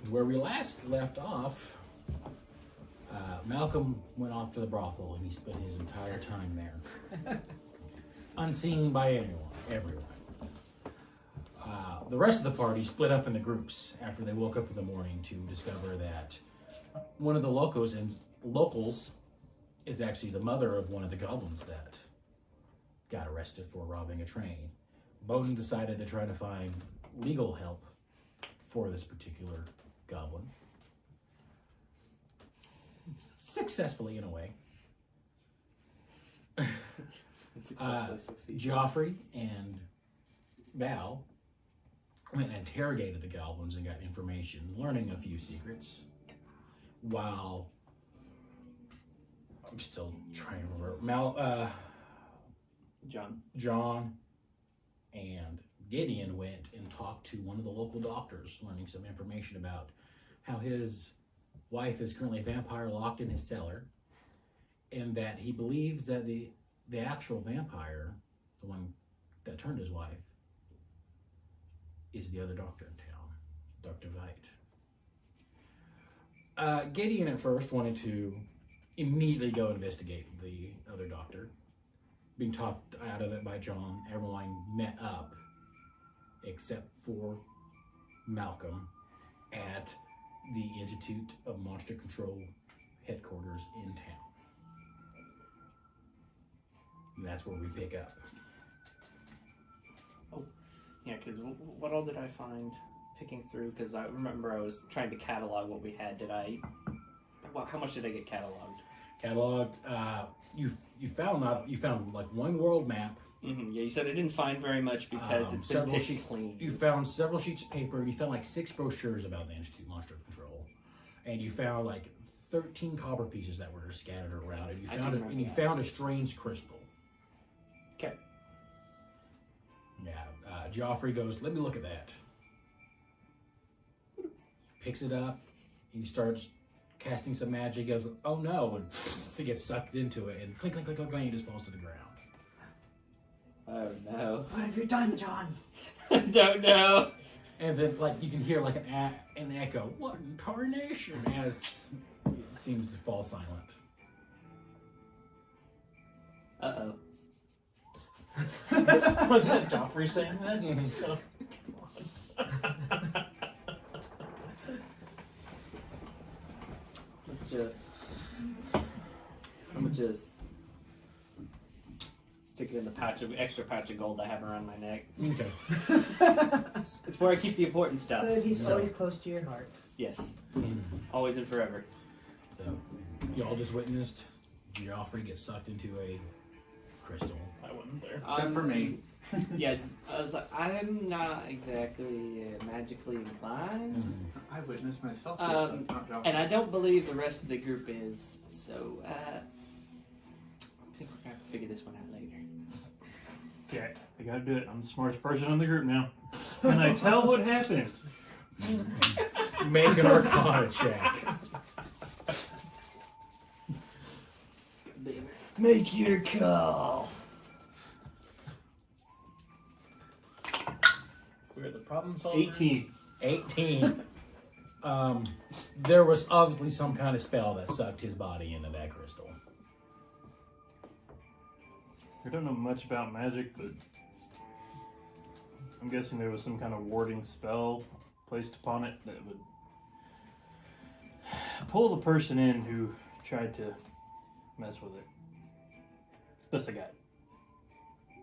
Where we last left off, Malcolm went off to the brothel and he spent his entire time there. Unseen by everyone. The rest of the party split up into groups after they woke up in the morning to discover that one of the locals is actually the mother of one of the goblins that got arrested for robbing a train. Bowden decided to try to find legal help for this particular goblin. Successfully, in a way. Joffrey and Val went and interrogated the goblins and got information, learning a few secrets, while I'm still trying to remember. John and Gideon went and talked to one of the local doctors, learning some information about how his wife is currently a vampire locked in his cellar, and that he believes that the actual vampire, the one that turned his wife, is the other doctor in town, Dr. Veit. Gideon at first wanted to immediately go investigate the other doctor. Being talked out of it by John, everyone met up, except for Malcolm, at the Institute of Monster Control headquarters in town. And that's where we pick up. Yeah, because what all did I find picking through? Because I remember I was trying to catalog what we had. How much did I get cataloged? Cataloged. You found like one world map. Mm-hmm. Yeah, you said I didn't find very much because it's been pitched clean. You found several sheets of paper. You found like 6 brochures about the Institute Monster Control, and you found like 13 copper pieces that were scattered around. And you found a strange crystal. Okay. Yeah. Joffrey goes, "Let me look at that." Picks it up. He starts casting some magic. He goes, "Oh no!" And he gets sucked into it, and clink, clink, clink, clink, clink, he just falls to the ground. Oh no! What have you done, John? I don't know. And then, like, you can hear like an echo. What in tarnation? As it seems to fall silent. Uh-oh. Was that Joffrey saying that? I'm just stick it in the extra patch of gold I have around my neck. Okay. It's where I keep the important stuff. So he's always close to your heart. Yes. Always and forever. So, y'all just witnessed Joffrey get sucked into a crystal. I wasn't there. Except for me. Yeah, I was like, I'm not exactly magically inclined. I witnessed myself. And I don't believe the rest of the group is, so I think we're going to have to figure this one out later. Okay, I gotta do it. I'm the smartest person in the group now. Can I tell what happened? Make an Arcana check. Make your call. We're the problem solvers. 18. There was obviously some kind of spell that sucked his body into that crystal. I don't know much about magic, but I'm guessing there was some kind of warding spell placed upon it that would pull the person in who tried to mess with it. Best I got.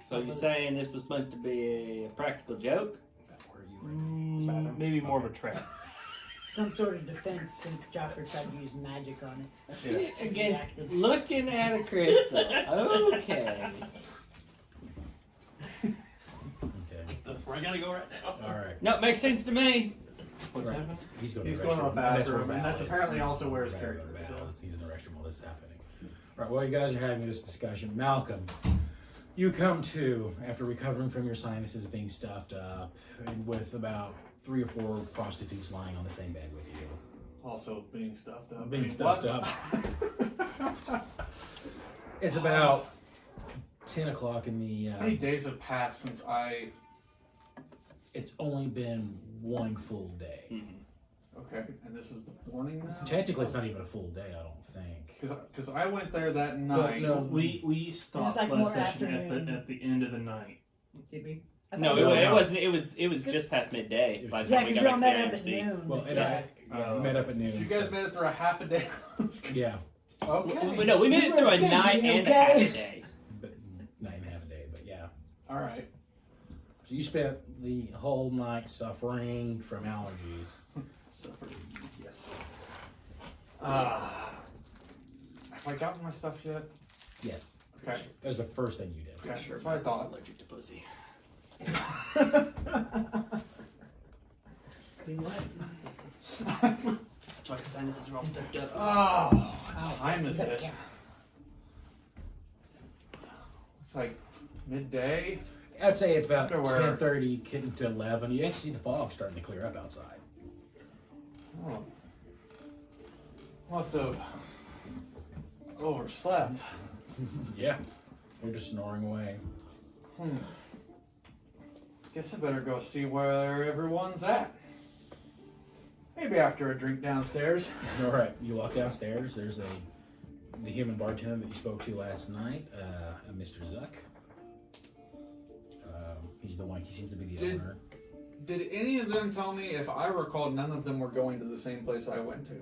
So you're saying this was meant to be a practical joke? Where you were. Maybe more of a trap. Some sort of defense since Joffrey tried to use magic on it. Yeah. Against looking at a crystal. Okay. Okay. That's where I gotta go right now. All right. No, makes sense to me. What's Right. happening? He's going He's to going the to the restroom. bathroom, and Val that's is. apparently also where his Val character is. He's in the restroom while this is happening. Right, while you guys are having this discussion, Malcolm, you come to after recovering from your sinuses being stuffed up, and with about 3 or 4 prostitutes lying on the same bed with you. Also being stuffed up. Being stuffed up. It's about 10 o'clock in the... How many days have passed since I... It's only been 1 full day. Mm-hmm. Okay, and this is the morning now? Technically, it's not even a full day, I don't think. Because I went there that night. No, we stopped like more last session afternoon. at the end of the night. Did we? I No, thought it, we- it wasn't. It was just past midday. It was By the just- Yeah, time we because got we all back to met the up at AMC. noon. Well, and yeah. we met up at noon. So you guys made it through a half a day? Yeah, Okay. No, we made it We through were a busy, night and a okay? half a day. but night and a half a day, but yeah. Alright. So you spent the whole night suffering from allergies. Yes. Have I gotten my stuff yet? Yes. Okay. That was the first thing you did. Okay, that's what I thought. Allergic to pussy. Clean what? My sinuses are all stuffed up. Oh, what time is it? Yeah. It's like midday. I'd say it's about Underwear. 10:30, getting to 11. You actually see the fog starting to clear up outside. Oh. Must have overslept. Yeah. We're just snoring away. Guess I better go see where everyone's at. Maybe after a drink downstairs. All right. You walk downstairs. There's the human bartender that you spoke to last night, Mr. Zuck. He's the one. He seems to be the owner. Did any of them tell me? If I recall, none of them were going to the same place I went to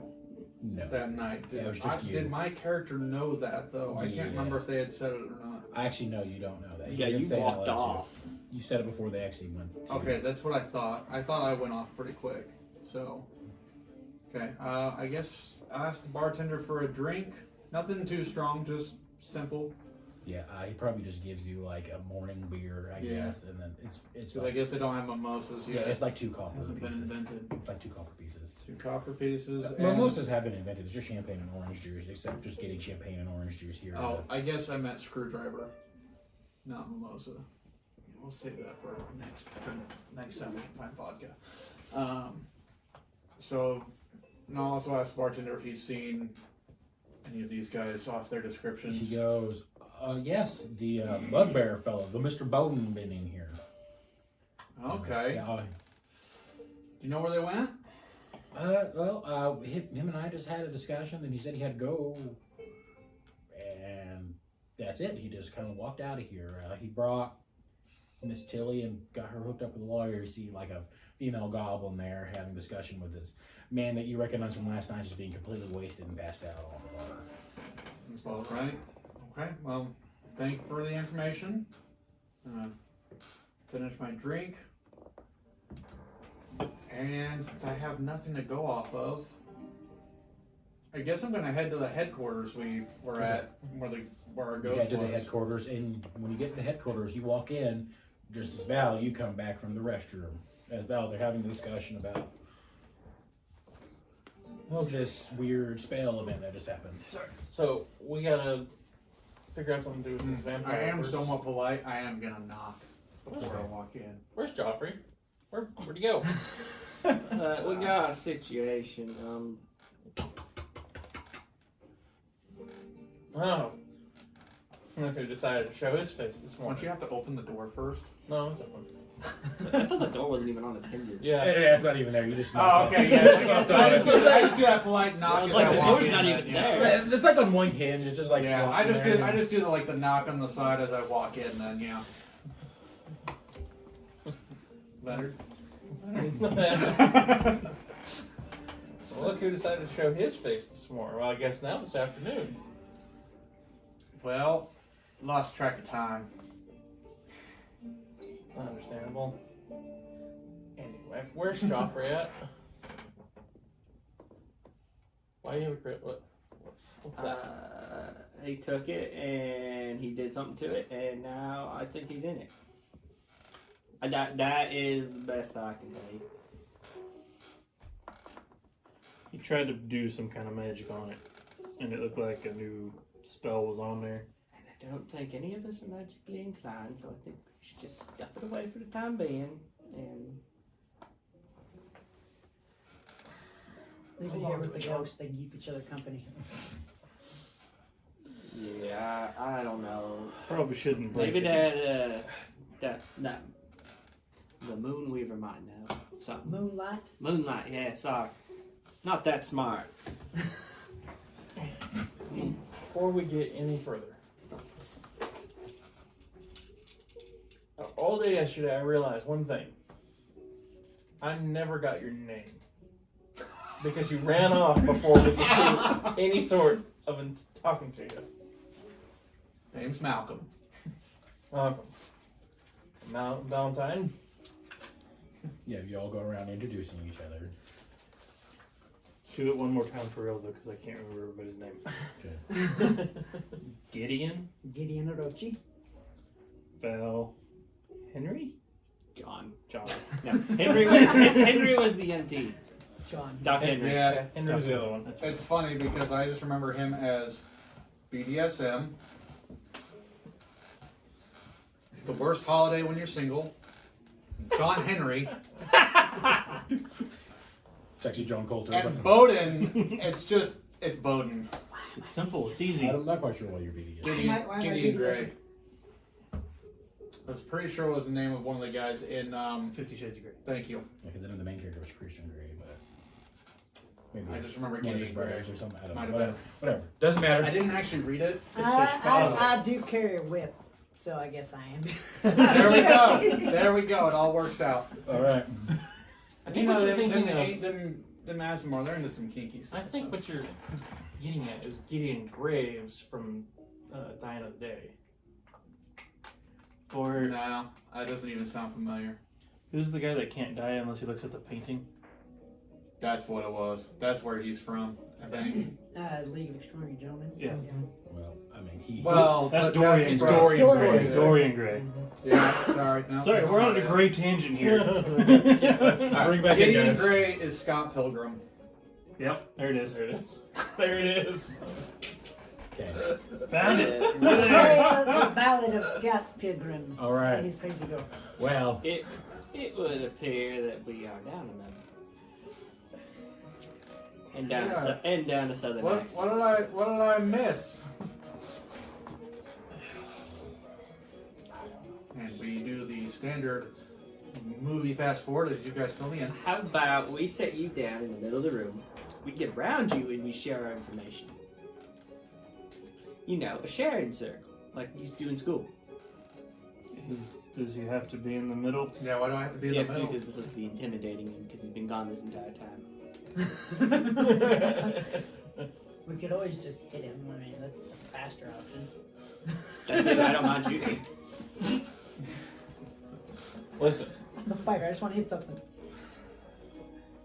No. that night. Yeah, it was just you. Did my character know that though? I Yeah. can't remember if they had said it or not. I actually know you don't know that. Yeah, didn't you say it out walked loud, too. off. You said it before they actually went. To Okay, that's what I thought. I thought I went off pretty quick. So, okay. I guess I asked the bartender for a drink. Nothing too strong, just simple. Yeah, he probably just gives you like a morning beer, I Yeah. guess, and then it's Because I like, guess they don't have mimosas yeah, yet. it's like 2 copper hasn't been pieces. invented. It's like 2 copper pieces. 2 copper pieces. and- Mimosas have been invented. It's just champagne and orange juice, except just getting champagne and orange juice here. Oh, I guess I meant screwdriver, not mimosa. We'll save that for next time we can find vodka. So, and I'll also ask the bartender if he's seen any of these guys off their descriptions. He goes, yes, the bugbear fellow, the Mr. Bowden been in here. Okay. Yeah, Do you know where they went? him and I just had a discussion, and he said he had to go, and that's it. He just kind of walked out of here. He brought Miss Tilly and got her hooked up with a lawyer. You see, like a female goblin there having a discussion with this man that you recognize from last night, just being completely wasted and passed out on the bar. That's about right. Okay. Well, thank you for the information. Finish my drink. And since I have nothing to go off of, I guess I'm gonna head to the headquarters we were at, where our You ghost head to the was. headquarters, and when you get to the headquarters, you walk in. Just as Val, you come back from the restroom. As Val, they're having a discussion about this weird spell event that just happened. So we gotta figure out something to do with this vampire. I am Where's- somewhat polite. I am gonna knock before I walk in. Where's Joffrey? Where'd he go? We got a situation. Oh. Look who decided to show his face this Don't morning. you have to open the door first? No, it's open. I thought the door wasn't even on its hinges. Yeah. Yeah, it's not even there. You just. Oh, okay, yeah. I just do that polite knock. I was as like, I the walk door's in, not then, even yeah. there. It's like on one hinge. It's just like. Yeah, I flopping just there. do the knock on the side as I walk in. Then yeah. Leonard. Well, look who decided to show his face this morning. Well, I guess now this afternoon. Well, lost track of time. Understandable. Anyway, where's Joffrey at? Why do you have a crit? What's that? He took it and he did something to it, and now I think he's in it. That is the best I can tell you. He tried to do some kind of magic on it, and it looked like a new spell was on there. And I don't think any of us are magically inclined, so I think we should just stuff it away for the time being. And Leave it here with the ghost. They keep each other company. yeah, I don't know. Probably shouldn't break Maybe it. that the Moonweaver might know something. Moonlight. Moonlight, yeah, sorry. Not that smart. Before we get any further, all day yesterday I realized one thing. I never got your name because you ran off before we could do any sort of talking to you. Name's Malcolm. Welcome. Valentine. Yeah, you all go around introducing each other. Do it one more time for real though, because I can't remember everybody's name. Gideon, Gideon Orochi. Val, Henry, John. John. No, Henry was the MT. John. Doc Henry. Yeah, Henry was the other one. it's funny because I just remember him as BDSM, the worst holiday when you're single, John Henry, It's actually John Coulter. and Bowden. It's Bowden. It's simple. It's easy. I'm not quite sure what your BD is. Gideon, Why am I Gideon BDSM? Gray. I was pretty sure it was the name of one of the guys in. 50 Shades of Grey. Thank you. Yeah, because I know the main character was Christian Grey, but maybe I it's just remember one of his Gideon Grey. brothers or something. I don't Might know. have Whatever. been. Whatever. Doesn't matter. I didn't actually read it. It's just I do carry a whip, so I guess I am. There we go. There we go. It all works out. All right. I think what you're thinking of. Them Asimar, they're into some kinky stuff. I think what you're getting at is Gideon Graves from Die Another Day. Or No, that doesn't even sound familiar. who's the guy that can't die unless he looks at the painting? That's what it was. That's where he's from, I think. League of Extraordinary Gentlemen. Yeah. Well, I mean, he. Well, That's but Dorian it's Gray. Dorian Dorian Gray. Dorian Gray. Yeah, sorry. No, Sorry, we're on a great. great tangent here. Bring back in, Gideon guys. Gray is Scott Pilgrim. Yep, there it is. There it is. There it is. Okay. Found it. The Ballad of Scott Pilgrim All and right. his crazy girlfriend. Well, It would appear that we are down a member. And down, down to Southern What accent. did I miss? And we do the standard movie fast forward as you guys fill me in. How about we set you down in the middle of the room, we get around you and we share our information. You know, a sharing circle, like you used to do in school. Does he have to be in the middle? Yeah, why do I have to be in Yes, the dude middle? is supposed to be intimidating him because he's been gone this entire time. We could always just hit him. I mean, that's the faster option. That's it, I don't mind you. Listen, I'm a fighter. I just want to hit something.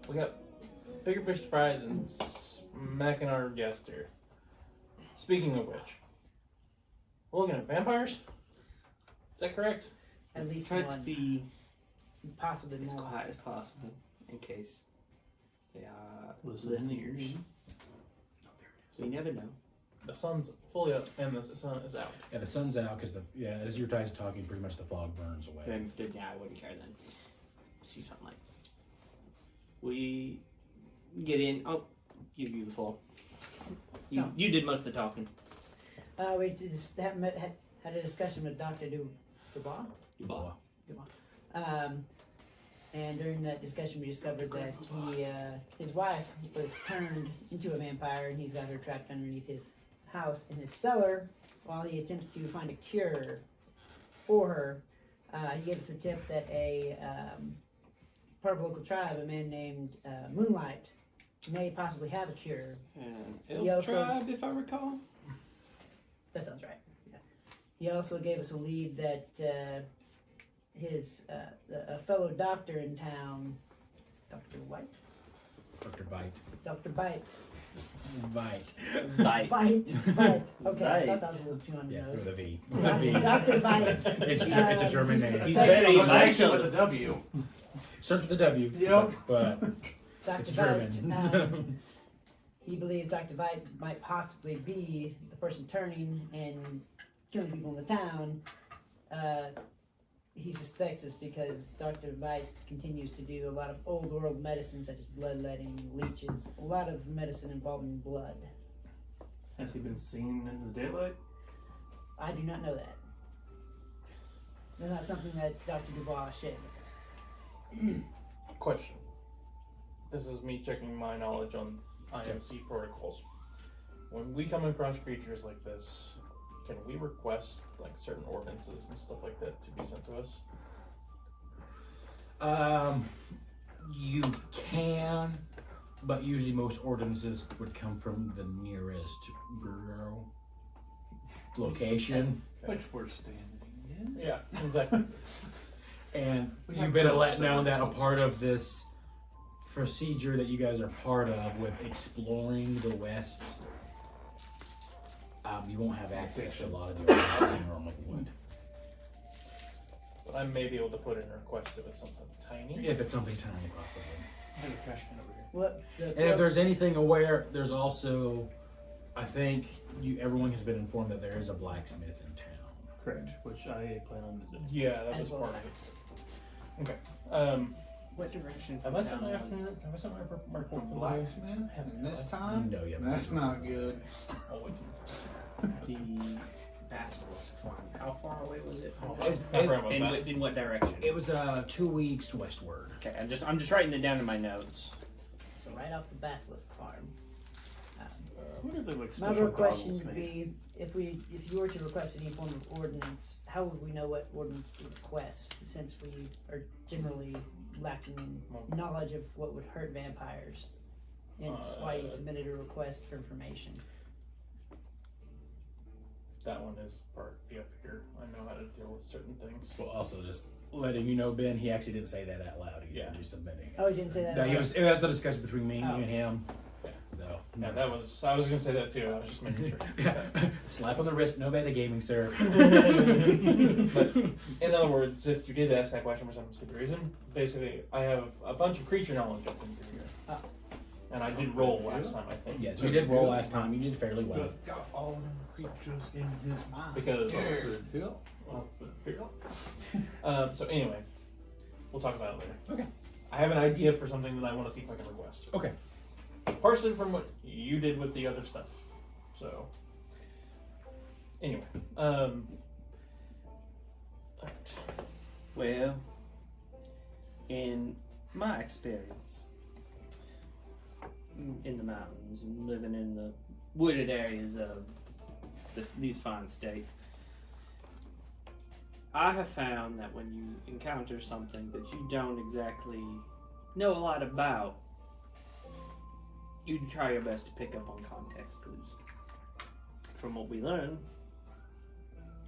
we got bigger fish to fry than smacking our guest here. Speaking of which, we're looking at vampires? Is that correct? At least Try to one, be possibly as more. quiet as possible in case they are Listening listeners. ears. We never know. The sun's fully up and the sun is out. yeah, the sun's out because as your guys are talking, pretty much the fog burns away. Then yeah, I wouldn't care then. See something like we get in. I'll give you the floor. No. You did most of the talking. We just had a discussion with Dr. Dubois. Well, And during that discussion, we discovered that his wife was turned into a vampire, and he's got her trapped underneath his house in his cellar while he attempts to find a cure for her. He gave us the tip that a part of a local tribe, a man named Moonlight, may possibly have a cure. Elf He also- tribe, if I recall. That sounds right. Yeah. He also gave us a lead that a fellow doctor in town, Dr. White, Dr. Bite. Dr. Bite. Bite. Bite. Bite. Okay, I thought that was a little too on the Yeah, nose. through the V. The V. Dr. Bite. It's a German name. He's Thanks. very Someone's actually Michael. with a W. Starts with the W. Yep. But Dr. it's Bite. German. He believes Dr. Bite might possibly be the person turning and killing people in the town. He suspects this because Dr. Bite continues to do a lot of old world medicine such as bloodletting, leeches, a lot of medicine involving blood. Has he been seen in the daylight? I do not know that. That's not something that Dr. Dubois shared with us. Question. this is me checking my knowledge on IMC protocols. When we come across creatures like this, can we request like certain ordinances and stuff like that to be sent to us? You can, but usually most ordinances would come from the nearest bureau location. Which we're standing in. Yeah, exactly. And We you've have been good let know that a services. part of this procedure that you guys are part of with exploring the West, you won't have access to a lot of the ordinances you normally would. But I may be able to put in a request if it's something tiny. If it's something tiny, possibly. I have a trash can over here. What? And if there's anything aware, there's also, I think everyone has been informed that there is a blacksmith in town. Correct. Which I plan on visiting. Yeah, that was As well. part of it. Okay. What direction? Have from I sent my town afternoon? was- Have I sent my report for the day? Blacksmith in this time? No, you haven't. That's not good. I'll wait till The Basilisk Farm. How far away was it from? Oh, town? I forgot about In, that. in what direction? It was 2 weeks westward. Okay, I'm just writing it down in my notes. So right off the Basilisk Farm. What are the like My special other question goggles would made? be, if you were to request any form of ordinance, how would we know what ordinance to request, since we are generally lacking in knowledge of what would hurt vampires? Hence why you submitted a request for information. that one is part be up here. I know how to deal with certain things. Well, also just letting you know, Ben, he actually didn't say that out loud. He Yeah. was just submitting. Oh, he didn't say that No, out he loud? was. It was the discussion between me Oh. and him. Yeah. So Yeah, that was. I was gonna say that too. I was just making sure. yeah. Slap on the wrist. No metagaming, sir. But in other words, if you did ask that question for some stupid reason, basically, I have a bunch of creature knowledge up in here. Oh. And I did roll last time, I think. Yes, you did roll last time. You did fairly well. Got all the creatures in his mind. Because Hill. so anyway, we'll talk about it later. Okay. I have an idea for something that I want to see if I can request. Okay. Partially from what you did with the other stuff. So anyway, alright. Well, in my experience in the mountains and living in the wooded areas of these fine states, I have found that when you encounter something that you don't exactly know a lot about, you try your best to pick up on context clues. From what we learn,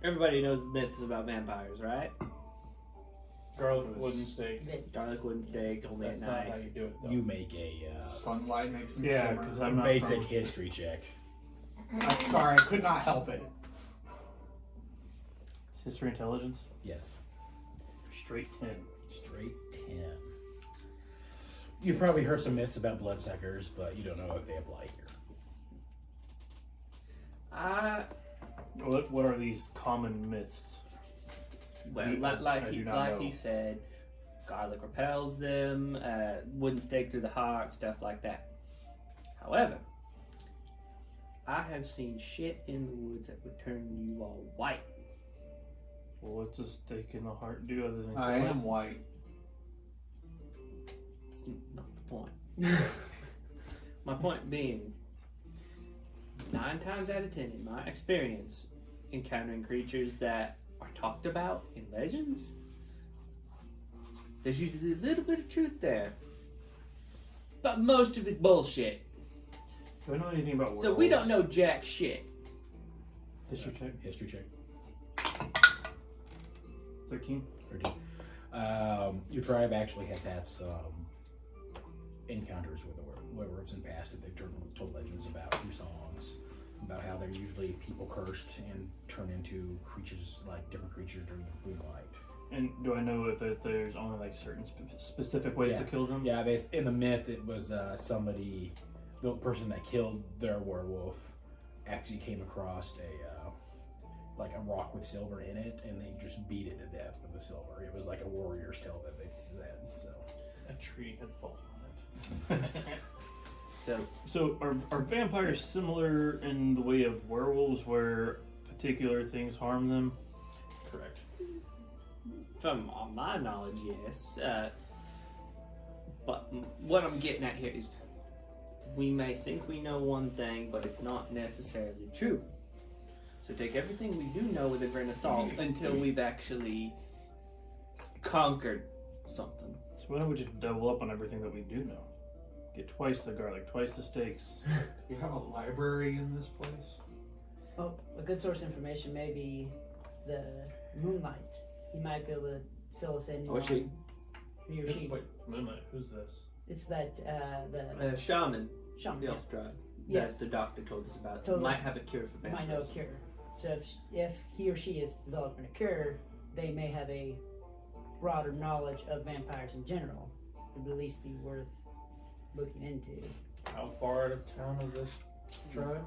everybody knows the myths about vampires, right? Garlic wooden steak. Vince. Garlic wooden steak, only That's at not how night. you do it though. You make a Sunlight makes him Yeah, shimmer. 'cause a I'm not basic from- history check. I'm sorry, I could not help it. History intelligence. Yes. Straight 10. Straight 10. You probably heard some myths about bloodsuckers, but you don't know if they apply here. What are these common myths? Well, I like do he not like know. he said, garlic repels them. Wooden stake through the heart, stuff like that. However, I have seen shit in the woods that would turn you all white. Well, what's a stake in the heart do other than I kill it? am white. It's not the point. My point being, 9 times out of 10, in my experience, encountering creatures that are talked about in legends, there's usually a little bit of truth there. But most of it's bullshit. Do I know anything about werewolves? So we don't know jack shit. History check. History check. 13. 13. Your tribe actually has had some encounters with the werewolves in the past that they've told legends about through songs, about how they're usually people cursed and turn into creatures, like different creatures during the moonlight. And do I know if there's only like certain specific ways to kill them? Yeah, in the myth it was somebody, the person that killed their werewolf actually came across like a rock with silver in it, and they just beat it to death with the silver. It was like a warrior's tale that they said. So A tree had fallen on it. So are vampires similar in the way of werewolves, where particular things harm them? Correct. from all my knowledge, yes. But what I'm getting at here is we may think we know one thing, but it's not necessarily true. So take everything we do know with a grain of salt until we've actually conquered something. So why don't we just double up on everything that we do know? Get twice the garlic, twice the steaks. You have a library in this place? Oh, a good source of information may be the Moonlight. He might be able to fill us in. Or she. He or she. Wait, Moonlight, who's this? It's that, the Shaman, shaman. the elf tribe, Yes. that the doctor told us about. Told might us- have a cure for Might know a vampirism. cure. So if he or she is developing a cure, they may have a broader knowledge of vampires in general. It would at least be worth looking into. How far out of town is this tribe?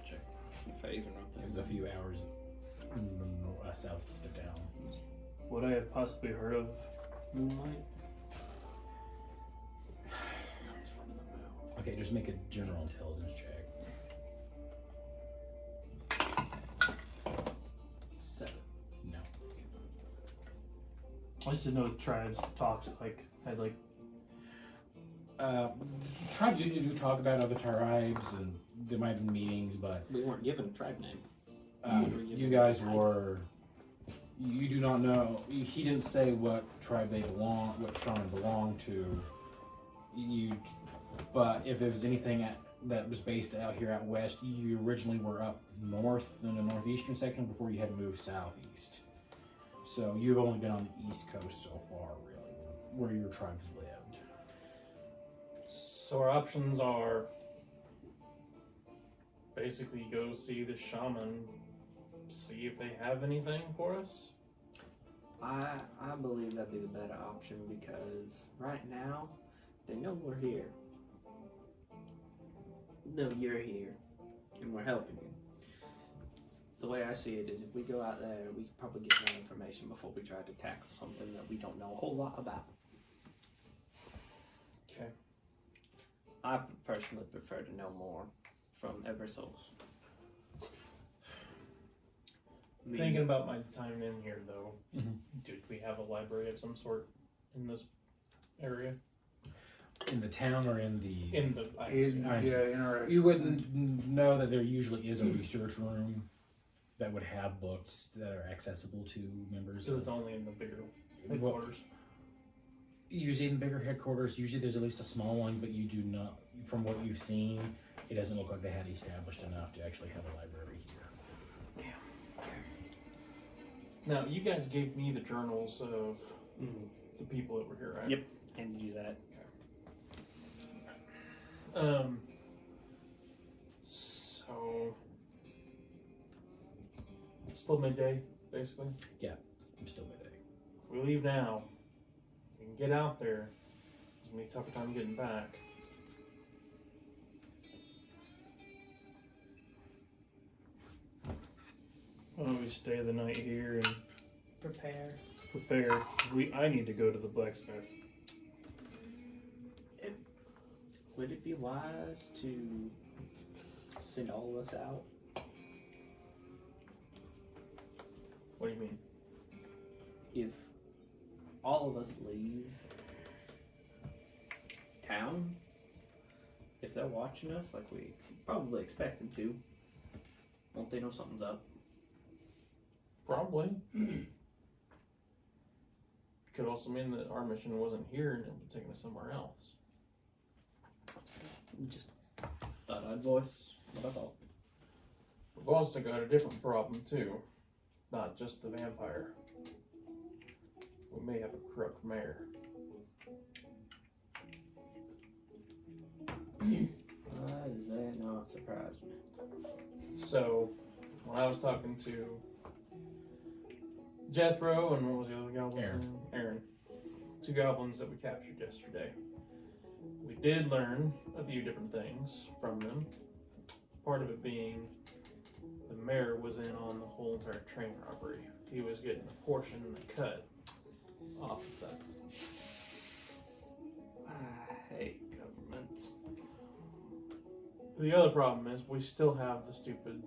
Check if I even wrote It was a few hours southeast of town. Would I have possibly heard of Moonlight? Okay, just make a general intelligence check. 7. No. I just didn't know tribes talked had Tribes usually do talk about other tribes, and there might be meetings, but We weren't given a tribe name. you guys were. You do not know. He didn't say what tribe they belong, what shaman belonged to. But if it was anything that was based out here out west, you originally were up north in the northeastern section before you had moved southeast. So you've only been on the east coast so far, really, where your tribes lived. So our options are basically go see the shaman, see if they have anything for us. I believe that'd be the better option because right now they know we're here. No, you're here, and we're helping you. The way I see it is, if we go out there, we could probably get more information before we try to tackle something that we don't know a whole lot about. Okay. I personally prefer to know more from Eversouls. Thinking about my time in here, though, Mhm. did we have a library of some sort in this area? In the town or in the... In the In I- our You wouldn't know that there usually is a research room that would have books that are accessible to members. so it's only in the bigger Well, headquarters. usually in bigger headquarters, usually there's at least a small one, but you do not, from what you've seen, it doesn't look like they had established enough to actually have a library here. Now, you guys gave me the journals of the people that were here, right? Yep. Handed you that. So it's still midday, basically. I'm still midday. If we leave now, we can get out there. It's gonna be a tougher time getting back. Why don't we stay the night here and Prepare. prepare? I need to go to the blacksmith. Would it be wise to send all of us out? What do you mean? If all of us leave town, if they're watching us like we probably expect them to, won't they know something's up? Probably. Could also mean that our mission wasn't here and it was taking us somewhere else. Just thought I'd voice what I thought. We've also got a different problem too. Not just the vampire. We may have a corrupt mayor. Why does that not surprise me? So, when I was talking to Jethro and what was the other goblin? Aaron. Aaron. 2 goblins that we captured yesterday. We did learn a few different things from them. Part of it being the mayor was in on the whole entire train robbery. He was getting a portion and a cut off of that. I hate government. The other problem is we still have the stupid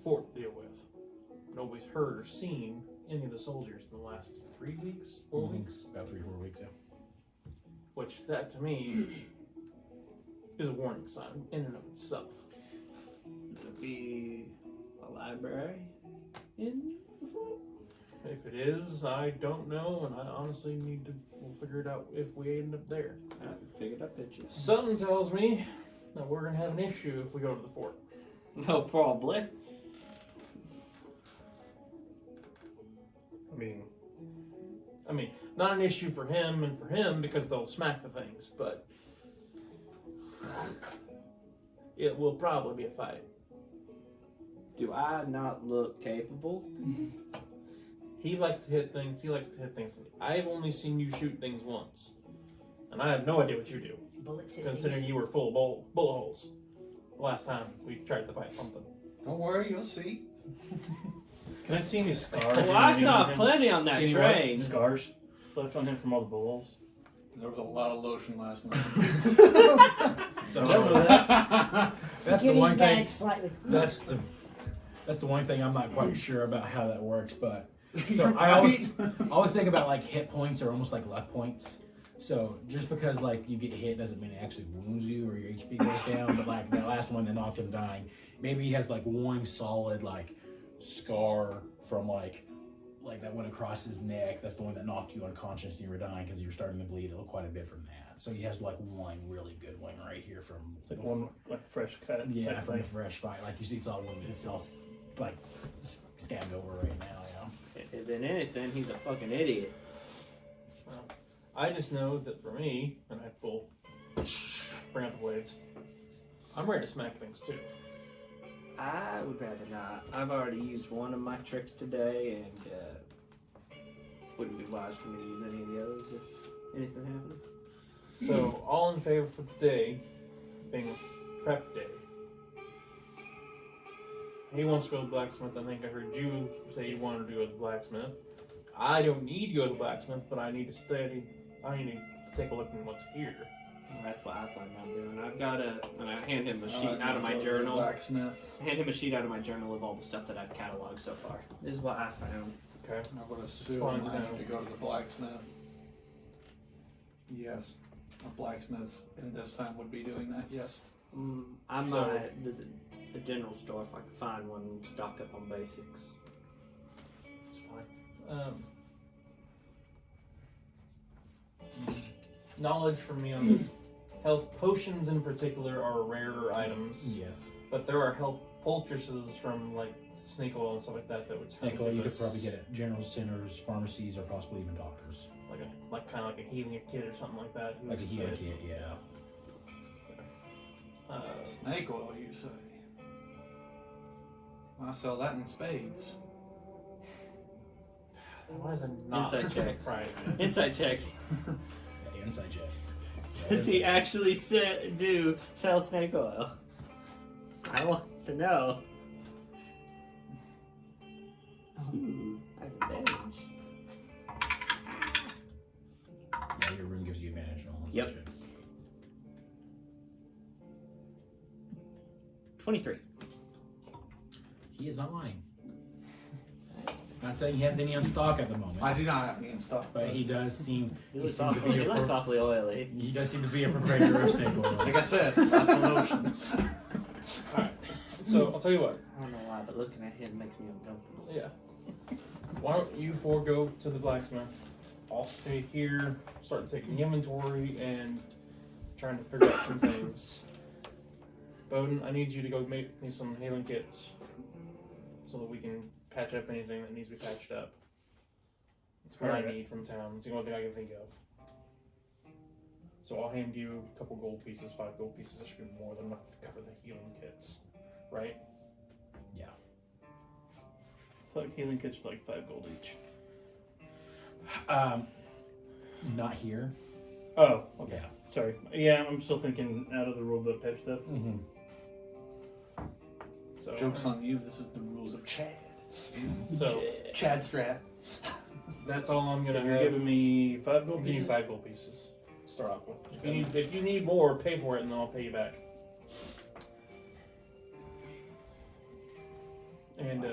fort to deal with. Nobody's heard or seen any of the soldiers in the last 3 weeks, 4 Mhm. weeks, About 3-4 weeks, yeah. which that to me is a warning sign in and of itself. Would be a library in the fort? If it is, I don't know, and I honestly we'll figure it out if we end up there. I figured up bitches. Something tells me that we're gonna have an issue if we go to the fort. No, probably. I mean, not an issue for him and for him because they'll smack the things, but it will probably be a fight. Do I not look capable? He likes to hit things. He likes to hit things. I've only seen you shoot things once, and I have no idea what you do, Bullets hit considering things. you were full of bullet holes the last time we tried to fight something. Don't worry, you'll see. Can I see any scars? Well, I remaining saw on him? plenty on that See what? train. Scars left on him from all the bulls. There was a lot of lotion last night. So that. that's the Getting one thing. back slightly. That's the one thing I'm not quite sure about how that works. But so I always think about like hit points are almost like luck points. So just because like you get hit doesn't mean it actually wounds you or your HP goes down. But like that last one that knocked him dying, maybe he has like one solid like scar from like that went across his neck. That's the one that knocked you unconscious and you were dying because you were starting to bleed quite a bit from that. So he has like one really good one right here from It's like one like fresh cut. yeah, type from the thing. fresh fight. Like you see, it's all wounded. It's all like scabbed over right now. If in anything, he's a fucking idiot. I just know that for me, and I will bring out the blades, I'm ready to smack things too. I would rather not. I've already used one of my tricks today, and wouldn't be wise for me to use any of the others if anything happened. So, all in favor for today being prep day. He wants to go to the blacksmith. I think I heard you say you wanted to go to the blacksmith. I don't need to go to the blacksmith, but I need to study. I need to take a look at what's here. Well, that's what I plan on doing. I've got and I hand him a sheet out of my journal. Blacksmith. Hand him a sheet out of my journal of all the stuff that I've cataloged so far. This is what I found. Okay. I would assume Fine, I no. need to go to the blacksmith. Yes, a blacksmith in this time would be doing that. Yes. I So- might visit a general store if I can find one and stock up on basics. It's fine. Knowledge from me on this. Health potions in particular are rarer items, Yes. but there are health poultices from like snake oil and stuff like that would Snake oil you give could us probably get at general centers, pharmacies, or possibly even doctors. like kind of like a healing kit or something like that. Like a healing kit, yeah. Snake oil, you say? I sell that in spades. Why is it not Insight check. right? Insight check. Yeah, inside check. Does he actually sell snake oil? I want to know. Ooh, I have advantage. Yeah, your room gives you advantage on all inside Yep. checks. 23. He is not lying. Not saying he has any on stock at the moment, I do not have any in stock. but he does seem He he looks, seems to be awfully, he a looks awfully oily. he does seem to be a proprietor of snake oil. Like I said, that's the lotion. So I'll tell you what. I don't know why, but looking at him makes me uncomfortable. Yeah. Why don't you four go to the blacksmith? I'll stay here, start taking inventory and trying to figure out some things. Bowden, I need you to go make me some healing kits so that we can patch up anything that needs to be patched up. It's what I Alright. need from town. It's the only thing I can think of. So I'll hand you a couple gold pieces, 5 gold pieces. That should be more than enough to cover the healing kits, right? I thought healing kits were like 5 gold each. Not here. Oh, okay. Yeah. Sorry. Yeah, I'm still thinking out of the rule book type stuff. Mm-hmm. So Joke's on you. This is the rules of Chad. So Chad Strat. that's all I'm So gonna you're have. giving me 5 I'll gold give you pieces? 5 gold pieces. to Start off with. If you need more, pay for it, and then I'll pay you back. And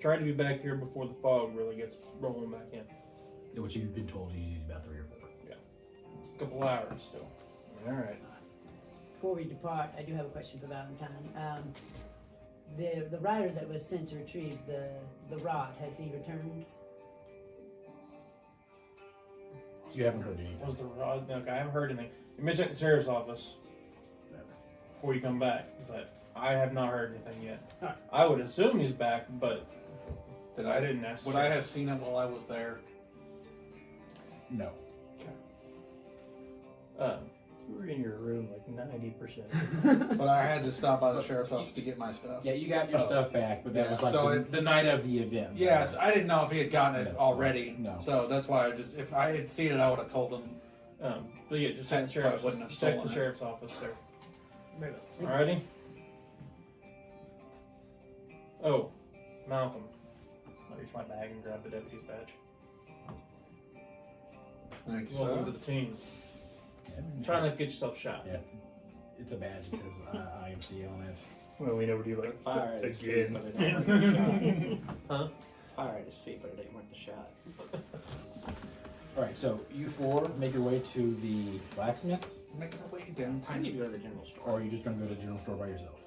try to be back here before the fog really gets rolling back in. Which you've been told you need about 3 or 4. It's a couple hours still. All right. Before we depart, I do have a question for Valentine. The rider that was sent to retrieve the rod, has he returned? You haven't heard anything. Was the rod? Okay, I haven't heard anything. You mentioned the sheriff's office before you come back, but I have not heard anything yet. Alright. I would assume he's back, but Did I didn't ask. Would I have seen it while I was there? No. You were in your room like 90%. But I had to stop by the sheriff's office to get my stuff. Yeah, you got your stuff back, but that Yeah, was like so the night of the event. Yes, I didn't know if he had gotten it No. already. No. So that's why if I had seen it, I would have told him. But yeah, just check the I sheriff's. wouldn't have Just check stolen the it. sheriff's office there. Alrighty. Oh, Malcolm. I reach my bag and grab the deputy's badge. Thanks, Welcome to the team. Try not to get yourself shot. Yeah, it's a badge. It says IMC on it. Well, we never do like Fire at his feet, again. but it ain't worth the shot. Fire at his feet, but it ain't worth the shot. All right, so you 4 make your way to the blacksmiths, Making our way I downtown. need to go to the general store. or are you just gonna go to the general store by yourself?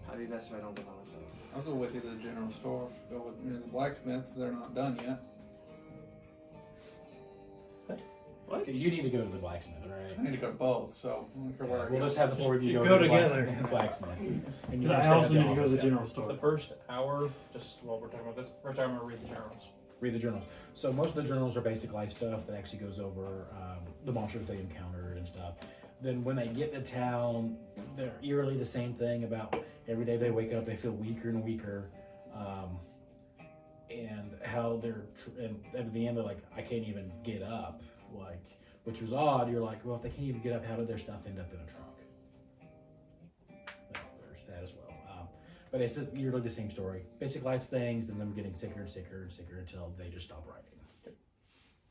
Probably best if I don't go by myself. I'll go with you to the general store. Go with me to the blacksmith. They're not done yet. What? Okay, you need to go to the blacksmith, I right? need to go to both, so I don't care where I We'll go. just have the 4 of you You go, go to the together. blacksmith. And you I can stay at also the need to go to office the then. general store. The first hour, just while we're talking about this, first hour I'm gonna read the journals. Read the journals. So most of the journals are basic life stuff that actually goes over the monsters they encountered and stuff. Then when they get to town, they're eerily the same thing about every day they wake up, they feel weaker and weaker. And how and at the end they're like, I can't even get up, like, which was odd. You're like, well, if they can't even get up, how did their stuff end up in a trunk? So there's that as well. But it's usually the same story. Basic life things, and them getting sicker and sicker and sicker until they just stop writing.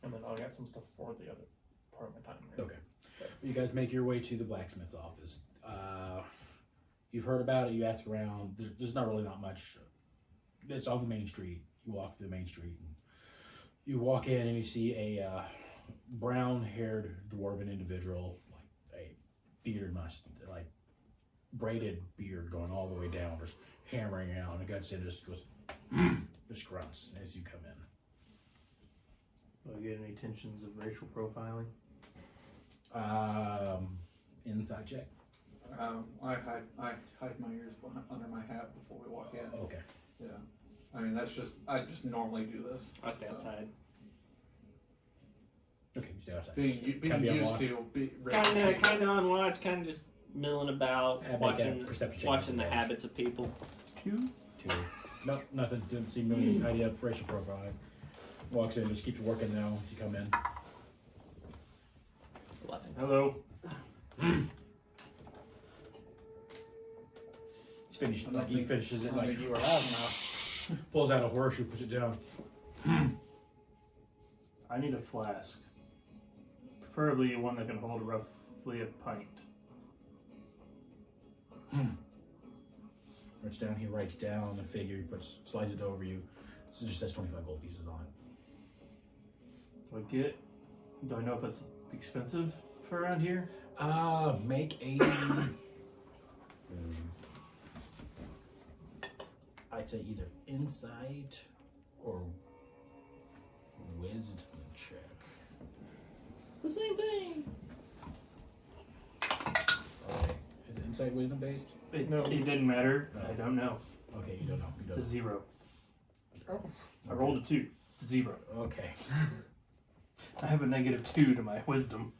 And then I got some stuff for the other part of my time. Okay. You guys make your way to the blacksmith's office. You've heard about it, you ask around. There's not much. It's on the main street. You walk through the main street. And you walk in and you see a brown-haired dwarven individual, like a bearded like braided beard going all the way down, just hammering out, and the guy just goes, just grunts as you come in. Do I get any tensions of racial profiling? Inside check. I hide my ears under my hat before we walk in. Okay. Yeah. I mean, I just normally do this. I stay outside. Okay, you stay outside. Being Kinda be on used watch. to. Kind of on watch, kind of just milling about, Make a watching perception check watching the with those. habits of people. 2? 2. Nope, nothing. Didn't see any idea of racial profiling. Walks in, just keeps working now as you come in. 11. Hello. It's finished. I don't Like he think- finishes I it don't like think you were loud enough. pulls out a horseshoe, puts it down. I need a flask. Preferably one that can hold roughly a pint. Writes down. He writes down a figure. He slides it over you. So it just says 25 gold pieces on it. Do I know if it's expensive for around here? Make a. I'd say either insight or wisdom check. The same thing. Okay. Is insight wisdom based? It didn't matter. No. I don't know. Okay, you don't know. You It's a don't. 0. Oh. I rolled a 2. It's a 0. Okay. I have a -2 to my wisdom.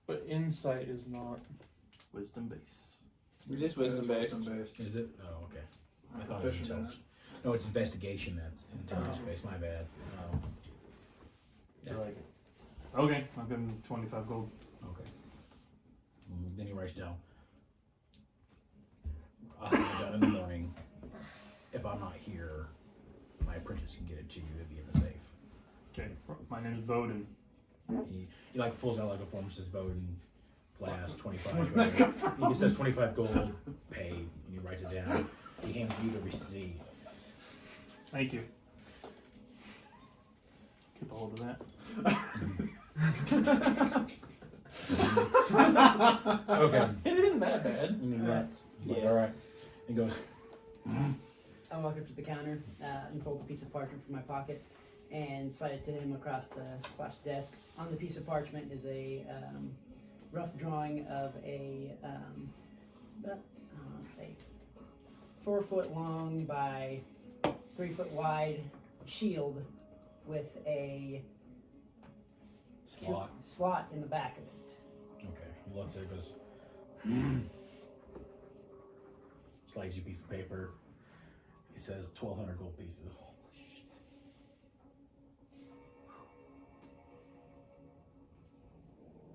But insight is not. Wisdom base. It is wisdom based. Is it? Oh, okay. I I'm thought it was proficient in intelligence. No, it's investigation. That's intelligence based. My bad. They're like, okay, I'll give him 25 gold. Okay. Then he writes down. I'll have it done in the morning. If I'm not here, my apprentice can get it to you. It'll be in the safe. Okay, my name is Bowden. He like pulls out like a form, says Bowden, flask, 25 gold. He says 25 gold, pay, and he writes it down. He hands you the receipt. Thank you. Keep a hold of that. Okay. It isn't that bad. And he runs. Like, Yeah. all right. He goes, I walk up to the counter, unfold a piece of parchment from my pocket, and slide it to him across the desk. On the piece of parchment is a rough drawing of a, let's say, 4 foot long by 3 foot wide shield with a slot. in the back of it. Okay. He looks at it, goes, slides you a piece of paper. He says 1,200 gold pieces.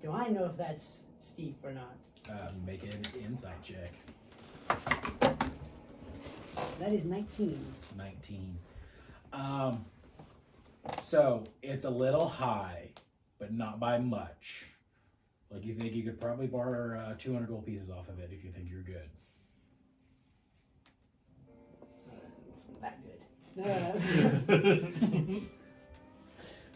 Do I know if that's steep or not? Make an insight check. That is 19. 19. So it's a little high, but not by much. Like, you think you could probably barter 200 gold pieces off of it if you think you're good. That good.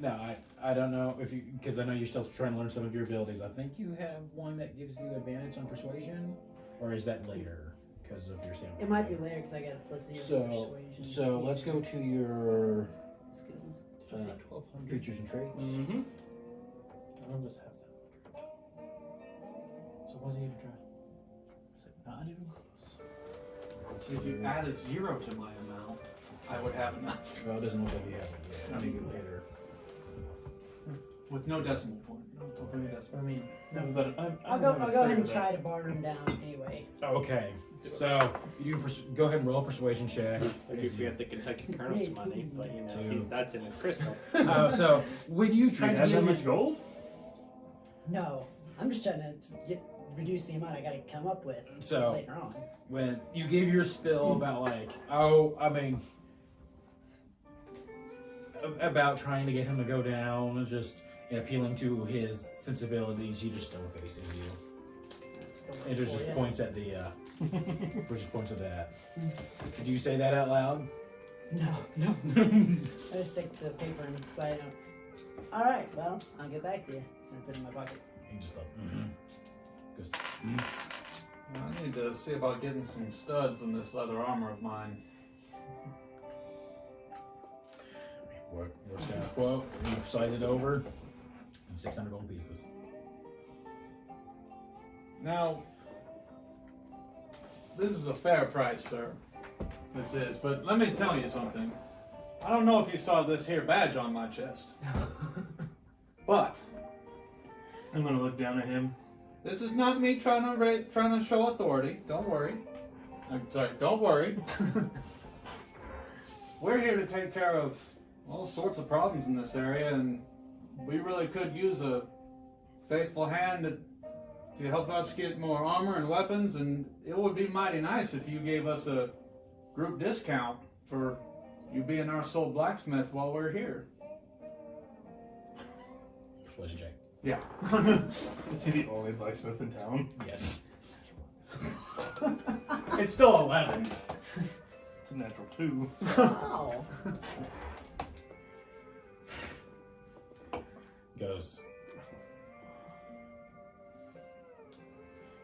No, I don't know if you, because I know you're still trying to learn some of your abilities. I think you have one that gives you advantage on persuasion, or is that later because of your samurai? It might be later because I got a plus 0 persuasion. So let's go to your Skills. 1,200. features and traits. Mm-hmm. I'll just have that. So it wasn't even trying. I said, not even close. If you add a 0 to my amount, I would have enough. Well, it doesn't look like you have it yet. Maybe later. With no decimal point. Don't bring a decimal. I mean, no, but I'll go ahead and try to barter him down anyway. Okay, so you go ahead and roll a persuasion check. I guess we have the Kentucky Colonel's money, but you know, Two. that's in a crystal. So when you Do try you to have that give much gold? No, I'm just trying to reduce the amount I got to come up with So later on. when you give your spill about about trying to get him to go down and just appealing to his sensibilities, he just stone faces you. That's the It word just for ya. points at the just points at that. Do you say that out loud? No. I just take the paper and slide it out. All right, well, I'll get back to you. And I put it in my pocket. He just like goes, I need to see about getting some studs in this leather armor of mine. What's that quote? You slide it over. 600 gold pieces. Now, this is a fair price, sir. This is, but let me tell you something. I don't know if you saw this here badge on my chest, but I'm gonna look down at him. this is not me trying to show authority. Don't worry. I'm sorry. Don't worry. We're here to take care of all sorts of problems in this area, and we really could use a faithful hand to help us get more armor and weapons, and it would be mighty nice if you gave us a group discount for you being our sole blacksmith while we're here. Persuasion check. Yeah. Is he the only blacksmith in town? Yes. It's still 11. It's a natural 2. Wow. Goes.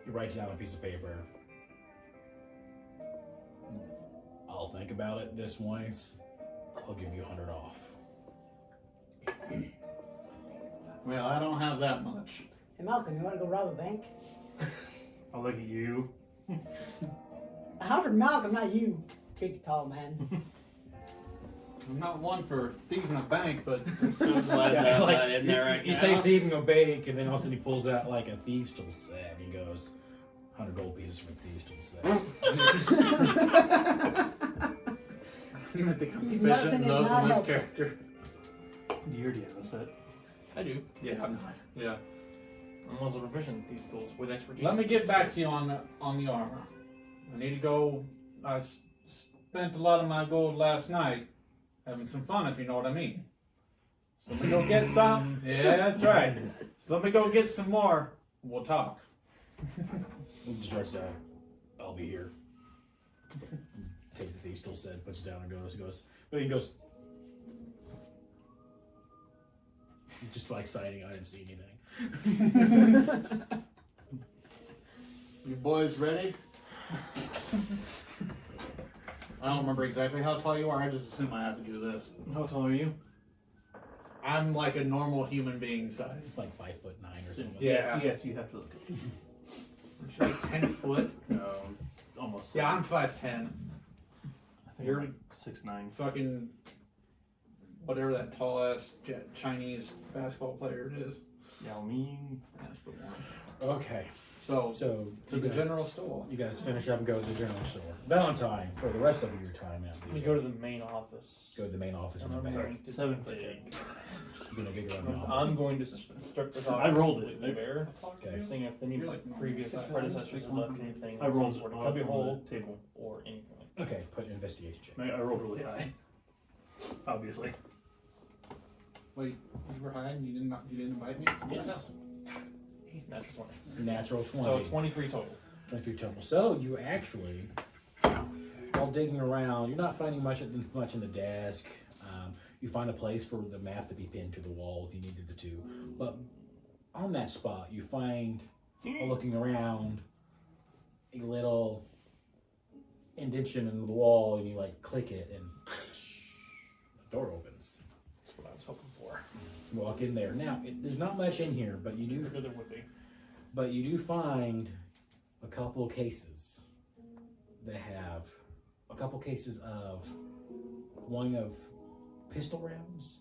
He writes down a piece of paper. I'll think about it this once. I'll give you 100 off. Well, I don't have that much. Hey, Malcolm, you want to go rob a bank? I'll look at you. I offered Malcolm, not you, big tall man. I'm not one for thieving a bank, but I'm so glad Yeah, that like, in there right you now. say thieving a bank, and then all of a sudden he pulls out like a thieves tool set, and he goes, 100 gold pieces for the thieves tool set. I'm gonna think I'm He's efficient in nothing those is not in this helpful. character. You already have a set. I do. Yeah, I'm not. Yeah. I'm also proficient in these tools with expertise. Let me get back to you on the armor. I need to go. I spent a lot of my gold last night having some fun, if you know what I mean. So let me go get some. Yeah, that's right. So let me go get some more. We'll talk. He just writes down, I'll be here. Taste the Thief still said, puts it down and goes, but he goes, just like citing, I didn't see anything. You boys ready? I don't remember exactly how tall you are. I just assume I have to do this. How tall are you? I'm like a normal human being size. It's like 5'9" or something. Yeah. Yes, you have to look at Like 10 foot. No, almost. Yeah, I'm 5'10". I think you're- you're like 6'9". Fucking whatever that tall ass Chinese basketball player it is. Yao Ming. That's the one. Okay, So so to you the guys, general store. you guys finish up and go to the general store. Valentine, for the rest of your time at We the go to the main office. go to the main office in And the I'm back. going to 7:50. You're gonna get around the office. I'm going to start the I rolled it. There, Okay. seeing if any You're like previous 6'1", predecessors have left 6'1". anything. I rolled some sort of it cubby on hole, the table. or anything like that. Okay, put an investigation check. I rolled really high. Obviously. Wait, you were high and you didn't invite me? Yes. Natural 20. Natural 20. So 23 total. 23 total. So you actually, while digging around, you're not finding much in the desk. You find a place for the map to be pinned to the wall if you needed it to. But on that spot, you find, while looking around, a little indentation in the wall, and you like click it, and the door opens. That's what I was hoping for. You walk in there. Now, there's not much in here, but you do Figured there would be. But you do find a couple cases that have a couple cases of one of pistol rounds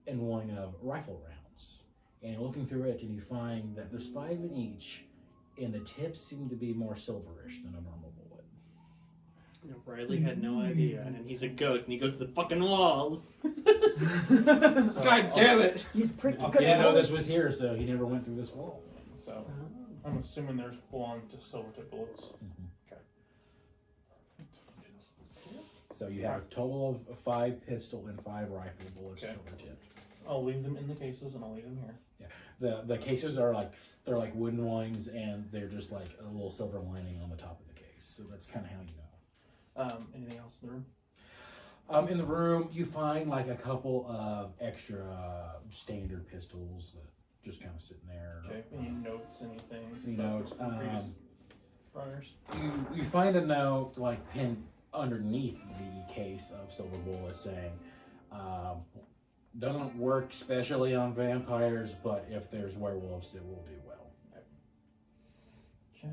and one of rifle rounds. And looking through it, and you find that there's 5 in each, and the tips seem to be more silverish than a normal bullet. You know, Riley had no idea, and he's a ghost, and he goes to the fucking walls. So God damn it! You prick. I'll He didn't know could've- this was here, so he never went through this wall. So I'm assuming there's full-on just silver tip bullets. So you have a total of 5 pistol and 5 rifle bullets, Okay. silver tipped. I'll leave them in the cases and I'll leave them here. The cases are like they're like wooden ones, and they're just like a little silver lining on the top of the case. So that's kind of how you know. Anything else in the room? In the room, you find like a couple of extra standard pistols that just kind of sitting there. Okay. Any notes? Anything? Any notes? Previous runners? You find a note like pinned underneath the case of silver bullets saying, "Doesn't work especially on vampires, but if there's werewolves, it will do well." Okay.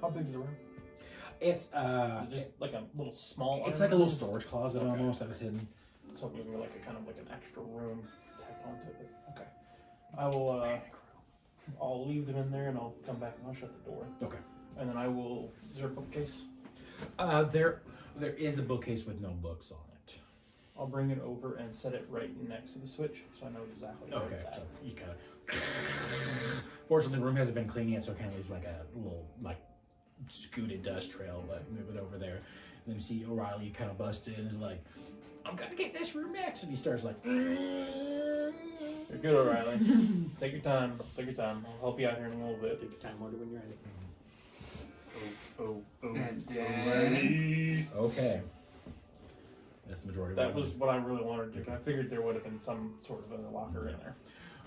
How big is the room? It's Is it just like a little small? it's iron like a little room? storage closet Okay. almost that was hidden. So it was like a kind of like an extra room tacked onto it. Okay. I will. I'll leave them in there and I'll come back and I'll shut the door. Okay. And then I will. Is there a bookcase? There is a bookcase with no books on it. I'll bring it over and set it right next to the switch, so I know exactly where Okay, it's at. so you kind of. Fortunately, the room hasn't been cleaned yet, so it kind of leaves like a little like scooted dust trail. But move it over there, and then see O'Reilly kind of busted and is like, "I'm gonna get this room next," and he starts like. You're good, O'Reilly. Take your time. Take your time. I'll help you out here in a little bit. Take your time, order when you're ready. And O'Reilly. Okay. That's the majority. That of was what I really wanted to do. I figured there would have been some sort of a locker in there.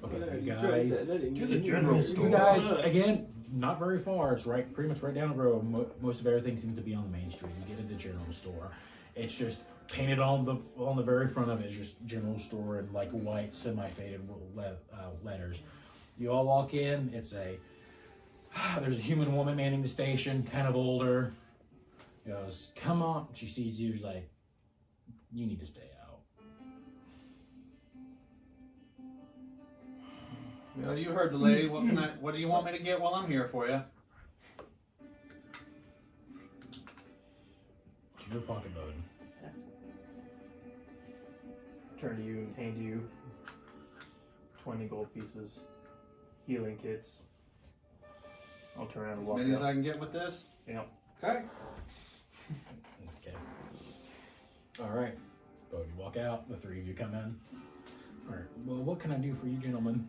Okay, you guys. To the general You store. guys, again, not very far. It's right, pretty much right down the road. Most of everything seems to be on the main street. You get to the general store. It's just painted on the very front of it. It's just general store in like white, semi-faded letters. You all walk in. It's there's a human woman manning the station, kind of older. Goes, "Come on." She sees you. She's like, "You need to stay out." Well, you heard the lady. What do you want me to get while I'm here for you? It's your pocket button. Turn to you and hand you 20 gold pieces, healing kits. I'll turn around and As walk many as out. I can get with this? Yeah. Okay. Okay. All right. So you walk out. The 3 of you come in. All right. Well, what can I do for you, gentlemen?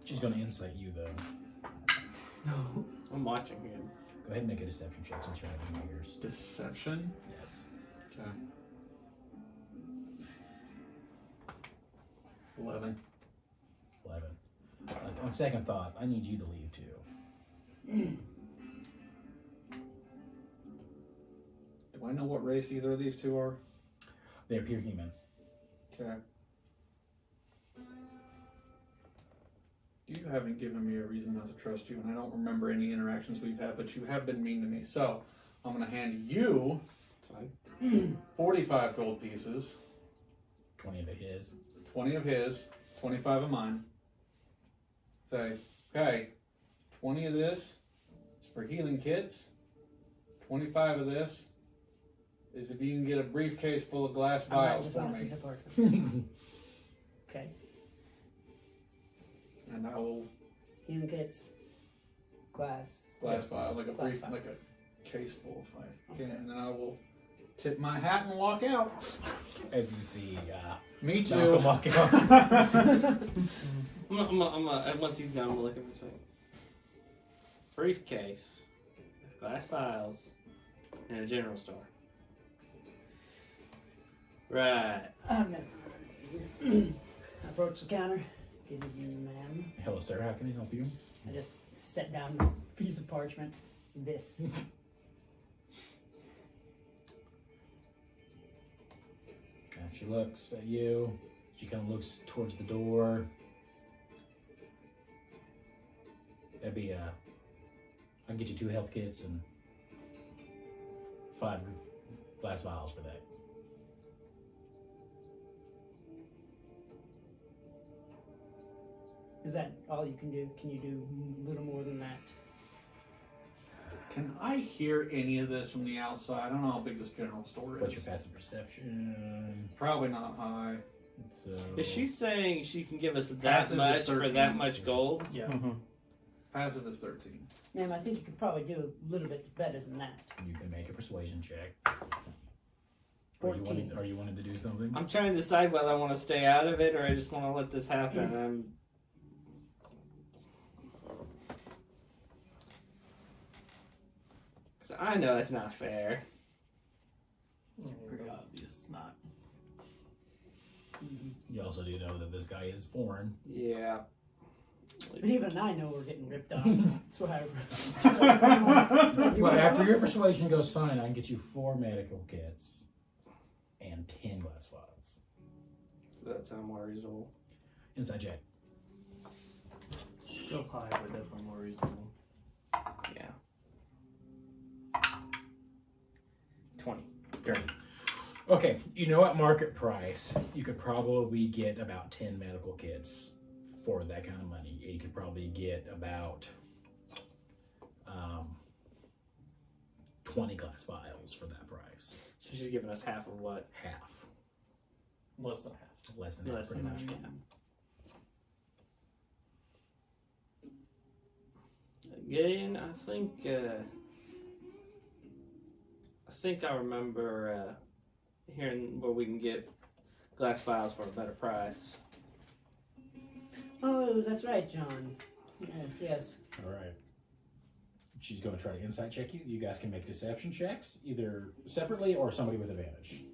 She's going to insight you, though. I'm watching him. Go ahead and make a deception check since you're having your ears. Deception? Yes. Okay. 11. 11. Like, on second thought, I need you to leave too. Do I know what race either of these two are? They appear human. Okay. You haven't given me a reason not to trust you, and I don't remember any interactions we've had, but you have been mean to me. So, I'm going to hand you It's fine. 45 gold pieces, 20 of it his. 20 of his, 25 of mine. Say, okay, 20 of this is for healing kits. 25 of this is if you can get a briefcase full of glass I'll write vials this for on a me. piece of parchment. Okay. And I will Healing kits, glass. glass vial, like a Glass brief, vial. like a case full if I can, Okay. and then I will tip my hat and walk out. As you see, Me too. Malcolm walk out. Once he's gone, I'm gonna look at this thing. Briefcase, glass files, and a general store. Right. I approach the counter. Good evening, ma'am. Hello, sir. How can I help you? I just set down a piece of parchment. This. And she looks at you. She kind of looks towards the door. That'd be I can get you 2 health kits and 5 glass vials for that. Is that all you can do? Can you do a little more than that? Can I hear any of this from the outside? I don't know how big this general store is. What's your passive perception? Probably not high. It's, Is she saying she can give us that Passive is much for 13. that much gold? Yeah. Passive is 13. Ma'am, I think you could probably do a little bit better than that. You can make a persuasion check. Are you 14. wanting to do something? I'm trying to decide whether I want to stay out of it or I just want to let this happen. Cause I know that's not fair. Pretty obvious it's not. You also do know that this guy is foreign. Yeah. But even I know we're getting ripped off. That's why I. Well, after your persuasion goes fine, I can get you 4 medical kits and 10 glass vials. Does that sound more reasonable? Inside check. Still high, but definitely more reasonable. Yeah. 20. 30. Okay, you know at market price, you could probably get about 10 medical kits for that kind of money. You could probably get about 20 glass vials for that price. So she's giving us half of what? Half. Less than half. Less than half, Less pretty than much. half. Again, I think I remember hearing where we can get glass vials for a better price. Oh, that's right, John. Yes, yes. All right. She's going to try to insight check you. You guys can make deception checks, either separately or somebody with advantage.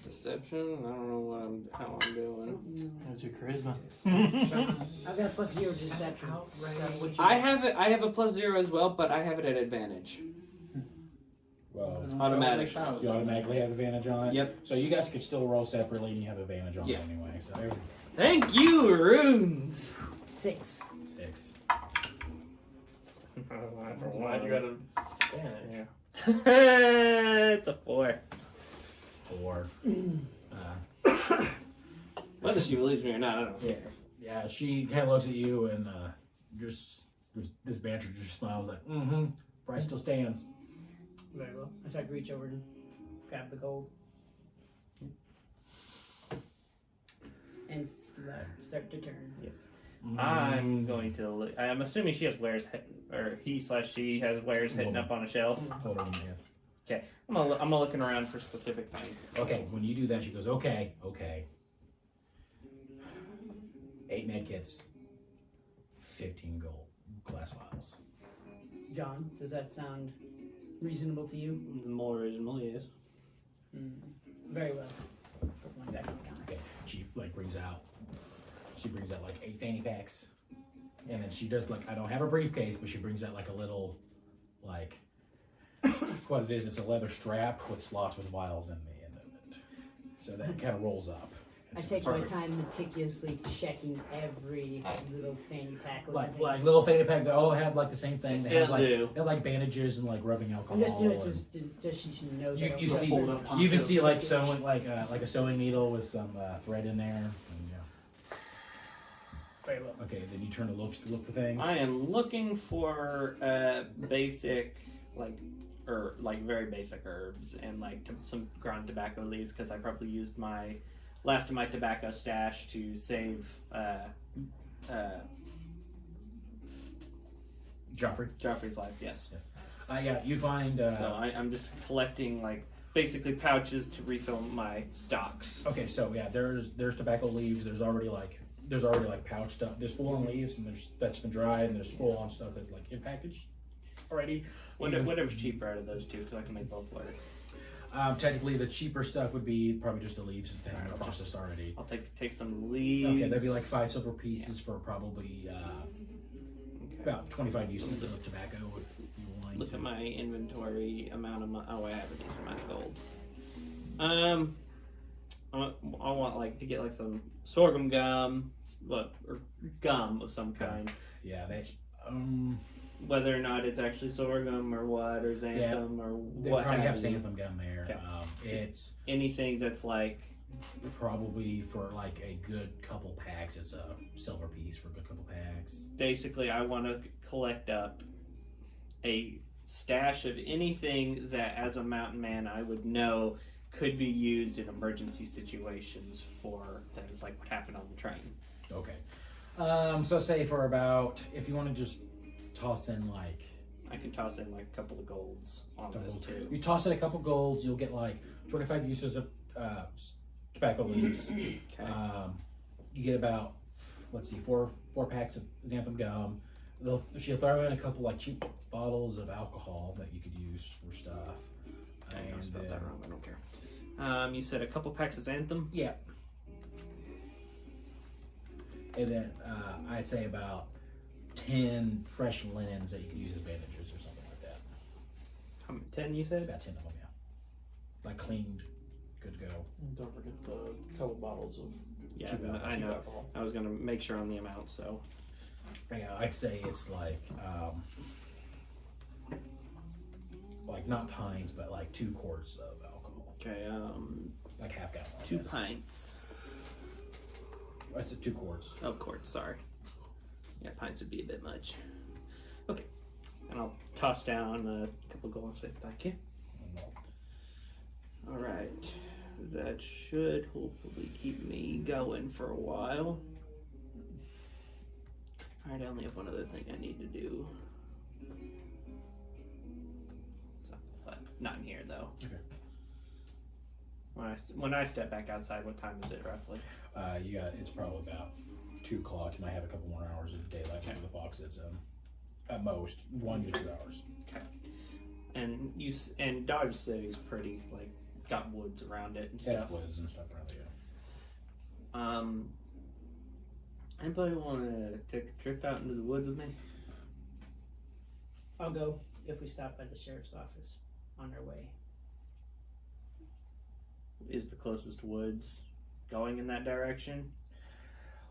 Deception? I don't know how I'm doing. How's your charisma? I've got a +0 deception. I have a +0 as well, but I have it at advantage. Well, Automatic. you automatically have advantage on it. Yep. So you guys could still roll separately, and you have advantage on Yeah. it anyway. So Thank you, runes. 6. 6. Why you got an advantage? It's a 4. 4. Whether she believes me or not, I don't care. Yeah, she kind of looks at you and just this banter just smiles like, mm-hmm. Price still stands. Very well. I start to reach over and grab the gold. And start to turn. I'm going to look. I'm assuming she has wares, or he/she has wares hidden up on a shelf. Hold on, yes. I'm looking around for specific things. Okay, when you do that, she goes, okay. 8 med kits, 15 gold glass vials. John, does that sound reasonable to you? More original, yes. Very well. Put one back on the counter. Okay. She brings out like 8 fanny packs, and then she does like, I don't have a briefcase, but she brings out like a little like what it is. It's a leather strap with slots with vials in the end of it, so that kind of rolls up. I take my time meticulously checking every little fanny pack. like little fanny pack. They all have like the same thing. They have They'll like do. they have like bandages and like rubbing alcohol. I'm just doing it and- just so she knows. You, I don't you know. see, Fold up you even ponchos. see like sewing, like a sewing needle with some thread in there. And, yeah. Very well. Okay, then you turn to look for things. I am looking for basic, very basic herbs and like some ground tobacco leaves because I probably used my last of my tobacco stash to save Joffrey's life. Yes. Yeah, you find. So I'm just collecting like basically pouches to refill my stocks. Okay, so yeah, there's tobacco leaves. There's already like pouch stuff. There's full-on leaves, and that's been dried, and there's full-on stuff that's like in package already. Whatever's cheaper out of those two, because I can make both work. Technically, the cheaper stuff would be probably just the leaves, since they have been processed already. I'll take some leaves. Okay, that'd be like 5 silver pieces for probably about 25 uses of tobacco if you want. Look at my inventory amount of I have a decent amount of gold. I want like to get like some sorghum gum, or gum of some kind. Yeah, that's Whether or not it's actually sorghum or what, or xanthan or they what probably have have you. xanthan gum there. Okay. It's Anything that's like probably for like a good couple packs. It's a silver piece for a good couple packs. basically I want to collect up a stash of anything that as a mountain man I would know could be used in emergency situations for things like what happened on the train. Okay. So say for about, if you want to just toss in like I can toss in like a couple of golds on this too. you toss in a couple golds, you'll get like 25 uses of tobacco leaves. Okay. You get about, let's see, four packs of xanthan gum. She'll throw in a couple like cheap bottles of alcohol that you could use for stuff. I think I And spelled then- that wrong, I don't care. You said a couple packs of xanthan. Yeah. And then I'd say about 10 fresh linens that you could use as bandages or something like that. How many? 10 you said? About 10 of them, yeah. Like cleaned, good to go. And don't forget the couple bottles of Yeah, Cheap I cheap know. alcohol. I was gonna make sure on the amount, so Yeah, I'd say it's like not pints, but like 2 quarts of alcohol, okay. like half gallon. I 2 guess. pints. I said 2 quarts. Oh, quarts, sorry. Yeah, pints would be a bit much. Okay. And I'll toss down a couple gold and say thank you. Alright. That should hopefully keep me going for a while. Alright, I only have one other thing I need to do. So, but not in here though. Okay. When I step back outside, what time is it roughly? It's probably about 2 o'clock. You might have a couple more hours of daylight before the fox sets in. At most 1 to 2 hours. And and Dodge City's pretty like got woods around it and Yeah, stuff. woods and stuff around there. Anybody want to take a trip out into the woods with me? I'll go if we stop by the sheriff's office on our way. Is the closest woods going in that direction?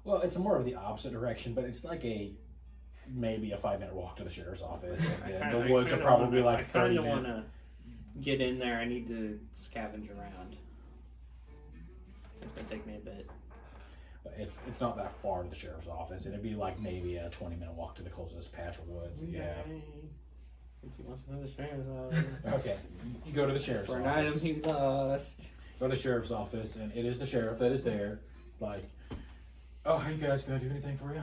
Well, it's more of the opposite direction, but it's like maybe a 5-minute walk to the sheriff's office. And then the woods are probably like 30 I kind of minutes. want to get in there. I need to scavenge around. It's gonna take me a bit. But it's not that far to the sheriff's office. It'd be like maybe a 20-minute walk to the closest patch of woods. Yeah. Since he wants to go to the sheriff's office. Okay. You go to the sheriff's For an office. item he lost. Go to the sheriff's office, and it is the sheriff that is there. Like, oh, hey guys, can I do anything for you?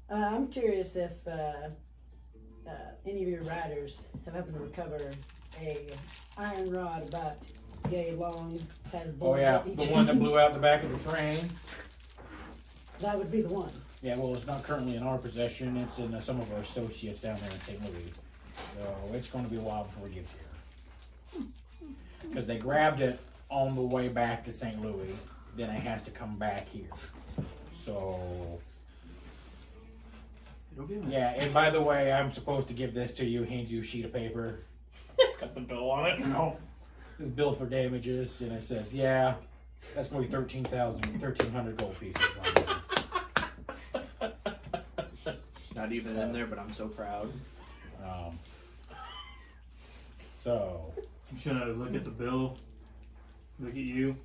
I'm curious if any of your riders have happened to recover a iron rod about yay long, has Oh bolts yeah, at each the one that end. blew out the back of the train. That would be the one. Yeah, well, it's not currently in our possession. It's in some of our associates down there in St. Louis. So it's going to be a while before it gets here. Because they grabbed it on the way back to St. Louis, then it has to come back here. So, It'll be yeah, and by the way, I'm supposed to give this to you, hand you a sheet of paper. It's got the bill on it. No. This bill for damages, and it says, yeah, that's going to be 1,300 gold pieces on there. Not even in there, but I'm so proud. So, I'm just gonna look at the bill, look at you,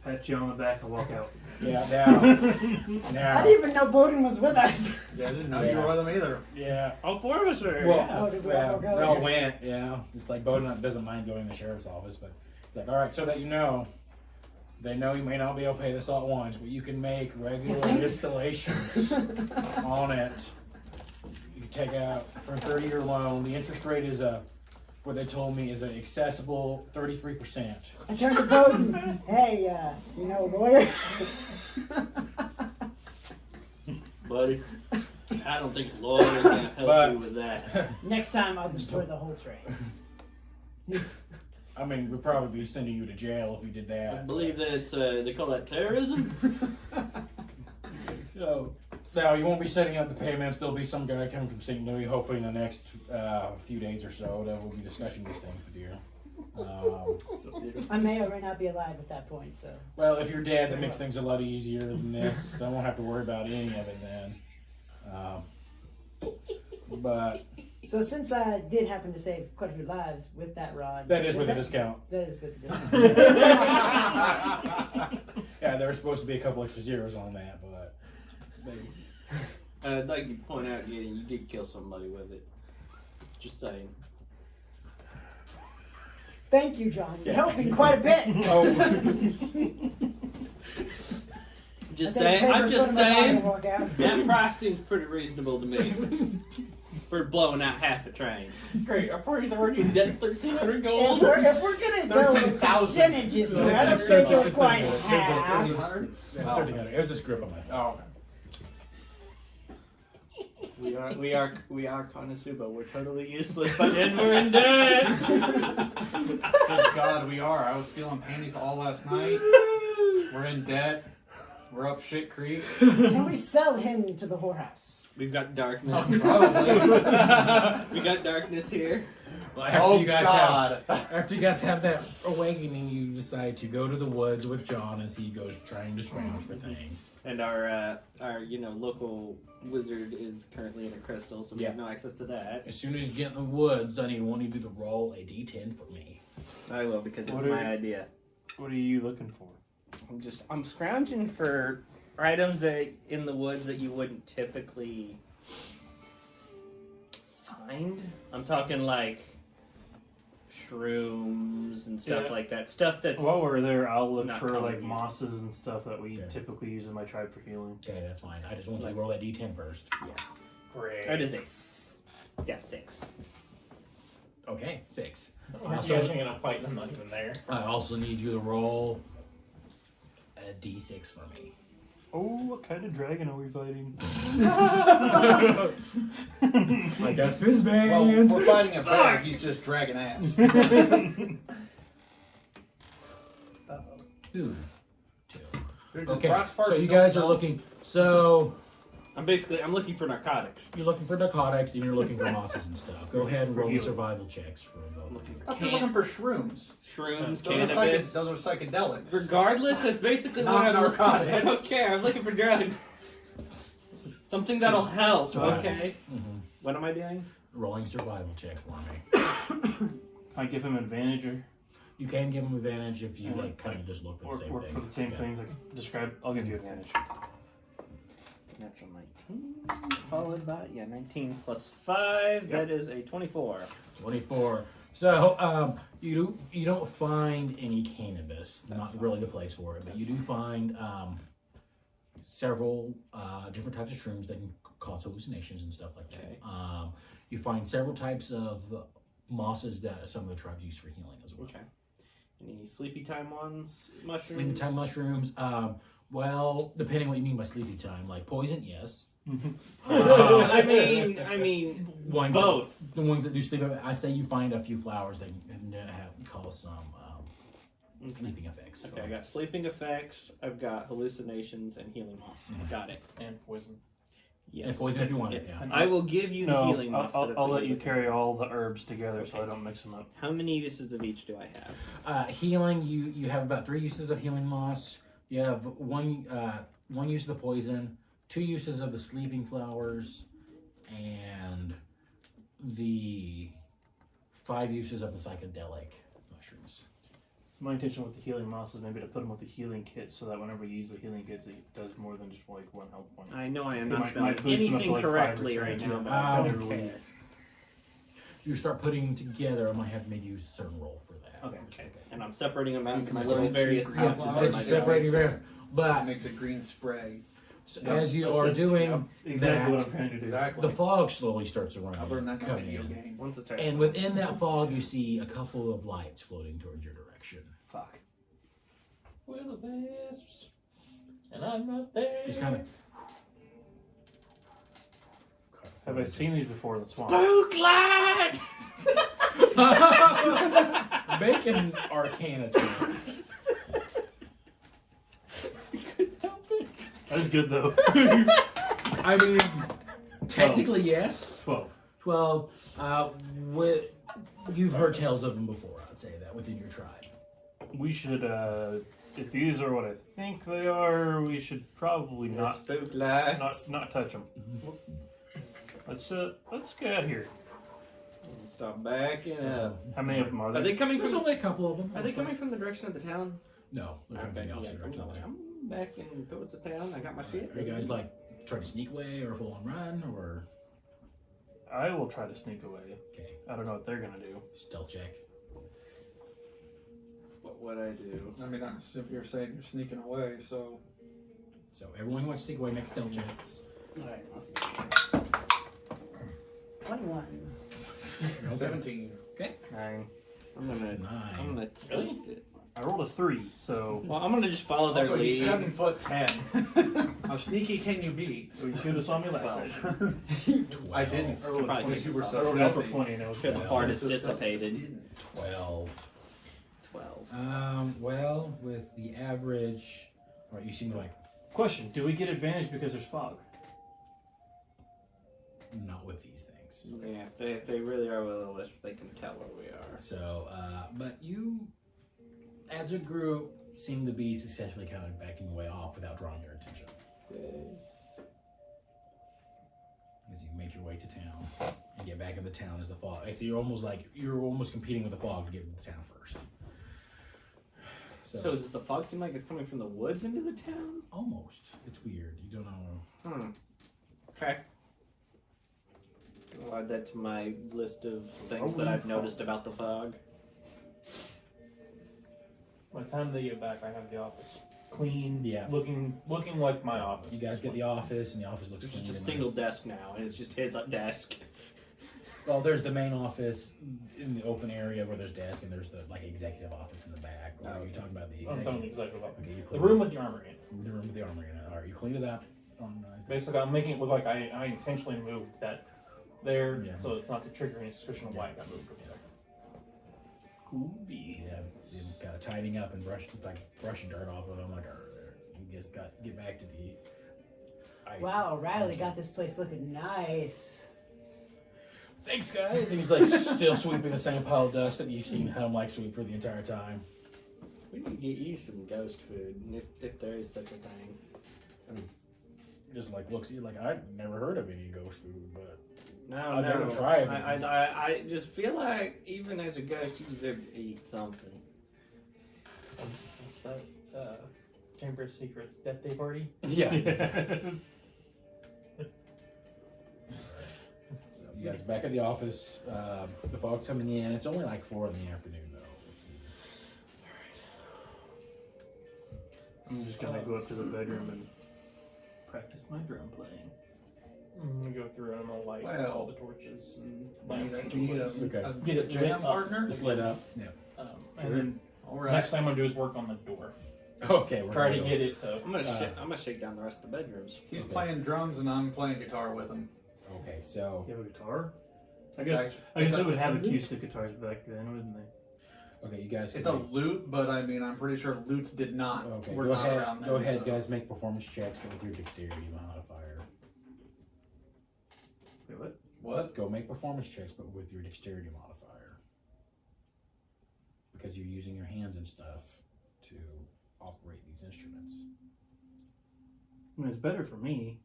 pat you on the back, and walk out. yeah, I now, didn't even know Bowden was with us. Yeah, I didn't know you were with them either. yeah. All four of us are. Well, yeah. Oh, did we all go? we all went, yeah. It's like Bowden doesn't mind going to the sheriff's office, but he's like, all right, so that you know, they know you may not be able to pay this all at once, but you can make regular installations on it. You can take out for a 30-year loan. The interest rate is what they told me is an accessible 33%. I turned to Bowden. Hey, you know a lawyer? Buddy, I don't think a lawyer can help But- you with that. Next time I'll destroy the whole train. I mean, we'd probably be sending you to jail if you did I that. believe that it's, they call that terrorism. So, now you won't be setting up the payments. There'll be some guy coming from St. Louis, hopefully in the next few days or so, that will be discussing these things with you. I may or may not be alive at that point, so. Well, if you're dead, that makes things a lot easier than this. I won't have to worry about any of it then. But So since I did happen to save quite a few lives with that rod. that is with a that- discount. That is with a discount. Yeah, there were supposed to be a couple extra zeros on that, but I'd like to point out, yeah, you did kill somebody with it. Just saying. Thank you, John. You Yeah. helped me quite a bit. Just I take saying. paper I'm in just front of my body and saying. walk out. That price seems pretty reasonable to me for blowing out half a train. great. Our party's already dead 1,300 If gold. we're gonna go with 13,000. percentages here, I don't think it was quite half. 1,300? Yeah, 1,300. It was a script on my phone. Oh, okay. We are Konosuba. We're totally useless, but then we're in debt. Good God, we are. I was stealing panties all last night. We're in debt. We're up shit creek. Can we sell him to the whorehouse? We've got darkness. Probably. We got darkness here. Well, after Oh you guys God. after you guys have that awakening, you decide to go to the woods with John as he goes trying to scrounge for things. And our local wizard is currently in a crystal, so we have Yeah. no access to that. As soon as you get in the woods, I need one of you to roll a d10 for me. I will, because it was What are my you- idea. What are you looking for? I'm scrounging for items that in the woods that you wouldn't typically find. I'm talking like shrooms and stuff Yeah. like that. Stuff that's While we're there, I'll look Not for common like use. mosses and stuff that we Okay. typically use in my tribe for healing. Okay, that's fine. I just want you to roll that d10 first. Great. That is a 6. Okay, 6. You guys are gonna fight and I'm not even there. I also need you to roll a d6 for me. Oh, what kind of dragon are we fighting? Like a fizz band. Well, we're fighting a bear. He's just dragging ass. Two. Dude, does Okay, Brock's fart so you still guys smell? are looking. So I'm looking for narcotics. you're looking for narcotics and you're looking for mosses and stuff. Go ahead and For roll the healing. survival checks for both. Looking I for thought you're looking for shrooms. shrooms, Those are, cannabis. those are psychedelics. Regardless, that's basically Not what I'm looking for. narcotics. I don't care. I'm looking for drugs. Something that'll help, Survival. okay? Mm-hmm. What am I doing? Rolling survival check for me. Can I give him advantage or You can give them advantage if you Yeah, like kind of just look for the same for things. the same Yeah. things? Like describe. I'll give you advantage. Natural 19, followed by, 19 plus 5, that is a 24. 24. So you don't find any cannabis. Not really the place for it, but you do find several different types of shrooms that can cause hallucinations and stuff like that. Okay. You find several types of mosses that some of the tribes use for healing as well. Okay. Any sleepy time ones? Mushrooms? Sleepy time mushrooms. Well, depending what you mean by sleepy time, like poison, yes. I mean, Ones both. The ones that do sleep. I say you find a few flowers that cause some sleeping effects. Okay, I got sleeping effects. I've got hallucinations and healing moss. Got it. And poison. Yes. And poison if you want it. Yeah. I will give you the No, healing moss. but that's I'll what let you you're looking carry for. all the herbs together so I Okay. don't mix them up. How many uses of each do I have? Healing. You have about 3 uses of healing moss. You have one use of the poison, 2 uses of the sleeping flowers, and the 5 uses of the psychedelic mushrooms. So my intention with the healing moss is maybe to put them with the healing kit so that whenever you use the healing kits, it does more than just like 1 health point. I know I am It not might spelling boost them up to anything like 5 or correctly 10 right too, now, but but I I don't don't care. You start putting together. I might have made you a certain roll for that. Okay. Okay. And I'm separating them out You into can my make little your own various cheap pouches. green on As my you flowers. separate desk. there, but It makes a green spray. as you are doing Exactly what that, I'm trying to do. Exactly. the fog slowly starts I learned around, that in a coming video in. game. Once it starts. And within that fog, you see a couple of lights floating towards your direction. Fuck. Will-o-wisps. And I'm not there. Just kind of. Have I seen these before in the swamp? Spook light! Make an Arcana check. That is good though. I mean, technically yes. 12. 12. You've heard tales of them before. I'd say that within your tribe. We should, if these are what I think they are, we should probably not Spook lights. not touch them. Let's get out of here. Stop backing up. How many of them are Are there? they coming There's from? only a couple of them. Are they coming from the direction of the town? No, they're coming from the opposite direction. of the town. I'm backing towards the town. I got my shit. Are you guys like trying to sneak away or full on run or I will try to sneak away. okay? I don't know what they're gonna do. Stealth check. What would I do? I mean, that's if you're saying you're sneaking away, so. So everyone wants to sneak away. Make stealth check. Alright, I'll see. 21. Okay. 17. 9. I'm gonna Nine. Really? tempt it. I rolled a 3, so Well, I'm gonna just follow their Also, he's lead. 7'10". How sneaky can you be? you should have saw me last Well, session. I didn't. I rolled a Probably 20. think you were it's so I rolled one for stealthy. 20 and it was Could the Yeah. fart is So stealthy, dissipated. didn't. 12. 12. Well, with the average, all right, you seem like Question, do we get advantage because there's fog? not with these things. Yeah, if they really are will-o-wisps, they can tell where we are. So, but you, as a group, seem to be successfully kind of backing away off without drawing their attention. As you make your way to town and get back in the town as the fog. So you're almost competing with the fog to get into the town first. So does the fog seem like it's coming from the woods into the town? Almost. It's weird. You don't know. Okay. I'll add that to my list of things that I've noticed about the fog. By the time they get back, I have the office clean, Yeah. looking like my office. You guys get the office, and the office looks It's clean just a and single nice. desk now, and it's just his desk. Well, there's the main office in the open area where there's desk, and there's the executive office in the back. Or are you talking about the I'm executive? talking exactly about Okay, you the clean room with the armor in it. the room with the armor in it. All right, you cleaned it up. Basically, I'm making it look like I intentionally moved that there, Yeah. so it's not to trigger any suspicion of why it got moved. Cool beans. Yeah, so you got to tidying up and brushing dirt off of them. Like, you just got get back to the ice. Wow, Riley got this place looking nice. Thanks, guys. And he's like still sweeping the same pile of dust that you've seen him sweep for the entire time. We need to get you some ghost food, if there is such a thing. Just looks at you like I've never heard of any ghost food, but No, I'll no. never try it. I just feel like even as a ghost, you deserve to eat something. What's that? Chamber of Secrets Death Day party? yeah. So you guys are back at the office. The fog's coming in. It's only like 4 in the afternoon though. I'm just gonna go up to the bedroom and practice my drum playing. I'm gonna go through and I'm gonna light Well, all the torches and Do lamps. you need Okay. a jam partner? It's lit up. Yeah. And then All right. next thing I'm gonna do is work on the door. Okay, we're Try to gonna get it to. I'm gonna shake down the rest of the bedrooms. He's Okay. playing drums and I'm playing guitar with him. go. Okay, so You have a guitar? I It's guess act- I guess it's they a- would have acoustic guitars back then, wouldn't they? okay, you guys. It's can a make- lute, but I mean, I'm pretty sure lutes did not. Okay, were go not ahead. around then. Go ahead, so- guys. Make performance checks with your dexterity modifier. Wait, what? What? Go make performance checks, but with your dexterity modifier, because you're using your hands and stuff to operate these instruments. I mean, it's better for me.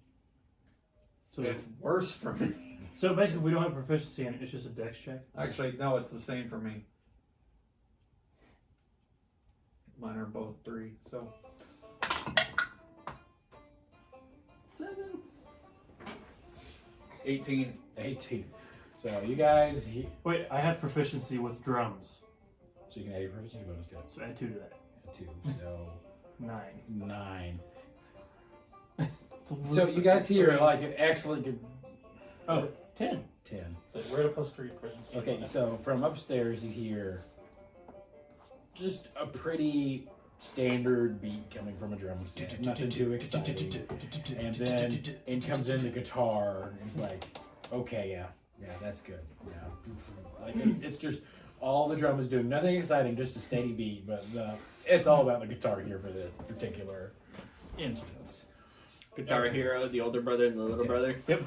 So It's worse for me. so basically, if we don't have proficiency in it, it's just a dex check. Actually, no, it's the same for me. Mine are both 3, so 7. 18. 18. So you guys, Wait, I have proficiency with drums, so you can add your proficiency bonus to it. so add 2 to that. 2. So 9. 9. It's a So little you bit guys hear three. like an excellent good Oh, 10. 10. So we're at a +3 proficiency. Okay, so from upstairs you hear just a pretty standard beat coming from a drum set. Nothing too exciting. And then in comes in the guitar, and it's like, okay, yeah, that's good. Yeah, like it's just all the drum is doing, nothing exciting, just a steady beat. But it's all about the guitar here for this particular instance. Guitar Hero, the older brother and the little brother. Yep.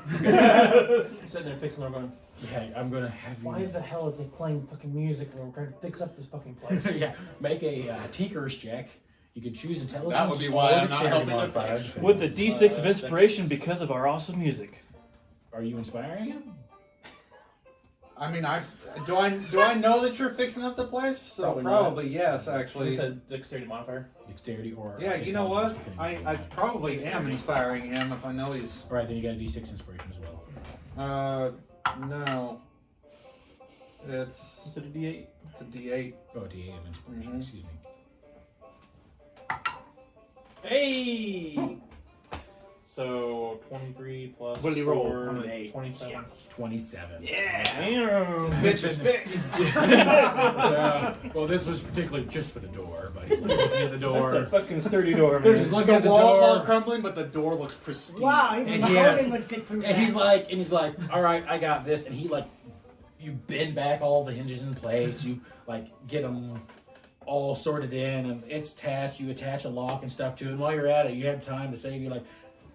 Sitting there fixing our going. Okay, I'm gonna have you. Why the hell are they playing fucking music when we're trying to fix up this fucking place? Yeah, make a tinker's check. You can choose intelligence. That would be why or I'm not dexterity helping to modifier. fix. With a D6 of inspiration because of our awesome music. Are you inspiring him? I mean, do I know that you're fixing up the place? So Probably probably, not. yes, You actually. said dexterity modifier. Dexterity or Yeah, you know what? intelligence, depending I on what you want. probably am inspiring him if I know he's. All right, then you got a D6 inspiration as well. No. It's Is it a D8? it's a D8. Oh, D8 of inspiration. Mhm. Excuse me. Hey! So 23 plus What did he roll? 4, How many? 8. 27. 27. Yeah. Damn. Bitch is fixed. Yeah. Well, this was particularly just for the door, but he's like looking at the door. That's a fucking sturdy door, man. There's looking The at the walls door. all crumbling, but the door looks pristine. Wow, even And the yes. Hogan would fit through And he's that. like, all right, I got this. And he like, you bend back all the hinges in place. You like get them all sorted in, and it's attached. You attach a lock and stuff to it. And while you're at it, you have time to save. You're like,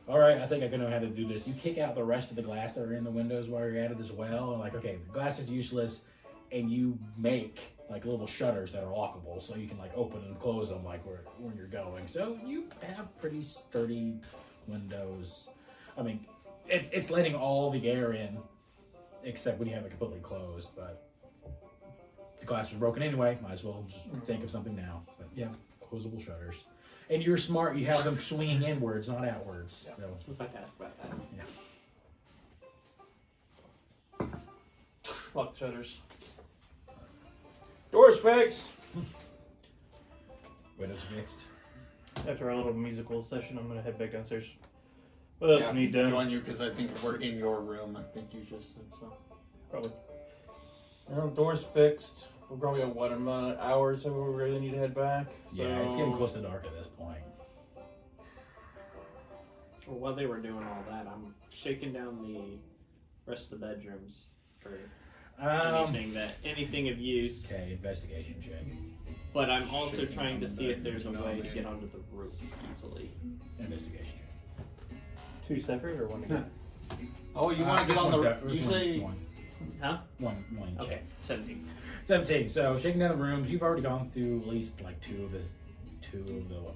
all right, I think I know how to do this. You kick out the rest of the glass that are in the windows while you're at it as well. And like, okay, the glass is useless, and you make like little shutters that are lockable, so you can like open and close them like when you're going. So you have pretty sturdy windows. I mean, it's letting all the air in, except when you have it completely closed. But the glass was broken anyway. Might as well just think of something now. But yeah, closable shutters. And you're smart. You have them swinging inwards, not outwards. So I was about to ask about that. Lock the shutters. Doors fixed. windows fixed. After our little musical session, I'm gonna head back downstairs. What else need done? Join you because I think we're in your room. I think you just said so. Probably. Well, doors fixed. We're probably at what amount of hours so we really need to head back. So Yeah, it's getting close to dark at this point. Well, while they were doing all that, I'm shaking down the rest of the bedrooms for anything of use. Okay, investigation check. But I'm also Shaking trying down to the see if there's a bedrooms, way no, to man. get onto the roof easily. Investigation check. 2 separate or one together? Oh, you want to get on the? You say one Huh? check. Okay, 17. 17. So shaking down the rooms, you've already gone through at least like two of the.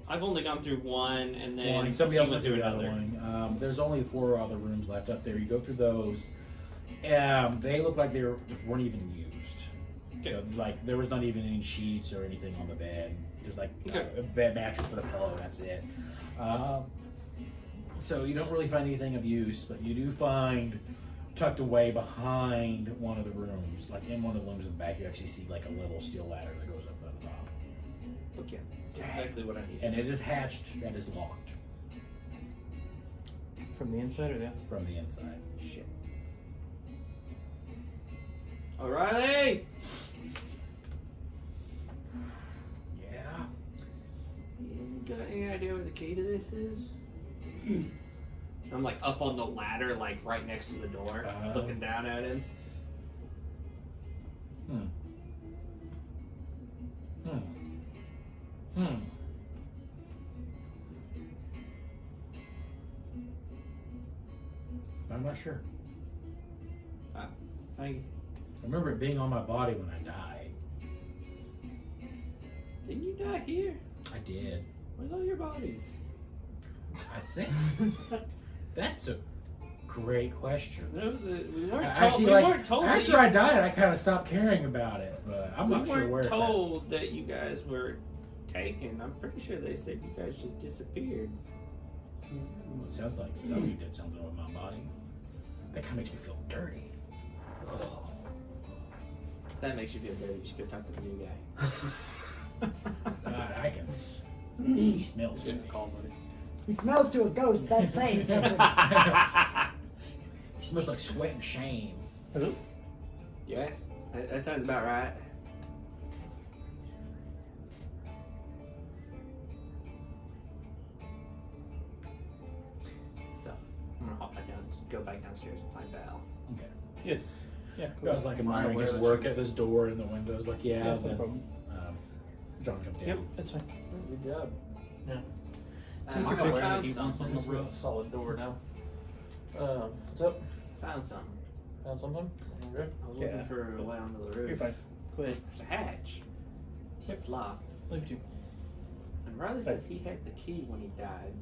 I've only gone through one, and then One. Somebody else he went through the other one. There's only 4 other rooms left up there. You go through those. They look like they weren't even used. Okay. So like there was not even any sheets or anything on the bed. There's like Okay. a bed mattress with a pillow. That's it. So you don't really find anything of use, but you do find tucked away behind one of the rooms, like in one of the rooms in the back, you actually see like a little steel ladder that goes up to the top. Okay, that's exactly what I need. And it is hatched, that is locked From the inside or the outside? from the inside. Shit. Alrighty! Yeah. In idea where the key to this is? I'm like up on the ladder, like right next to the door, looking down at him. I'm not sure. Thank you. I remember it being on my body when I died. Didn't you die here? I did. Where's all your bodies? I think that's a great question. No, we weren't told. Actually, We like, weren't told. that after you, I died, I kind of stopped caring about it, but I'm we not sure weren't where it's at. told that you guys were taken. I'm pretty sure they said you guys just disappeared. Well, it sounds like somebody did something with my body. That kind of makes me feel dirty. Oh. If that makes you feel better, you should go talk to the new guy. God, I can. He smells good. He smells to a ghost. That's saying something. He smells like sweat and shame. Hello? Yeah, that sounds about right. So, I'm gonna hop back down, go back downstairs and find Val. Okay. Yes. Yeah. I was like admiring his work at this door and the windows. Like, yeah, That's no then problem. John comes down. Yep, that's fine. Good job. Yeah. Take your I picture. found He wants something. on the roof. Solid door now. What's up? Found something. Found something? Okay. I was Yeah. looking for a way onto the roof. You're fine. Go ahead. There's a hatch. It's locked. Look at you. And Riley says he had the key when he died.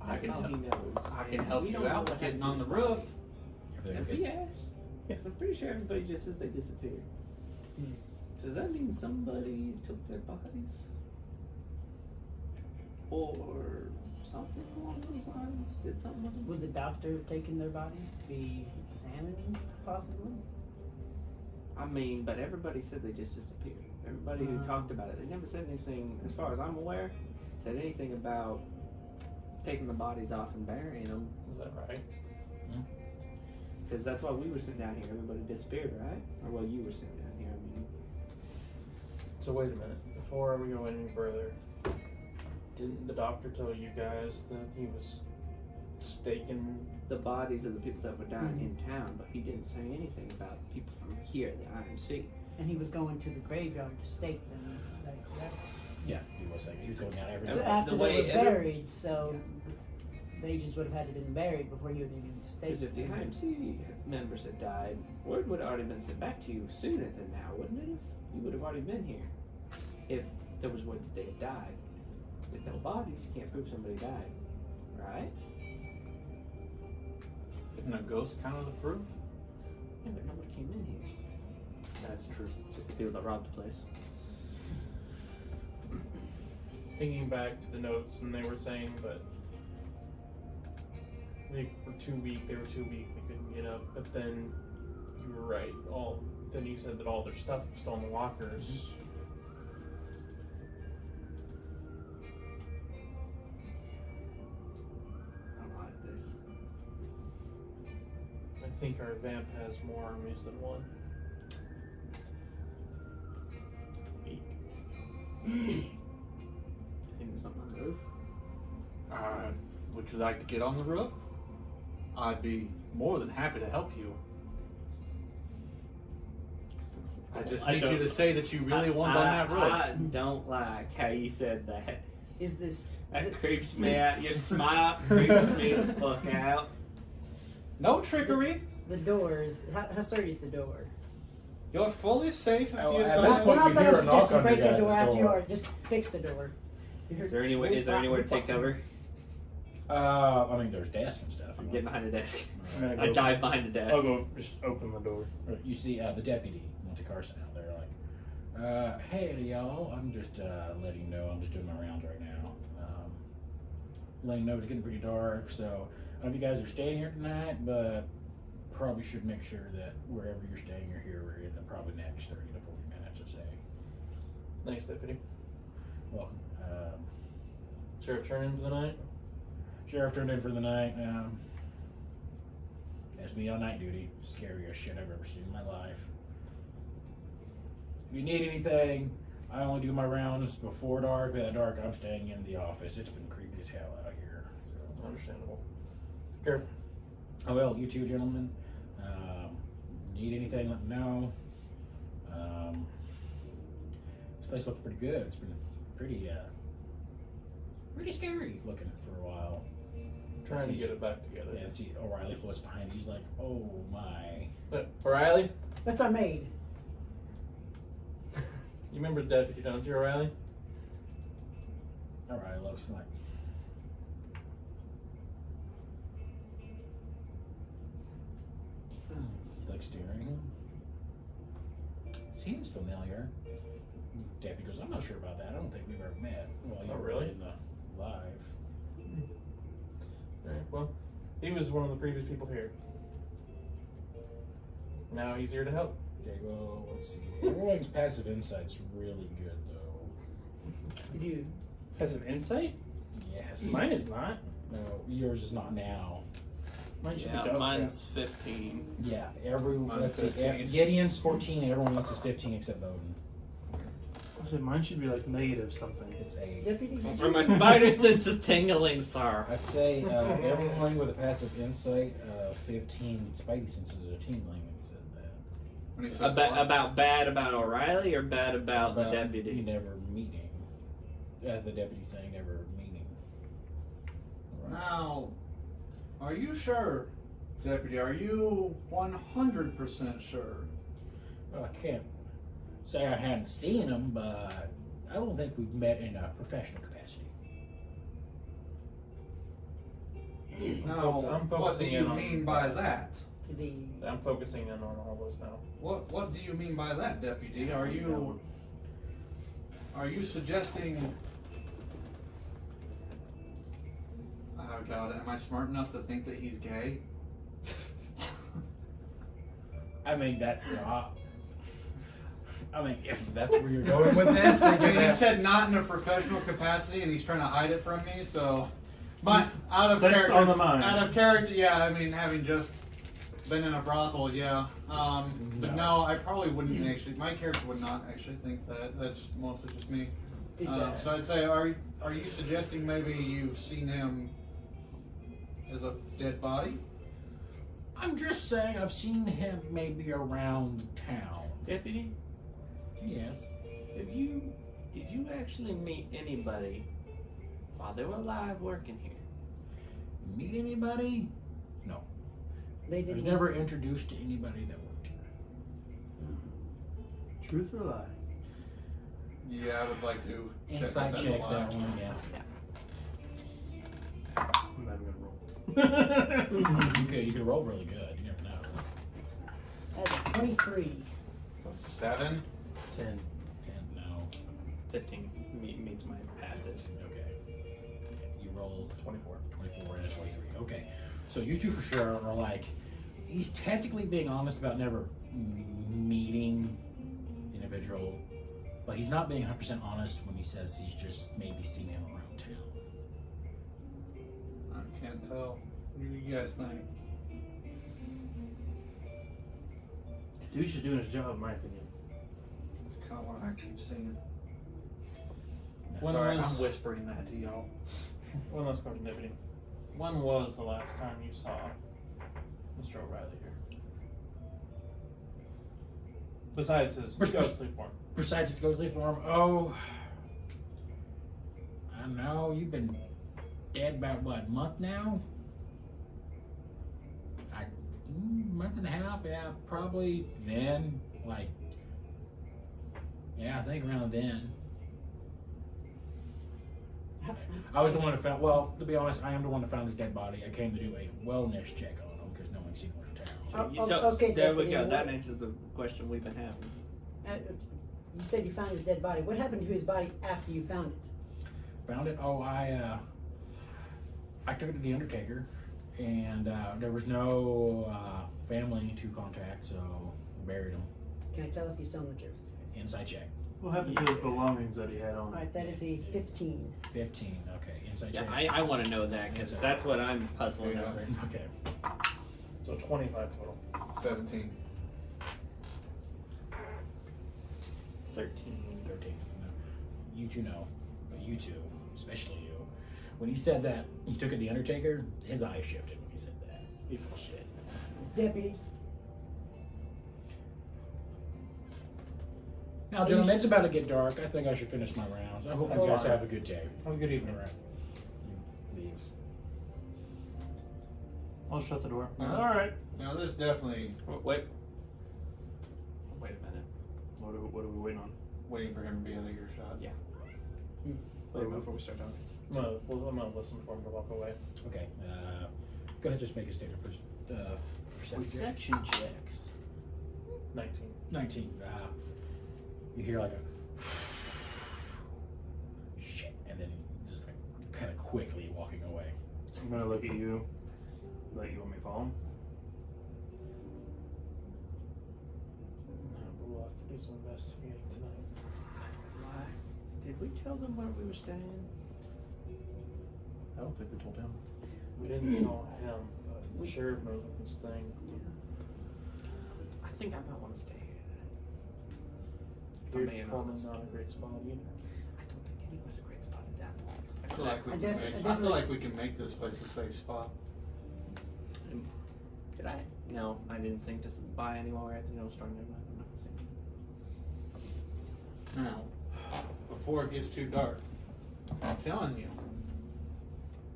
I That's can all help. he knows. I can And help we you don't know out what with getting happened on to the his roof. body. Everything If okay? he asks, Yeah. I'm pretty sure everybody just says they disappeared. So does that mean somebody took their bodies? Or something along those lines? Did something with them? Would the doctor have taken their bodies to be examined, possibly? I mean, but everybody said they just disappeared. Everybody who talked about it, they never said anything, as far as I'm aware, said anything about taking the bodies off and burying them. Is that right? Because that's why we were sitting down here. Everybody disappeared, right? Or well, you were sitting down here. I mean, So wait a minute. Before we go any further, didn't the doctor tell you guys that he was staking? the bodies of the people that were dying in town, but he didn't say anything about people from here, the IMC. And he was going to the graveyard to stake them. Is that correct? Yeah, he was like, he was going out every So The after way they were every- buried, so the agents would have had to been buried before he would have even staked Because if the them. IMC members had died, word would have already been sent back to you sooner than now, wouldn't it? You would have already been here. If there was word that they had died. With no bodies, you can't prove somebody died. Right? Isn't a ghost kind of the proof? Yeah, but nobody came in here. That's true. Except the people that robbed the place. Thinking back to the notes, and they were saying that they were too weak. They couldn't get up. But then you were right. Then you said that all their stuff was still in the lockers. I like this. I think our vamp has more armies than one. Eek. I think there's something on the roof. Would you like to get on the roof? I'd be more than happy to help you. I just need you to say that you really want on that roof. I don't like how you said that. Is this That creeps me out. Your smile creeps me the fuck out. No trickery. the doors? How sturdy is the door? You're fully safe if Oh, you. at this point, Not you that hear I'm a knock suggesting on break your a door guys' after you door. are. Just fix the door. Is there anywhere to take cover? I mean, there's desks and stuff. I'm getting behind the desk. I'm gonna I go- dive behind the desk. I'll go just open the door. You see the deputy went to Carson out there, like, hey y'all, I'm just letting you know I'm just doing my rounds right now. Letting you know it's getting pretty dark, so I don't know if you guys are staying here tonight, but probably should make sure that wherever you're staying, you're here in the probably next 30 to 40 minutes, I'd say. Thanks, deputy. Welcome. Sheriff turn in for the night. Sheriff turned in for the night. That's me on night duty. Scariest shit I've ever seen in my life. If you need anything, I only do my rounds before dark. But at dark, I'm staying in the office. It's been creepy as hell out here. So. Understandable. Careful. Oh well, you two gentlemen. Need anything? Let me know. This place looks pretty good. It's been pretty scary looking for a while. Trying to get it back together. Yeah, see O'Reilly floats behind you. He's like, oh my. O'Reilly? That's our maid. You remember Deputy, don't you, O'Reilly? O'Reilly looks like. He's like staring. Seems familiar. Deputy goes, I'm not sure about that. I don't think we've ever met. Well, you Oh, were really? in the live. Alright, well, he was one of the previous people here. Now he's here to help. Okay, well, let's see. Everyone's passive insight's really good, though. You do. Has an insight? Yes. Mine is not. No, yours is not now. Mine should Yeah, be dog mine's 15. Yeah, let's see. 15. Gideon's 14, and everyone else is 15 except Bowden. I said mine should be like negative something. It's a. Deputy, did Or you? my spider sense is tingling, sir. I'd say everyone with a passive insight, 15 spidey senses are tingling. It says that. When he said About bad about O'Reilly or bad about the You deputy? never meeting. The deputy saying never meeting. Now, are you sure, Deputy? Are you 100% sure? Well, I can't say I haven't seen him, but I don't think we've met in a professional capacity. Now, I'm what do focusing you in on- mean by that? The I'm focusing in on all this now. What do you mean by that, Deputy? Are you suggesting? Oh God, am I smart enough to think that he's gay? I mean, that's I mean, if that's where you're going with this, then I mean, he you're said not in a professional capacity, and he's trying to hide it from me. So, out of Sex character, on the mind. out of character, yeah. I mean, having just been in a brothel, yeah. But no, I probably wouldn't actually. My character would not actually think that. That's mostly just me. So I'd say, are you suggesting maybe you've seen him as a dead body? I'm just saying I've seen him maybe around town. Deputy, Yes. did you actually meet anybody while they were alive working here? Meet anybody? they I was didn't. never introduced to anybody that worked here. Truth or lie? Yeah, I would like to. Inside check checks that one, yeah. I'm not even gonna roll. You could roll really good. You never know. That's a 23. It's a 7. 10. And no. 15 means my passive. Okay. You rolled 24. 24 and a 23. Okay. So you two for sure are like, he's technically being honest about never meeting the individual, but he's not being 100% honest when he says he's just maybe seen him around town. I can't tell. What do you guys think? The douche is doing his job, in my opinion. It's kind of what I keep saying. When Sorry, was- I'm whispering that to y'all. One last question, Deputy. When was the last time you saw Mr. O'Reilly here? Besides his ghostly form. Besides his ghostly form, oh, I don't know, you've been dead about what, a month now? Month and a half, yeah, probably then, like, yeah, I think around then. I was the one who found, well, to be honest, I am the one who found his dead body. I came to do a wellness check on him because no one's seen one in town. Okay, there we Deputy, go. what- That answers the question we've been having. You said you found his dead body. What happened to his body after you found it? Found it? Oh, I took it to the Undertaker, and there was no family to contact, so buried him. Can I tell if he's telling the truth? Inside check. What happened to his belongings that he had on? Alright, that is a 15. 15. Okay, inside Yeah, check. I want to know that because that's what I'm puzzling Yeah. over. Okay. So 25 total. 17. 13. 13. No. You two know, but you two, especially you, when he said that, he took it the Undertaker, his eyes shifted when he said that. He felt shit. Deputy. Now, gentlemen, it's about to get dark. I think I should finish my rounds. I hope you guys have a good day. Have a good evening. All right. He leaves. I'll shut the door. Uh-huh. All right. Now this definitely Wait. Wait a minute. What are we waiting on? waiting for him to be out of earshot. Yeah. Wait before we start talking. I'm gonna listen for him to walk away. Okay. Go ahead, just make a standard perception check. Perception checks. 19. 19. You hear like a shit, and then just like kind of quickly walking away. I'm gonna look at you. Like, you want me to follow him? No, but we'll have to do some investigating tonight. Why? Did we tell them where we were staying? I don't think we told him. We didn't tell him, but the sheriff knows what he's staying. I think I might want to stay here. Here's being probably honest. not a great spot either. I don't think anywhere's a great spot at that point. I feel like we I can guess- make, I I feel definitely- like we can make this place a safe spot. Did I? No, I didn't think to buy any while we're at the snowstorm. I'm not saying. Now, before it gets too dark, I'm telling you,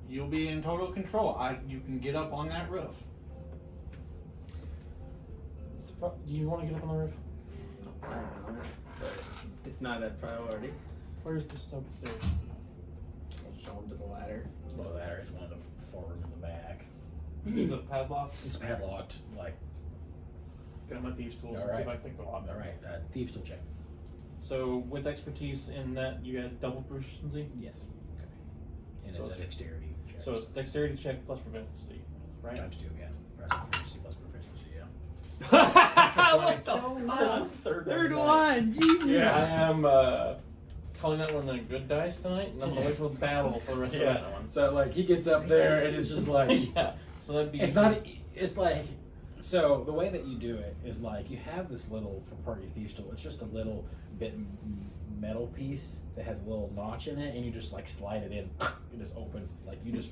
you'll be in total control. You can get up on that roof. Do you want to get up on the roof? I don't know, but it's not a priority. Where's the stone stairs? I'll show them to the ladder. Well, that is one of the 4 rooms in the back. Is it padlocked? It's padlocked. Like, Get out my thieves tools All and see if right. I can pick the lock. all right, thief still check. So, with expertise in that, you got double proficiency? Yes. And So it's a it's- dexterity check. So it's dexterity check plus proficiency, right? times 2, yeah. Proficiency plus proficiency, yeah. What the fuck? Third one. one, Jesus. Yeah, I am calling that one a good dice tonight, and I'm gonna wait till battle for the rest of that one. So like he gets up there and it's just like Yeah. So that'd be. it's not. It's like so the way that you do it is like you have this little for part of your thief tool. It's just a little bit metal piece that has a little notch in it, and you just like slide it in. It just opens like you just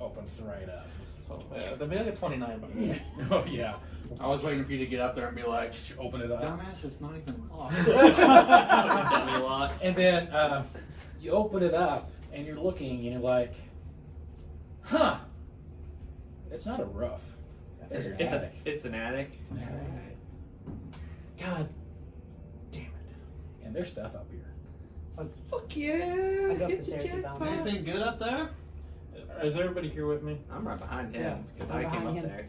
opens right up. So that'd be like a 29, by the way. Oh yeah, I was waiting for you to get up there and be like, open it up. dumbass, it's not even locked. Dummy locked. And then you open it up and you're looking and you're like, huh? It's not a roof. It's an attic. It's an attic. It's an attic. God damn it! And there's stuff up here. Fuck yeah! I got the It's a stairs you found. jackpot. Anything good up there? Is everybody here with me? I'm right behind Yeah, him because I'm I came behind up him. there.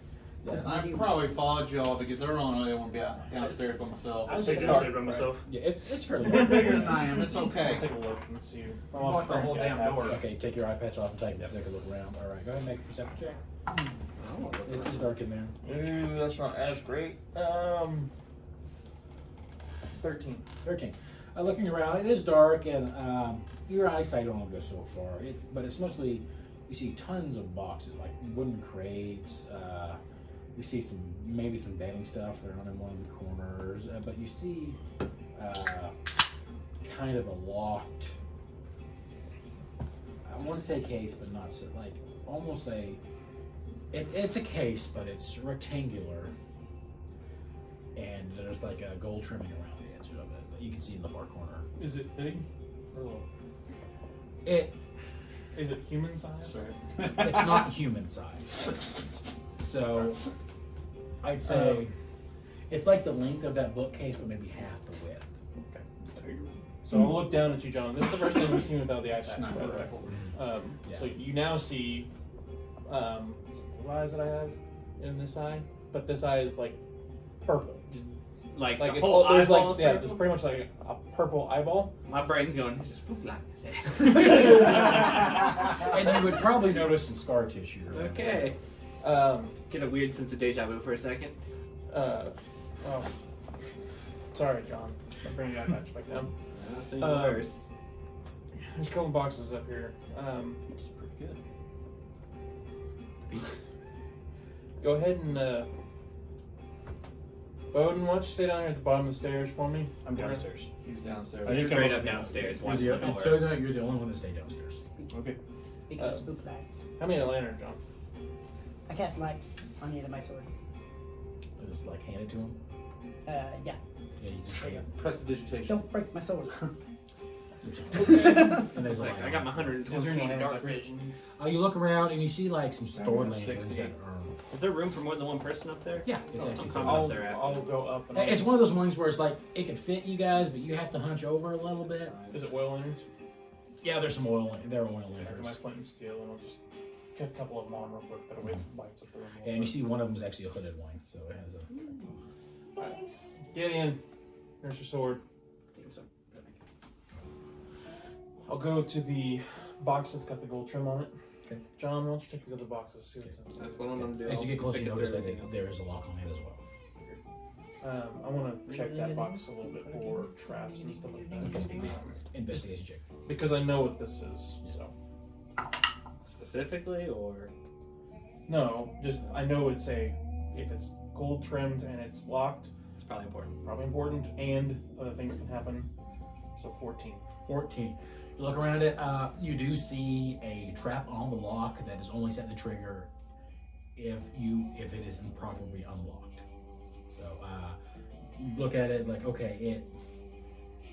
I probably followed y'all because I don't really want to be out downstairs by myself. I was Take just it gonna out by myself. Yeah, it's fairly You're big. bigger than I am. It's I'll okay. take a look and see. Lock the whole damn door. Okay, take your eye patch off and take a look around. All right, go ahead and make a perception check. Oh, It's dark in there. Ooh, that's not as great. 13. 13. Looking around, it is dark, and your eyesight only goes so far. But it's mostly you see tons of boxes, like wooden crates. You see maybe some bedding stuff around in one of the corners, but you see kind of a locked. I want to say case, but not so like almost a. It's a case, but it's rectangular, and there's like a gold trimming around the edge of it that you can see in the far corner. Is it big? Or little? Is it human size? It's not human size. So I'd say it's like the length of that bookcase, but maybe half the width. So I'll look down at you, John. This is the first time we've seen without the eye patch, by Sniper the way. rifle. Yeah. So you now see what eyes that I have in this eye, but this eye is like purple. like Like the it's whole all, there's eyeball like is yeah, purple? there's pretty much like a purple eyeball. My brain's going. It's just poop like And you would probably notice some scar tissue. around it. Okay. Get a weird sense of deja vu for a second. Oh, sorry, John. I'm bringing your eye patch back down. I've seen worse. There's a couple boxes up here. It's pretty good. Go ahead and Bowden, why don't you stay down here at the bottom of the stairs for me? I'm downstairs. He's downstairs. I just Straight come up downstairs. You're Watch the the, door. so that you're the only one that stayed downstairs. Okay. Speaking of spook lights, How many lantern, John? I cast light on the end of my sword. Just like hand it to him. Yeah. Yeah, you just There you Prestidigitation. Don't break my sword. and there's It's like, I got my 120 Is there feet any of hands dark up here? vision. You look around and you see like some stored lanterns 60. that are. Is there room for more than one person up there? Yeah, it's actually. I'm I'll, up there after. I'll go up and It's one of those ones where it's like it could fit you guys, but you have to hunch over a little bit. Is it oil lanterns? Yeah, there's some oil. There are oil I got my lanterns. flint and steel, and I'll just get a couple of them on real quick. That way it lights up the room. And you see one of them is actually a hooded one, so it has a. Nice. Gideon, there's your sword. I'll go to the box that's got the gold trim on it. Okay. John, why don't you take these other boxes? See what's in them. That's what I'm gonna do. As you get closer, you Pick it notice through that everything. there is a lock on it as well. I want to check that box a little bit for traps and stuff like that. Just, Investigation check. because I know what this is. So Specifically, or no, just I know it's a if it's gold trimmed and it's locked, it's probably important. probably important, and other things can happen. So 14. 14. You look around it, you do see a trap on the lock that is only set the trigger if it is improperly unlocked. So you look at it like, okay,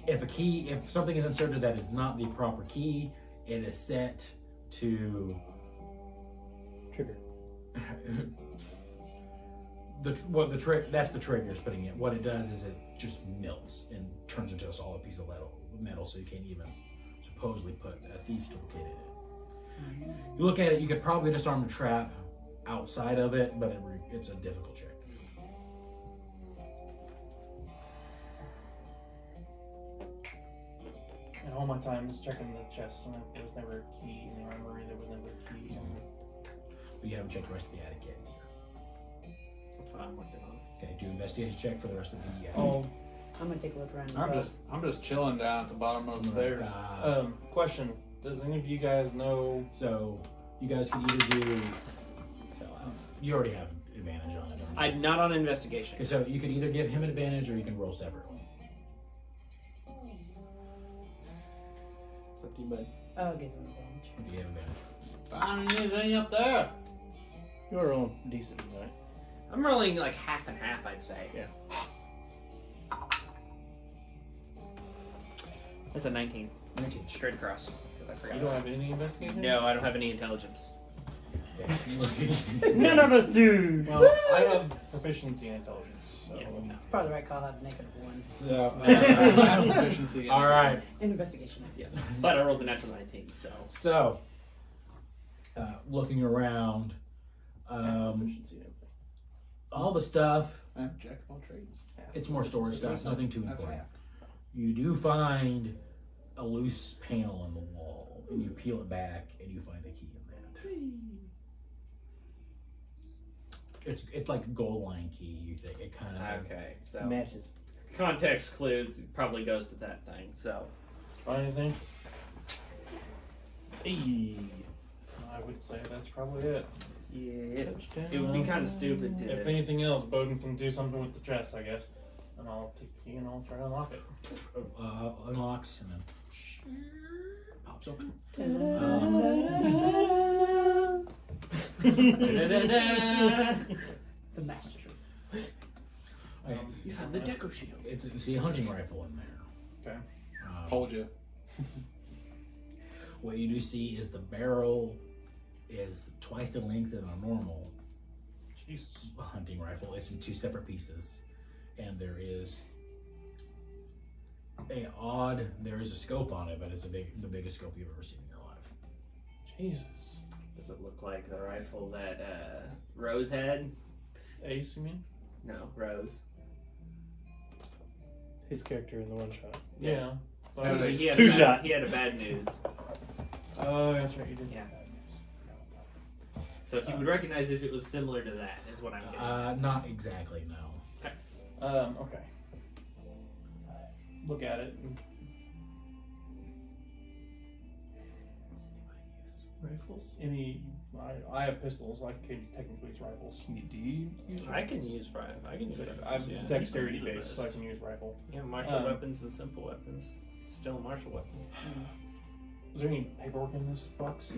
if something is inserted that is not the proper key, it is set to Trigger. that's the trigger is putting it. What it does is it just melts and turns into a solid piece of metal, so you can't even supposedly put a thief's toolkit in it. You look at it, you could probably disarm the trap outside of it, but it's a difficult check. And all my time is checking the chest, and there was never a key in the armory. There was never a key. But you haven't checked the rest of the attic yet. That's what I'm working on. Okay, do an investigation check for the rest of the attic. Oh, I'm gonna take a look around. as well. I'm just chilling down at the bottom of the stairs. question. Does any of you guys know? So you guys can either do. You already have advantage on it. don't you? I'm not on investigation. Okay, so you can either give him an advantage or you can roll separately. It's up to you, bud. I'll give him advantage. Or do you have advantage? Find anything up there? You're rolling decent tonight. I'm rolling like half and half, I'd say. Yeah. That's a 19. 19. Straight across. Because I forgot. You don't have any investigation? No, I don't have any intelligence. Okay. None of us do. Well, I have proficiency in intelligence. So. Yeah. It's probably the right call. Have -1 So, I have proficiency. all right. in investigation. Yeah. But I rolled a natural 19, so. So, looking around, Proficiency in everything. all the stuff, I'm jack of all trades. it's more storage stuff, nothing too Okay. important. You do find a loose panel in the wall, and you peel it back, and you find a key in that. It's like a gold line key. You think it kind of Okay, so. Matches. Context clues probably goes to that thing, so. Find anything? Hey, I would say that's probably it. Yeah. It would be kind of stupid If to. anything else, Bowden can do something with the chest, I guess. And I'll take the key and I'll try to unlock it. unlocks and then pops open. The master sword. You have the deco shield. You see a hunting rifle in there. Okay. Told you. What you do see is the barrel is twice the length of a normal Jesus. hunting rifle. It's in two separate pieces, and there is a scope on it, but it's the biggest scope you've ever seen in your life. Jesus. Does it look like the rifle that Rose had? Ace, you mean? No, Rose. His character in the one shot. Yeah. Yeah, He had Two a bad- shot. He had a bad news. Oh, that's right, you did. Yeah. So he would recognize if it was similar to that, is what I'm getting. Not exactly, no. Okay. Look at it. Rifles? I have pistols. I can technically use rifles. Do you use I can use rifle. I can use rifles, I'm yeah. dexterity based, so I can use rifle. Yeah, martial Um, weapons and simple weapons. Still martial weapons. Is there any paperwork in this box?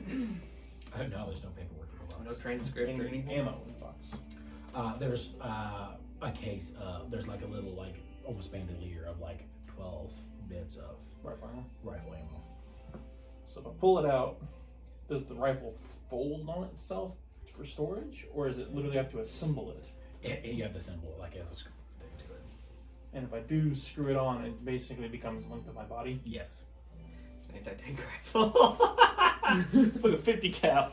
No, there's no paperwork in the box. No transcript or Any anything. ammo in the box? There's a case. There's like a little, like, almost bandolier of like 12 bits of Rifle ammo. rifle ammo. So if I pull it out, does the rifle fold on itself for storage, or is it literally have to assemble it? You have to assemble it like as a screw thing to it. And if I do screw it on, it basically becomes the length of my body. Yes. It's an anti-tank rifle. With a 50 cal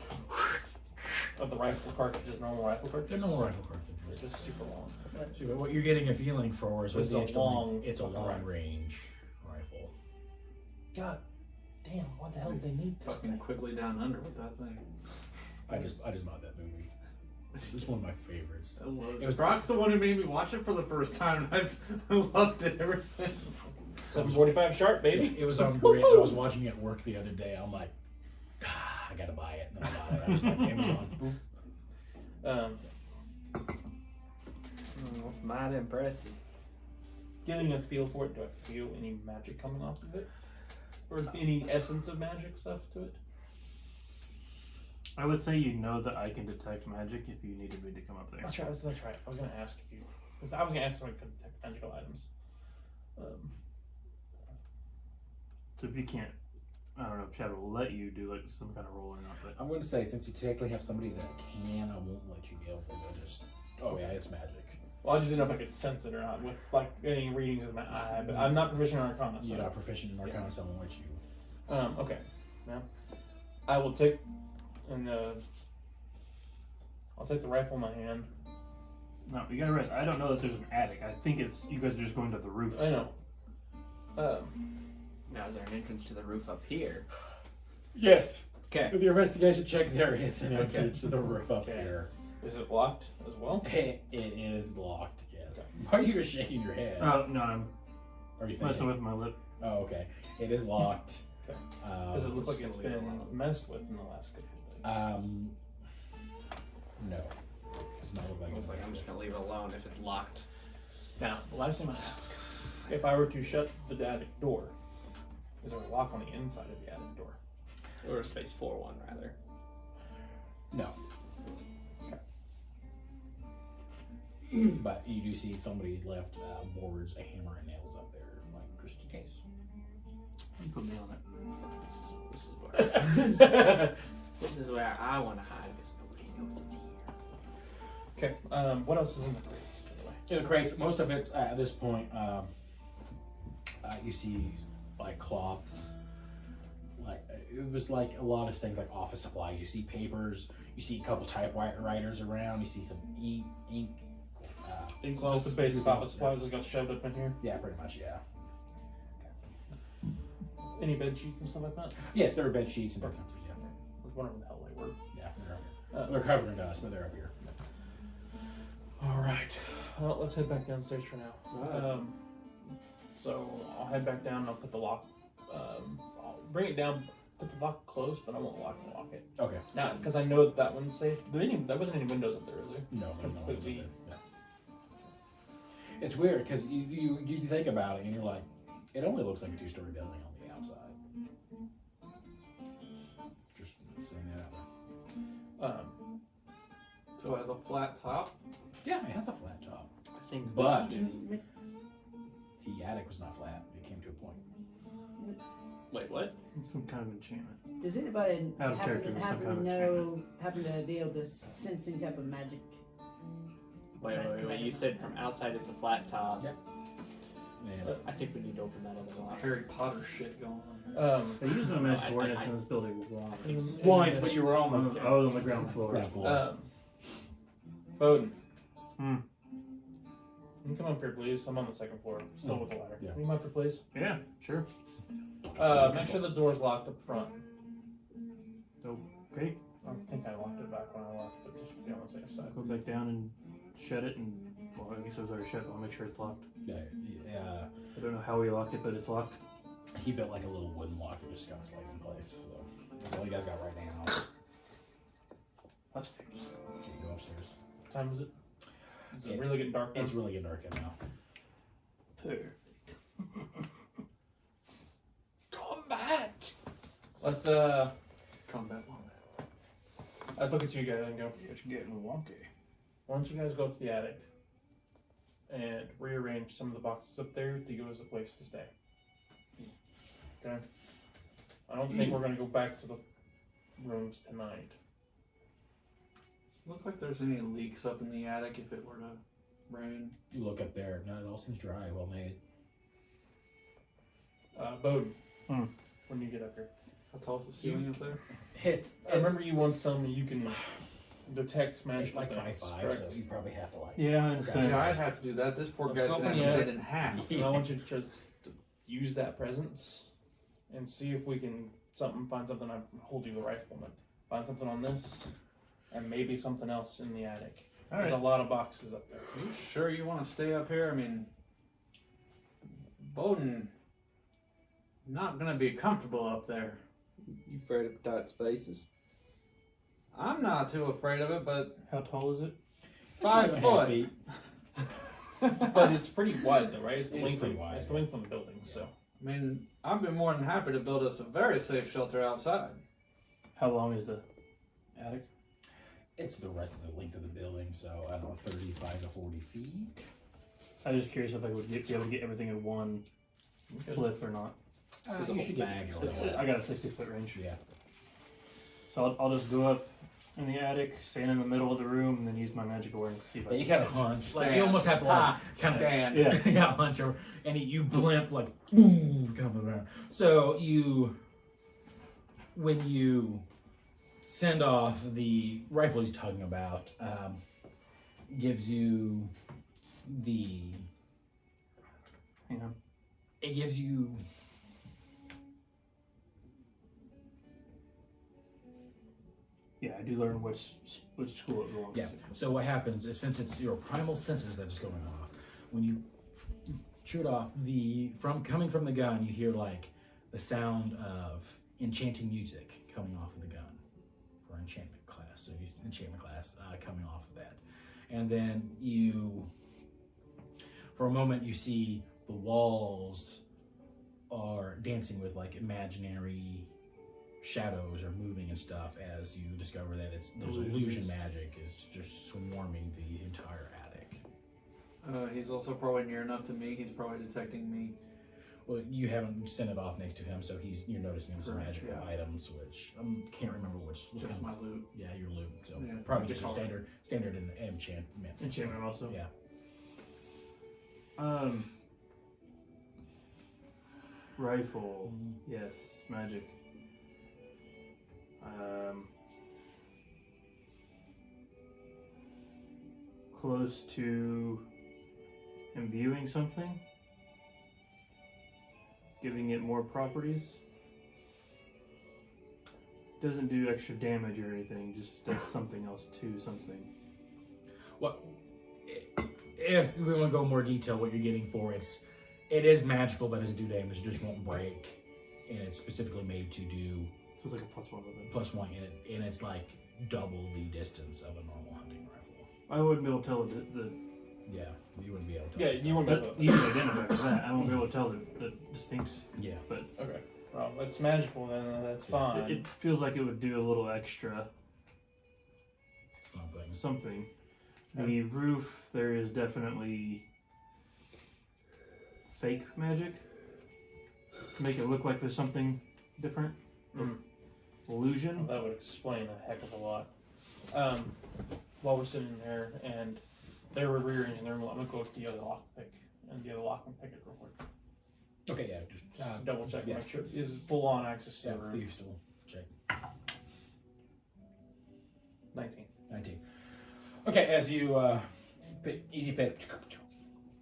of the rifle cartridges, normal rifle They're cartridges. normal rifle cartridges. They're just super long. See, but what you're getting a feeling for is with It's the a extra long it's a fucking long rifle. range rifle. God damn, what the hell did they need this Fucking thing? quickly down under with that thing. I just bought that movie. It's one of my favorites. I love It was- Brock's the one who made me watch it for the first time. I've loved it ever since. 745 sharp, baby. It was on Grid. I was watching it at work the other day. I'm like, I gotta buy it. And then I bought it. I was like, Amazon. Um, That's mighty impressive. getting a feel for it, do I feel any magic coming off of it? Or any essence of magic stuff to it? I would say you know that I can detect magic if you needed me to come up there. That's right. That's right. I was gonna ask if you, because I was gonna ask if I could detect magical items. So if you can't, I don't know if Shadow will let you do like some kind of roll or not, but I'm going to say, since you technically have somebody that can, I won't let you be able to just, oh yeah, it's magic. Well, I just didn't know if I could sense it or not with like any readings of my eye, but I'm not proficient in Arcana. So. You're not proficient in Arcana, so I won't let you. Okay. Now, I will take and I'll take the rifle in my hand. no, you gotta rest. I don't know that there's an attic. I think it's you guys are just going to the roof. I know. Now, is there an entrance to the roof up here? Yes. Okay. With your investigation check, there is an Okay. entrance to the roof up Okay. here. Is it locked as well? It is locked, yes. Why are you just shaking your head? Oh no, I'm Are you messing thinking? with my lip. Oh, okay. It is locked. Okay. Does it look like it's just gonna leave it been alone. messed with in the last couple of days? No. Does not look like I was it's like, I'm just gonna leave it alone if it's locked. Now, the last thing I ask, if I were to shut the attic door, is there a lock on the inside of the attic door? Or a space 4-1, rather. No. But you do see somebody left boards, a hammer, and nails up there, like just in case. You put me on it. This is where this is where I want to hide because nobody knows it's here. Okay. What else is in the crates, by the way? In the crates, most of it's at this point. You see like cloths, like it was like a lot of things like office supplies. You see papers. You see a couple typewriters around. You see some ink. Just the basic office supplies that got shoved up in here. Yeah, pretty much. Yeah. Any bed sheets and stuff like that? Yes, there are bed sheets and bed comforters. Yeah. I was wondering where the hell they were. Yeah, they're up here. Uh, They're covered in dust, but they're up here. All right. Well, let's head back downstairs for now. So I'll head back down and I'll put the lock. I'll bring it down, put the lock close, but I won't lock it. Okay. Now, because I know that one's safe. There wasn't any windows up there, is there? No. Completely. Yeah. It's weird because you think about it and you're like, it only looks like a 2-story building on the outside. Just saying that out loud. So it has a flat top. Yeah, it has a flat top, I think. but the attic was not flat. It came to a point. Wait, what? Some kind of enchantment. Does anybody Out of character with some happen kind to of know, happen to be able to sense any type of magic? Wait. You said from outside it's a flat top. Yeah. And I think we need to open that other Some lock. Harry Potter shit going on. They use no magic I- awareness I- in this building with wands. once, but you were on the I was on the ground floor. ground floor. Bowden. Hmm. Can you come up here, please? I'm on the second floor, still with the ladder. Yeah. Can you come up here, please? Yeah, sure. Make sure the door's locked up front. Okay, I think I locked it back when I left, but just to be on the safe side. go back down and shut it, and well, I guess it was already shut. I'll make sure it's locked. Yeah, I don't know how we lock it, but it's locked. he built like a little wooden lock that just kind of slides in place. So. That's all you guys got right now. Upstairs. Okay, go upstairs. What time is it? Is it It- really getting dark now? It's really getting dark out now. Perfect. Combat! Let's Combat wombat. I'd look at you guys and go, It's getting wonky. why don't you guys go up to the attic and rearrange some of the boxes up there to give us a place to stay. Okay? I don't think we're gonna go back to the rooms tonight. Look like there's any leaks up in the attic if it were to rain. You look up there. No, it all seems dry. Well made. Bowden, Hmm. when you get up here. How tall's the ceiling up there? It's. I remember you once telling me you can detect magic It's like things, 5'5", correct? so you probably have to like. Yeah, in a sense. Yeah, I'd have to do that. This poor Let's guy's go gonna up have in to the get in half. And I want you to just to use that presence and see if we can find something. I hold you the rifleman. Find something on this, and maybe something else in the attic. All There's right. a lot of boxes up there. Are you sure you want to stay up here? I mean, Bowden, not gonna be comfortable up there. You afraid of tight spaces? I'm not too afraid of it, but How tall is it? 5 foot. Feet. But it's pretty wide though, right? It's the It's length. pretty Of, wide, It's the length of the building. So I mean, I've been more than happy to build us a very safe shelter outside. How long is the attic? It's the rest of the length of the building, so I don't know, 35 to 40 feet. I was just curious if I would be able to get everything in one okay. flip or not. You should get bags. I got a 60-foot range. Yeah. So I'll just go up in the attic, stand in the middle of the room, and then use my magic awareness to see if I But you can kind of catch. hunch, like Stand. you almost have to like Ha, kind of stand. Yeah. yeah, hunch over, and you blimp like boom, coming around. So when you send off the rifle he's talking about, gives you the Hang on. it gives you Yeah, I do learn which school it belongs yeah. to. So what happens is since it's your primal senses that's going off, when you shoot off coming from the gun, you hear like the sound of enchanting music coming off of the gun for enchantment class. So enchantment class coming off of that, and then for a moment you see the walls are dancing with like imaginary shadows are moving and stuff as you discover that there's illusion magic is just swarming the entire attic. He's also probably near enough to me. He's probably detecting me. Well, you haven't sent it off next to him, so you're noticing some Correct, magical yeah. items, which I can't remember which. what Just kind my loot. yeah, your loot. So Yeah, probably just just your all right. standard in enchantment. Enchantment also. Yeah. Rifle. Yes, magic. Close to imbuing something, giving it more properties. Doesn't do extra damage or anything, just does something else to something. Well, if we want to go more detail, what you're getting for it is magical, but doesn't do damage. It just won't break, and it's specifically made to do So it's like a +1 weapon. +1 in it, and it's like double the distance of a normal hunting rifle. I wouldn't be able to tell the Yeah, you wouldn't be able to. Yeah, you won't be able but to. you can identify with that. I won't be able to tell the distinct. Yeah. Okay. Well, it's magical then. That's fine. It feels like it would do a little extra Something. something. The roof, there is definitely fake magic to make it look like there's something different. Mm. Illusion. That would explain a heck of a lot. While we're sitting there and they were rearranging their room, I'm gonna go to the other lockpick and the other lock and pick it real quick. Okay, yeah, just Just to double check, yeah. make sure is full on access to yeah, the room. thieves tool check. 19. 19. Okay, as you easy pick,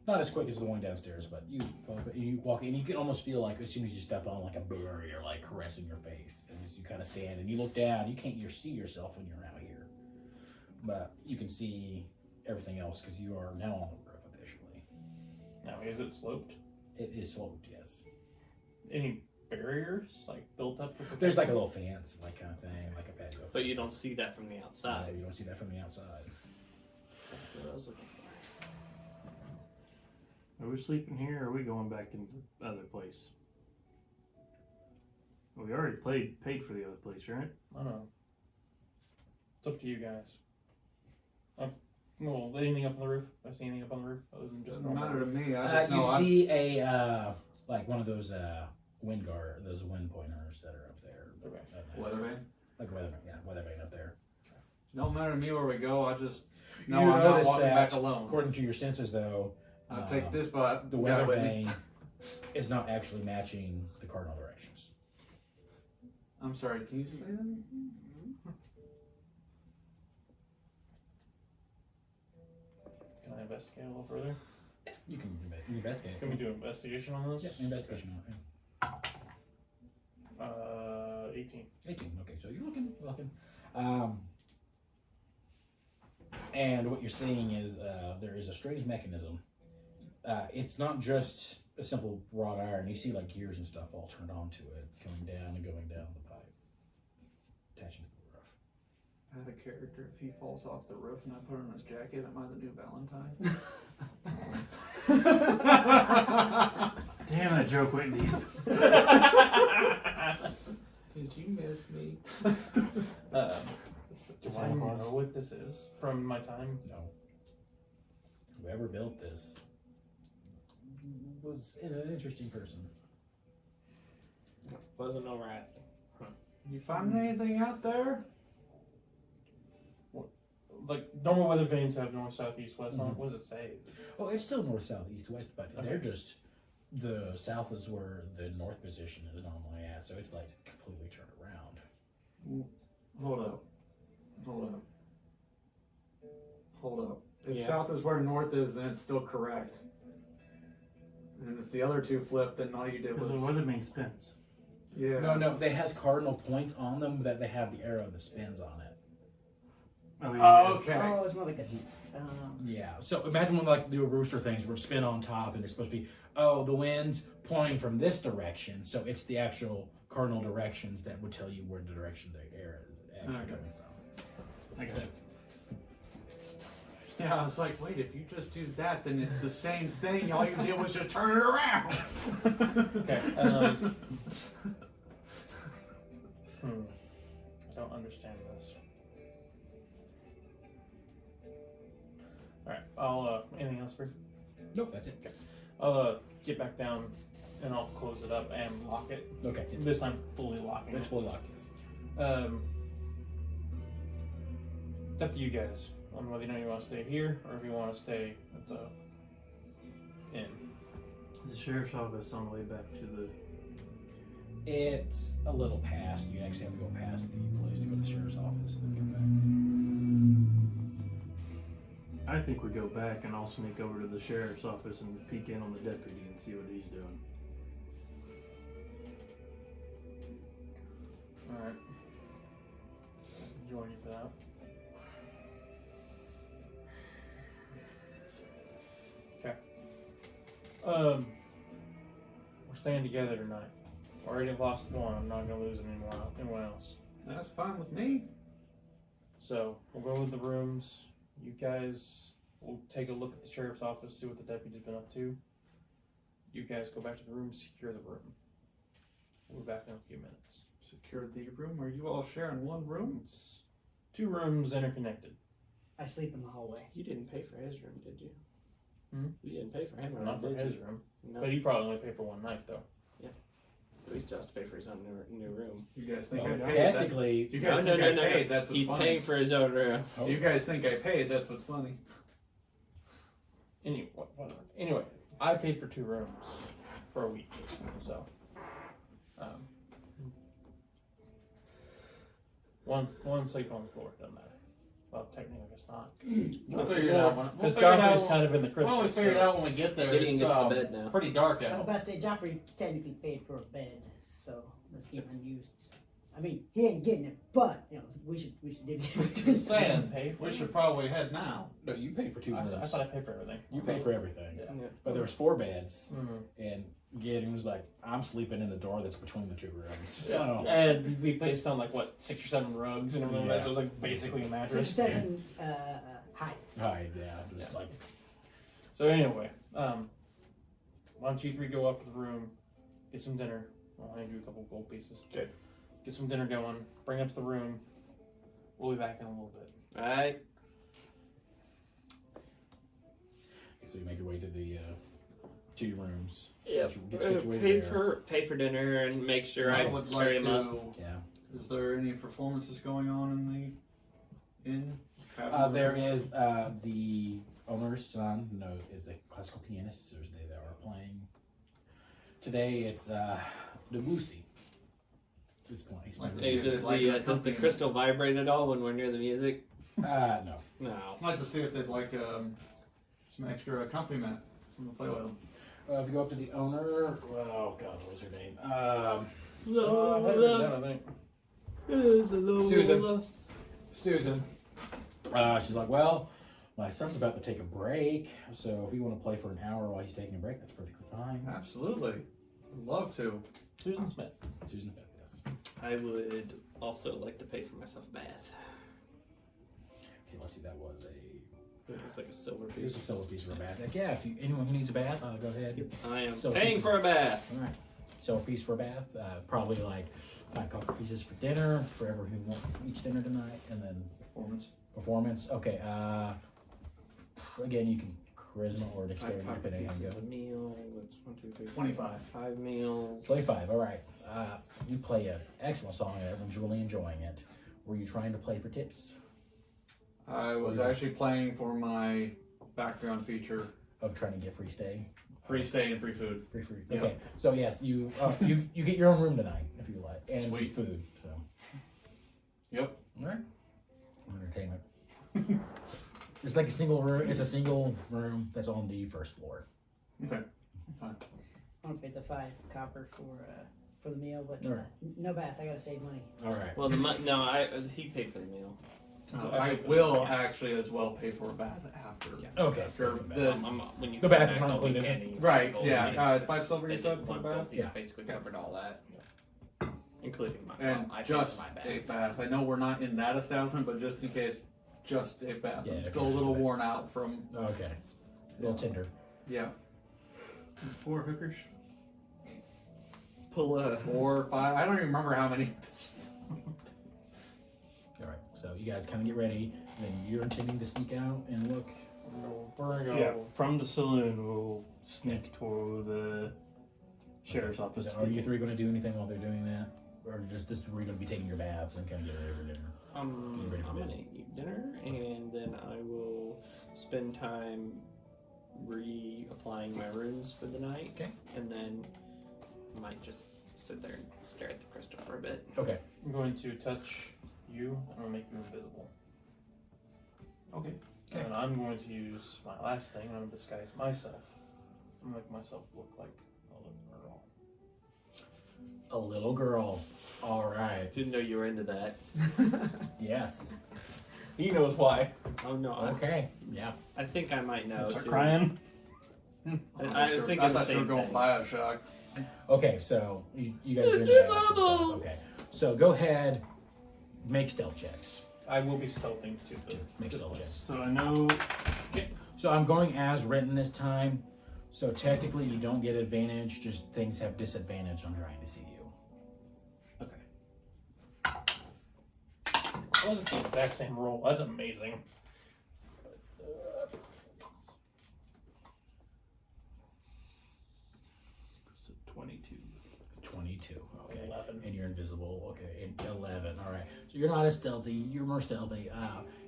not as quick as the one downstairs, but you walk in, you can almost feel like as soon as you step on like a barrier, like caressing your face, and as you kind of stand and you look down, you can't see yourself when you're out here, but you can see everything else because you are now on the roof officially. Now, is it sloped? It is sloped, yes. Any barriers like built up? To There's like a little fence, like kind of thing, like a patio. But you don't see that from the outside. You don't see that from the outside. That's what I was looking for. Are we sleeping here or are we going back into the other place? Well, we already paid for the other place, right? I don't know. It's up to you guys. Well, anything up on the roof? I see anything up on the roof other than just Doesn't normal matter to roof? me. I just You know I'm see a like one of those wind guard, those wind pointers that are up there. Okay. weatherman. Like a weather vane up there. Don't matter to me where we go. I just You know I'm not notice walking that, back alone. According to your senses, though, I'll take this but the weather vane is not actually matching the cardinal directions. I'm sorry, can you say that? Can I investigate a little further? You can investigate. Can we do an investigation on this? Yeah, investigation on it. 18. 18. Okay, so you're looking. And what you're seeing is there is a strange mechanism. It's not just a simple wrought iron. You see like gears and stuff all turned onto it, coming down and going down the pipe, attaching to the roof. I had a character, if he falls off the roof and I put on his jacket, am I the new Valentine? Damn, that joke went deep. Did you miss me? Do I know what this is from my time? No. Whoever built this was an interesting person. Wasn't alright. You find anything out there? Like normal weather vanes have north, south, east, west on it. Mhm. What does it say? Oh, it's still north, south, east, west, but Okay. they're just the south is where the north position is normally at, so it's like completely turned around. Hold up. If Yeah. south is where north is, then it's still correct. And if the other two flip, then all you did Because was the weather vane spins. yeah. No, they has cardinal points on them that they have the arrow that spins on it. Oh, okay. Oh, it's more like a. Yeah, so imagine when like the rooster things where spin on top and it's supposed to be, oh, the wind's pointing from this direction, so it's the actual cardinal directions that would tell you where the direction the air is actually Okay. coming from. I got it. Yeah, I was like, wait, if you just do that, then it's the same thing. All you did was just turn it around. Okay. I don't understand this. Alright, I'll, anything else, Bruce? Nope, that's it. I'll, get back down and I'll close it up and lock it. Okay, This time, fully locking it's it. fully locked, yes. It's up to you guys on whether you want to stay here or if you want to stay at the inn. Is the sheriff's office on the way back to the... It's a little past. You actually have to go past the place to go to the sheriff's office, then come back. I think we go back and I'll sneak over to the sheriff's office and peek in on the deputy and see what he's doing. Alright. Join you for that. Okay. We're staying together tonight. Already lost one. I'm not gonna lose anyone else. That's fine with me. So we'll go with the rooms. You guys will take a look at the sheriff's office, see what the deputy's been up to. You guys go back to the room, secure the room. We'll be back in a few minutes. Secure the room. Are you all sharing one room? It's 2 rooms interconnected. I sleep in the hallway. You didn't pay for his room, did you? Hmm? You didn't pay for him, or Not for did his you? room. No. But he probably only paid for one night though. So he still has to pay for his own new room. You guys think Well, I paid? That? technically, You guys think I paid? That's what's He's funny. paying for his own room. You guys think I paid? That's what's funny. Anyway, whatever. Anyway, I paid for 2 rooms for a week. So, one sleep on the floor, doesn't matter. Well, technically, I guess not. We'll figure it out. We'll Because figure it out. Joffrey's kind of in the We'll only Christmas. figure it out when we get there. Gideon It's gets the bed now. pretty dark I was out. about to say, Joffrey technically paid for a bed, so let's keep unused. I mean, he ain't getting it, but you know, we should divvy it between Just saying, Pay for we it? should probably head now. No, you paid for 2 rooms. I thought I paid for everything. You paid for everything. Yeah. But there was 4 beds, Mm-hmm. and Gideon was like, I'm sleeping in the door that's between the 2 rooms. So, And we placed on like what 6 or 7 rugs and everything. Yeah. So it was like basically a 6 mattress. or 7 heights. hi, yeah, just like, So anyway, why don't you 3 go up to the room, get some dinner. I'll hand you a couple gold pieces. Okay. Get some dinner going. Bring it up to the room. We'll be back in a little bit. Alright. so you make your way to the 2 rooms. Yep. Get situated there. Pay for dinner and make sure I would carry like him up. to. Yeah. Is there any performances going on in the inn? There is the owner's son, who is a classical pianist. So they are playing. Today it's Debussy. He's playing. He's Like playing. the- Hey, does Like the a does the company. crystal vibrate at all when we're near the music? No. No. I'd like to see if they'd like some extra accompaniment from the play with them. If you go up to the owner, oh god, what was her name? I had it written down, I think. Susan. Susan. She's like, well, my son's about to take a break, so if you want to play for an hour while he's taking a break, that's perfectly fine. Absolutely. I'd love to. Susan Smith. Susan Beth, yes. I would also like to pay for myself a bath. Okay, let's see, that was It's like a silver here's piece. a silver piece for a bath. Like, yeah, if anyone who needs a bath, go ahead. I am So- paying for a bath. All right. Silver piece for a bath. Probably like 5 copper pieces for dinner, for everyone who wants each dinner tonight, and then Performance. performance. Okay. Again, you can charisma or dexterity, 5 copper depending on pieces how you a meal. That's 1, 2, 3, 25. 5 meals. 25, all right. You play an excellent song and everyone's really enjoying it. Were you trying to play for tips I was actually playing for my background feature, of trying to get free stay? free stay and free food. Free. Yeah. Okay, so yes, you you get your own room tonight if you like, and Sweet. food. So, Yep. all right, entertainment. It's like a single room. It's a single room that's on the first floor. Okay. I'm gonna pay the 5 copper for the meal, but All right. no bath. I gotta save money. All right. Well, he paid for the meal. I will actually as well pay for a bath after. Yeah. Okay. After Perfect. the When you The come bath is back, not I'll be included. handing you right, gold yeah. pieces. 5 silver you And said then for the one bath, gold piece Yeah. basically covered all that, including my. and I paid just for my bath. a bath. I know we're not in that establishment, but just in case, just a bath. Yeah, I'm if still a it's little just a worn out from. Okay. A little tender. Yeah. 4 hookers. Pull a. 4 or 5. I don't even remember how many. All right. So you guys kind of get ready. Then you're intending to sneak out and look. We're gonna go. Yeah, from the saloon, we'll sneak to the sheriff's office. Are you 3 going to do anything while they're doing that, or just this? Where you're going to be taking your baths and kind of get ready for dinner? I'm ready for gonna bed. eat dinner and then I will spend time reapplying my runes for the night. Okay. And then I might just sit there and stare at the crystal for a bit. Okay. I'm going to touch you. I'm gonna make you invisible. Okay. Okay. And I'm going to use my last thing. I'm gonna disguise myself. I'm gonna make myself look like a little girl. A little girl. All right. Didn't know you were into that. Yes. He knows why. Oh no, Okay. Yeah. I think I might know. Start too. crying. I was thinking I the thought you were same going thing. Bioshock. Okay. So you guys are doing baths and stuff. Okay. So go ahead. Make stealth checks. I will be stealthing to the Make to stealth the checks. So I know. So I'm going as written this time. So technically you don't get advantage. Just things have disadvantage on trying to see you. That wasn't the exact same roll. That's amazing. So 22. 22. Okay. 11. And you're invisible. Okay. And 11. All right. So you're not as stealthy. You're more stealthy.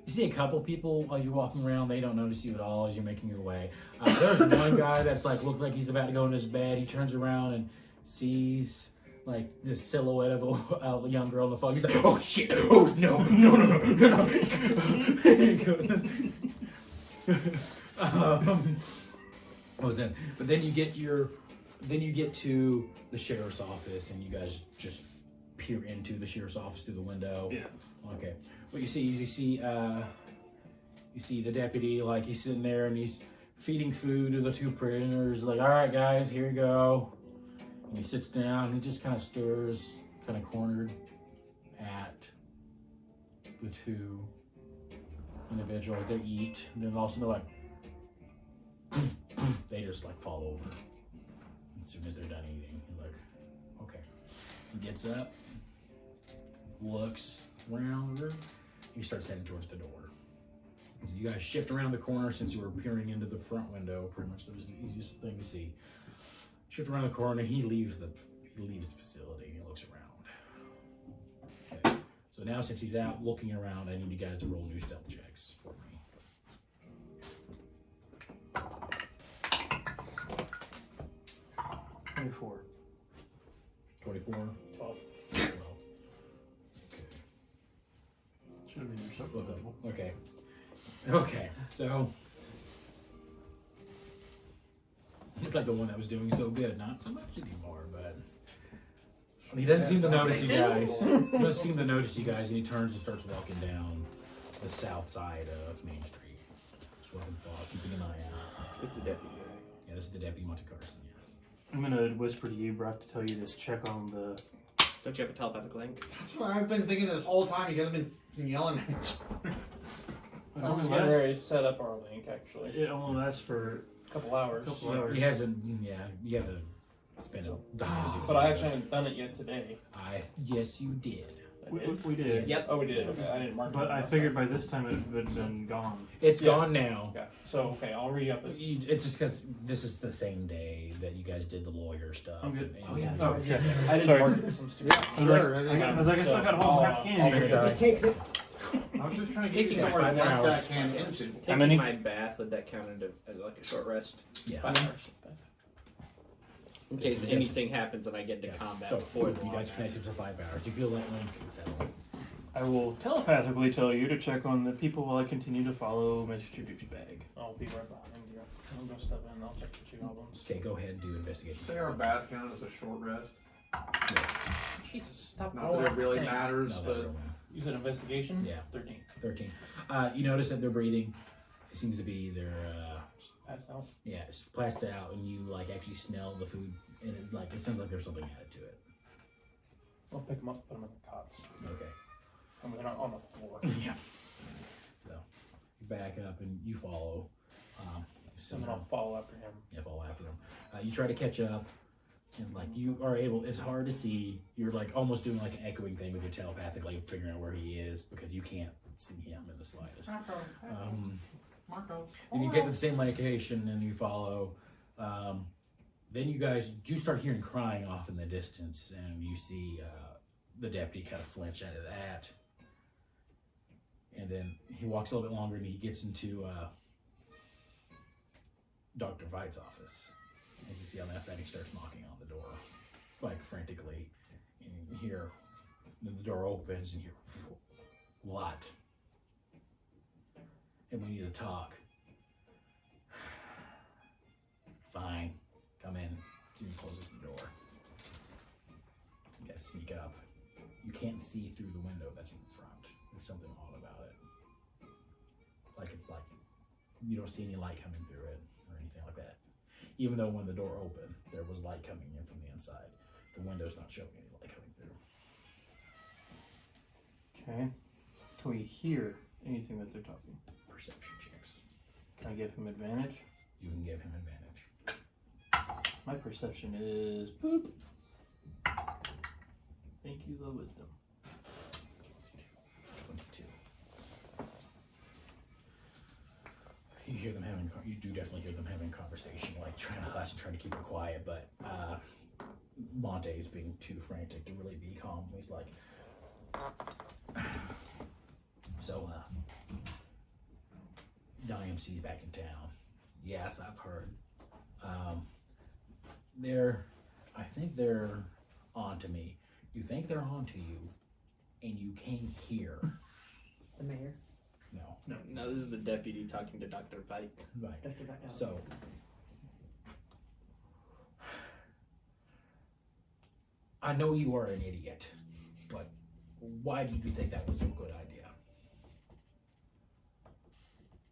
You see a couple people while you're walking around. They don't notice you at all as you're making your way. There's one guy that's like looked like he's about to go in his bed. He turns around and sees like this silhouette of a young girl in the fog. He's like, "Oh shit! Oh no! No! No! No! No!" No. He goes. What was that? But then you get to the sheriff's office, and you guys just peer into the sheriff's office through the window. Yeah. Okay. What you see is you see the deputy, like he's sitting there and he's feeding food to the two prisoners. Like, all right, guys, here you go. And he sits down. And he just kind of stares, kind of cornered at the two individuals. They eat, and then all of a sudden they're like, they just like fall over as soon as they're done eating. He's like, okay. He gets up, looks around the room, he starts heading towards the door. You guys shift around the corner since you were peering into the front window. Pretty much that was the easiest thing to see. Shift around the corner. He leaves the facility and he looks around. Okay. So now since he's out looking around, I need you guys to roll new stealth checks for me. 24. 24. 12. 12. Should have been your supplemental. Okay. Okay. So looks like the one that was doing so good, not so much anymore, but he doesn't seem to notice you guys. He doesn't seem to notice you guys, and he turns and starts walking down the south side of Main Street. Just walking forward, keeping an eye out. It's the deputy guy. Yeah, this is the deputy Monte Carson. Yes. I'm gonna whisper to you, Brock, to tell you to check on the. Don't you have a telepathic link? That's what I've been thinking this whole time. You guys have been yelling at each other. It I was only getting lasts, ready to set up our link actually. it only lasts for A couple hours. Couple hours. He hasn't. Yeah, you have to spend a dime to do But I it. actually haven't done it yet today. Yes, you did. I we, did. we did. Yep. Oh, we did. Okay, I didn't mark it. But I down. figured by this time it would have been gone. It's Yeah. gone now. Okay, so okay, I'll re-up it. It's just because this is the same day that you guys did the lawyer stuff. I'm good. and- Oh, yeah. Oh, yeah. I didn't Sorry. mark it for some stupid. I was like, I still got a whole half I'll- can I'll here. bring it up. Just takes it. I was just trying to Taking get you somewhere like to 5 dump hours. that can into. Taking many? my bath, would that count as like a short rest? Yeah. 5 hours. In case Yes. anything happens and I get to Yeah. combat So before the you long guys rest. connected for 5 hours. You feel that link settled. I will telepathically tell you to check on the people while I continue to follow Mr. Douchebag. I'll be right behind you. I'll go step in and I'll check the two goblins. Okay, go ahead and do investigation. Say our bath count as a short rest. Yes. Jesus, stop. Not that it really matters, No, but that's wrong. You said investigation? Yeah. 13. 13. You notice that they're breathing. It seems to be they're Just passed out. yeah, it's plastic out, and you like actually smell the food, and it sounds like there's something added to it. I'll pick them up, put them in the cots. Okay. I mean, they're not on the floor. Yeah. So you back up and you follow. And then I'll follow after him. Yeah, follow after him. You try to catch up, and like you are able. It's hard to see. You're like almost doing like an echoing thing with your telepathically figuring out where he is because you can't see him in the slightest. Marco. Then you get to the same location and you follow. Then you guys do start hearing crying off in the distance, and you see the deputy kind of flinch out of that. And then he walks a little bit longer and he gets into Dr. Vite's office. As you see on that side, he starts knocking on the door, like frantically. And you hear, then the door opens and you hear, what? And we need to talk. Fine, come in. Jimmy closes the door. You guys sneak up. You can't see through the window that's in front. There's something odd about it. Like it's like you don't see any light coming through it or anything like that. Even though when the door opened, there was light coming in from the inside. The window's not showing any light coming through. Okay. Can we hear anything that they're talking? Perception checks. Can I give him advantage? You can give him advantage. My perception is boop. Thank you, the wisdom. 22. You hear them having, you do definitely hear them having conversation, like trying to hush and trying to keep it quiet, but Monte's being too frantic to really be calm. He's like, so, the IMC's back in town. Yes, I've heard. I think they're on to me. You think they're on to you, and you came here. The mayor. No. No, this is the deputy talking to Dr. Vite. Right. Dr. Vite. So, I know you are an idiot, Why do you think that was a good idea?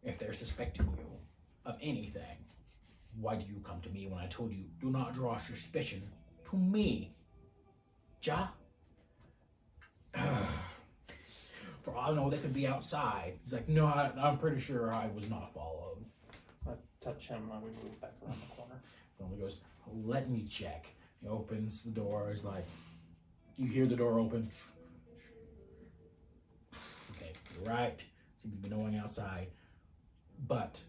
If they're suspecting you of anything, why do you come to me when I told you do not draw suspicion to me? Ja? For all I know, they could be outside. He's like, no, I'm pretty sure I was not followed. I touch him and we move back around the corner. And he goes, let me check. He opens the door. He's like, you hear the door open. Okay, you're right. Seems to be no one outside. But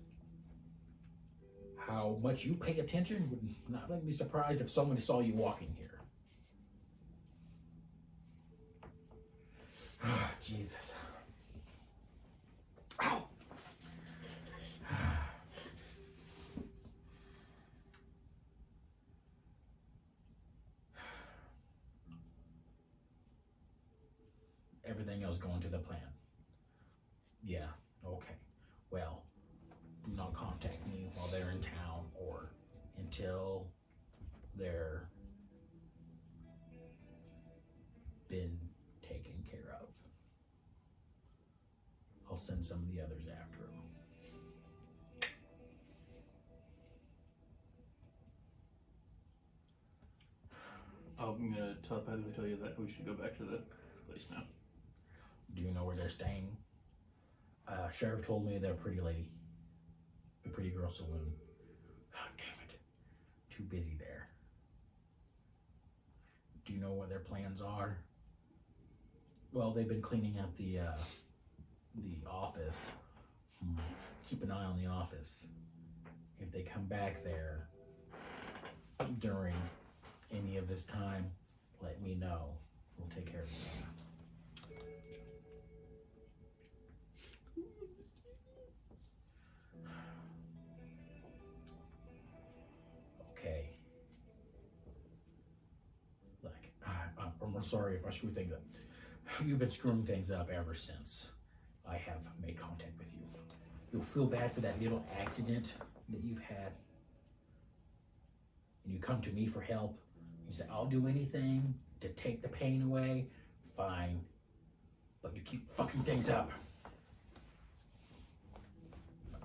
how much you pay attention would not make me surprised if someone saw you walking here. Jesus. Ow. Everything else going to the plan. Yeah, okay. Well, do not contact me while they're in town or until they're been taken care of. I'll send some of the others after them. I'm gonna telepathically tell you that we should go back to the place now. Do you know where they're staying? Sheriff told me they're Pretty Lady. The Pretty Girl Saloon. Oh, damn it. Too busy there. Do you know what their plans are? Well, they've been cleaning up the office. Keep an eye on the office. If they come back there during any of this time, let me know. We'll take care of that. Okay. Like, I'm sorry if I screw things up. You've been screwing things up ever since I have made contact with you. You'll feel bad for that little accident that you've had. And you come to me for help. You say, I'll do anything to take the pain away. Fine. But you keep fucking things up.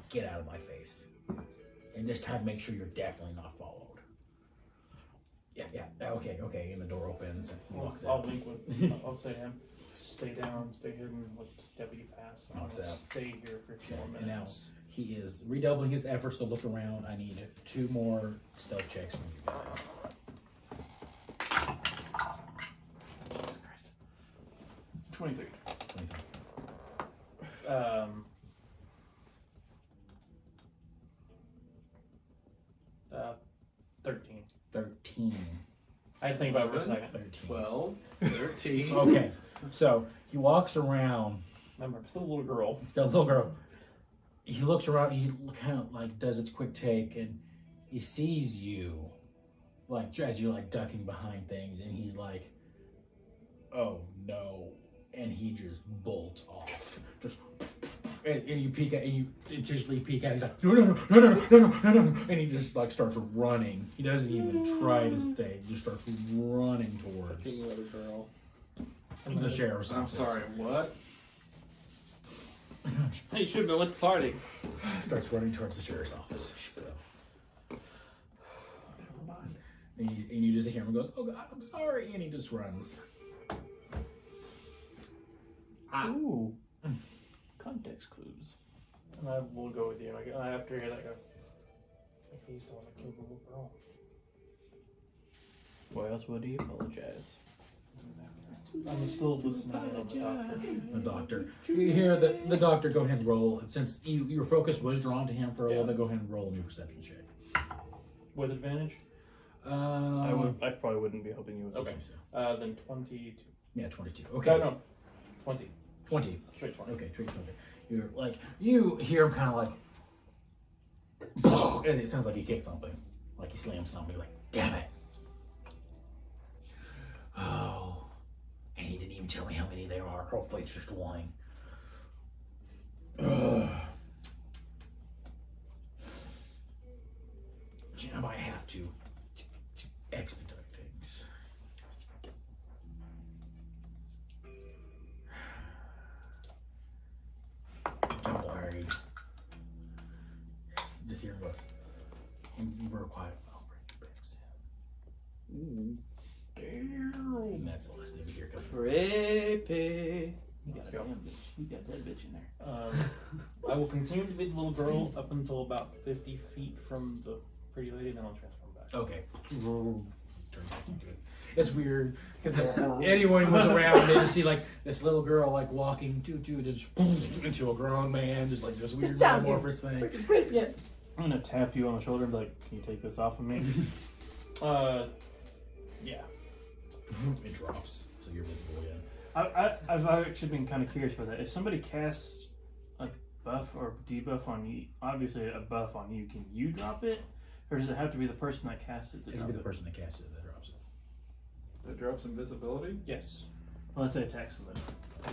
Get out of my face. And this time, make sure you're definitely not followed. Yeah, okay. And the door opens and he walks I'll out. link with. I'll say to him, stay down, stay hidden with Deputy Pass. I'm Walks gonna out. stay here for 2 more And now minutes. he is redoubling his efforts to look around. I need 2 more stealth checks from you guys. Jesus Christ. 23. 23. 13. 13. I had to think about it for a second. 13. 12, 13. Okay, so he walks around. Remember, I'm still a little girl. Still a little girl. He looks around. He kind of like does its quick take, and he sees you, like as you're like ducking behind things, and he's like, "Oh no!" And he just bolts off. Just and you peek at, and you intentionally peek at. He's like, "No!" And he just like starts running. He doesn't even try to stay. He just starts running towards Fucking little girl. the sheriff's I'm office. sorry, what? Hey, you should have been with the party. Starts running towards the sheriff's office. So. And you just hear him go, "Oh God, I'm sorry," and he just runs. Ooh. Context clues. And I will go with you. And I have to hear that go. Like he's the one that killed the little girl. Why else would he apologize? I'm still listening in on the doctor. The doctor. You hear the doctor go ahead and roll. And since your focus was drawn to him for a little bit, go ahead and roll a new perception check. With advantage? I probably wouldn't be helping you with Okay. this. Then 22. Yeah, 22. Okay. No, 20. 20. Straight 20. Okay, 20. You're like, you hear him kind of like, and it sounds like he kicked something. Like he slammed something. Like, damn it. Oh. And he didn't even tell me how many there are. Hopefully it's just one. I might have to expedite things. quiet. I'll bring you back soon. Mm, And that's the last thing we hear coming. creepy. You got, Let's a go. damn bitch. You got that bitch in there. I will continue to be the little girl up until about 50 feet from the pretty lady, then I'll transform back. Okay. Turn back into it. It's weird because anyone was around, they just see like this little girl like walking just into a grown man, just like this weird down here. metamorphosis thing. Freaking creep, yeah. I'm gonna tap you on the shoulder and be like, "Can you take this off of me?" Yeah. It drops, so you're visible again. I've actually been kind of curious about that. If somebody casts a buff or debuff on you, obviously a buff on you, can you drop it, or does it have to be the person that casts it to It'll drop be the it? person that casts it that drops it. That drops invisibility. Yes. Well, let's say attack somebody.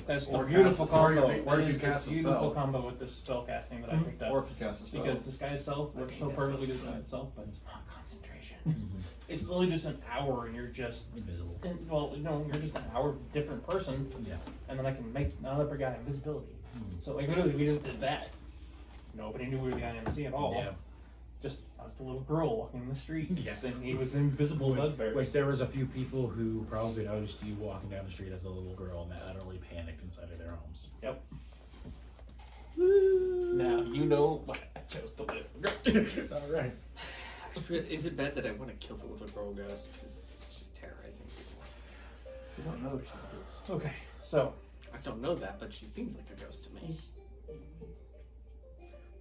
That's Or the beautiful cast- or combo. if you- or That if you is the cast a beautiful spell. combo with this spell casting that I picked up. Or if you cast a spell. Because this guy itself works so perfectly just by itself, but it's not concentration. Mm-hmm. It's literally just an hour and you're just, Invisible. well, you're just an hour different person, Yeah. and then I can make another guy invisibility. Mhm. So like literally we just did that. Nobody knew we were the IMC at all. Yeah. Just I was the little girl walking in the streets, Yeah. and he was the invisible bugbear. Which there was a few people who probably noticed you walking down the street as a little girl and that utterly panicked inside of their homes. Yep. Now you know why I chose to live. All right. Is it bad that I want to kill the little girl ghost? Because it's just terrorizing people. We don't know if she's a ghost. Okay, so I don't know that, but she seems like a ghost to me.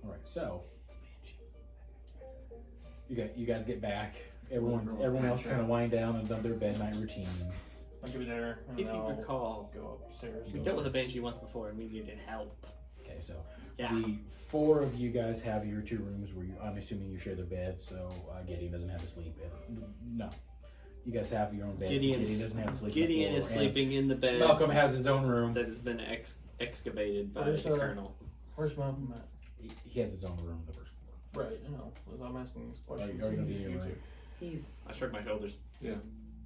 All right. So you guys get back. Everyone else kind of wind down and done their bed night routines. I'll give it there, and If you I'll recall, go upstairs. we dealt with a banshee once before and we needed help. Okay, so Yeah. the four of you guys have your two rooms where I'm assuming you share the bed, so Gideon doesn't have to sleep. No, you guys have your own bed. Gideon doesn't have to sleep. on the Gideon is floor, and sleeping in the bed Malcolm has his own room. that has been excavated by Where's, the colonel. Where's Malcolm at? He has his own room on the first floor. Right, I know. As I'm asking these Are questions. you gonna be in your You room? two. He's. I shrugged my shoulders.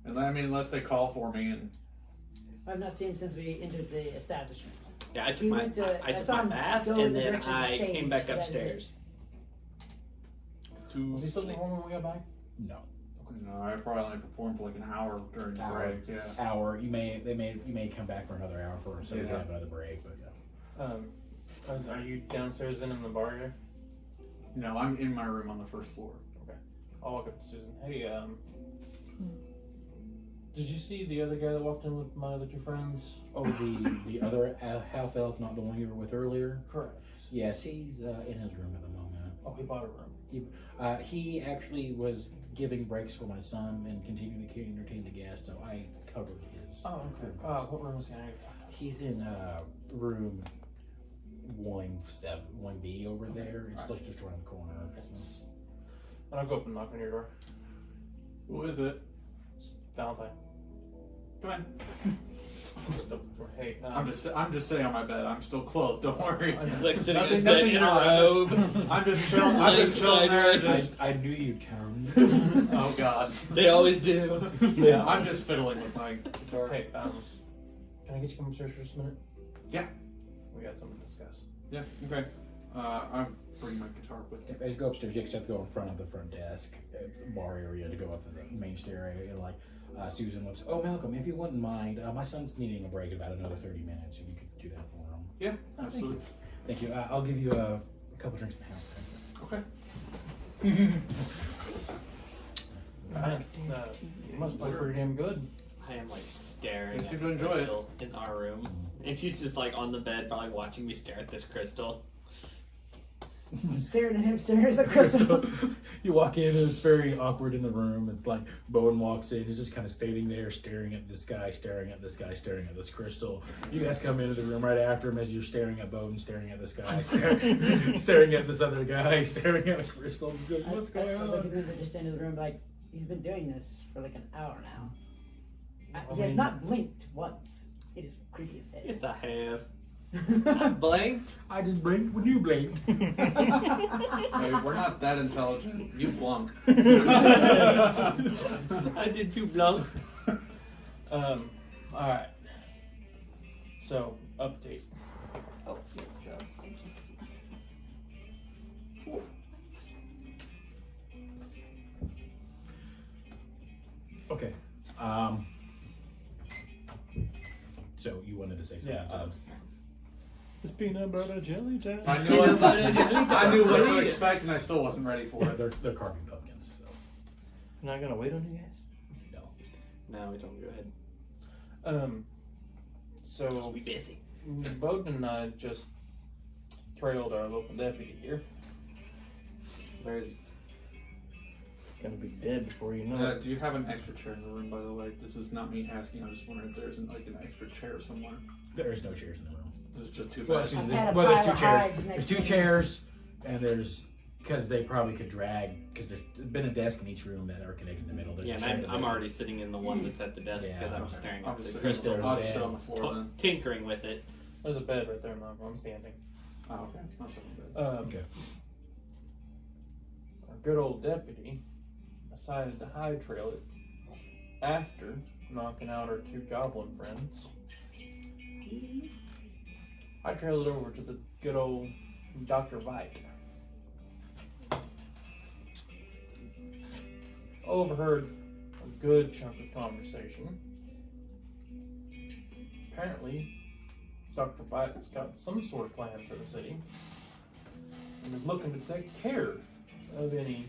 And I mean, unless they call for me and I've not seen him since we entered the establishment. Yeah, I took We my went to- I I took saw my him bath go in and the then direction of the I came stage, back but that is it. upstairs. Was he still in the home when we got back? No, no, I probably only performed for like an hour during the Hour. break. Yeah. hour. You may come back for another hour for so we can Yeah. have another break. But yeah. Are you downstairs then in the bar area? No, I'm in my room on the first floor. I'll walk up to Susan. Hey, did you see the other guy that walked in with my other two friends? Oh, the other half elf, not the one you were with earlier. Correct. Yes, he's in his room at the moment. Oh, he bought a room. He actually was giving breaks for my son and continuing to entertain the guests, so I covered his. Oh, okay. room. What room is he in? He's in room 1B over there. It's like just around the corner. And I'll go up and knock on your door. Who is it? It's Valentine. Come in. Just open the door. Hey, I'm just sitting on my bed. I'm still clothed. Don't worry. He's like sitting in Nothing- his bed nothing in a odd. robe. I'm just chilling. I'm just chilling there. Sideways. Just, I knew you'd come. oh God. They always do. Yeah. I'm just fiddling with my guitar. hey, can I get you to come upstairs for just a minute? Yeah. We got something to discuss. Yeah. Okay. I'm bringing my guitar with me. As you go upstairs, you just have to go in front of the front desk, bar area to go up to the main stair area. And Susan looks, oh, Malcolm, if you wouldn't mind, my son's needing a break in about another 30 minutes. If you could do that for him. Yeah. Oh, Absolutely. Thank you. I'll give you a couple drinks in the house. Okay. Man, you must play pretty damn good. I am like staring You at seem the to enjoy it. crystal in our room. And she's just like on the bed, probably watching me stare at this crystal. Staring at him, staring at the crystal. You walk in and it's very awkward in the room. It's like Bowen walks in, he's just kind of standing there staring at this guy, staring at this guy, staring at this crystal. You guys come into the room right after him as you're staring at Bowen, staring at this guy, staring at this other guy, staring at a crystal. What's going I look on? at him just into the room like, he's been doing this for like an hour now. I He has mean- not blinked once. It is creepy as Yes, hell. I have. I blinked. I didn't blink when you blinked. Hey, we're not that intelligent. You blunk. I did too blunk. Alright. So, update. Oh, yes, Okay. So you wanted to say something? Yeah, It's peanut butter jelly time. I knew what, I knew what to expect, and I still wasn't ready for it. they're carving pumpkins. So You're not gonna wait on you guys? no. No, we don't go ahead. So We busy. Bowden and I just trailed our local deputy here. Where is he? Gonna be dead before you know it. Do you have an extra chair in the room, by the way? This is not me asking. I'm just wondering if there isn't like an extra chair somewhere. There is no chairs in the room. This is just too Well, bad. actually, I've there's, had a well, there's pile two of chairs. hides There's next two to me. chairs, and there's because they probably could drag because there's been a desk in each room that are connected in the middle. There's Yeah, a and chair in I'm, the I'm desk. already sitting in the one that's at the desk Yeah, because I'm okay. staring I'll at just the sit, Crystal crystal, I'll just sit on the floor then. tinkering with it. There's a bed right there, Malcolm. I'm standing. Oh, okay. That's not bad. Okay. Our good old deputy decided to high trail it after knocking out our two goblin friends. I trailed it over to the good old Dr. Vike. Overheard a good chunk of conversation. Apparently, Dr. Vike's got some sort of plan for the city and is looking to take care of any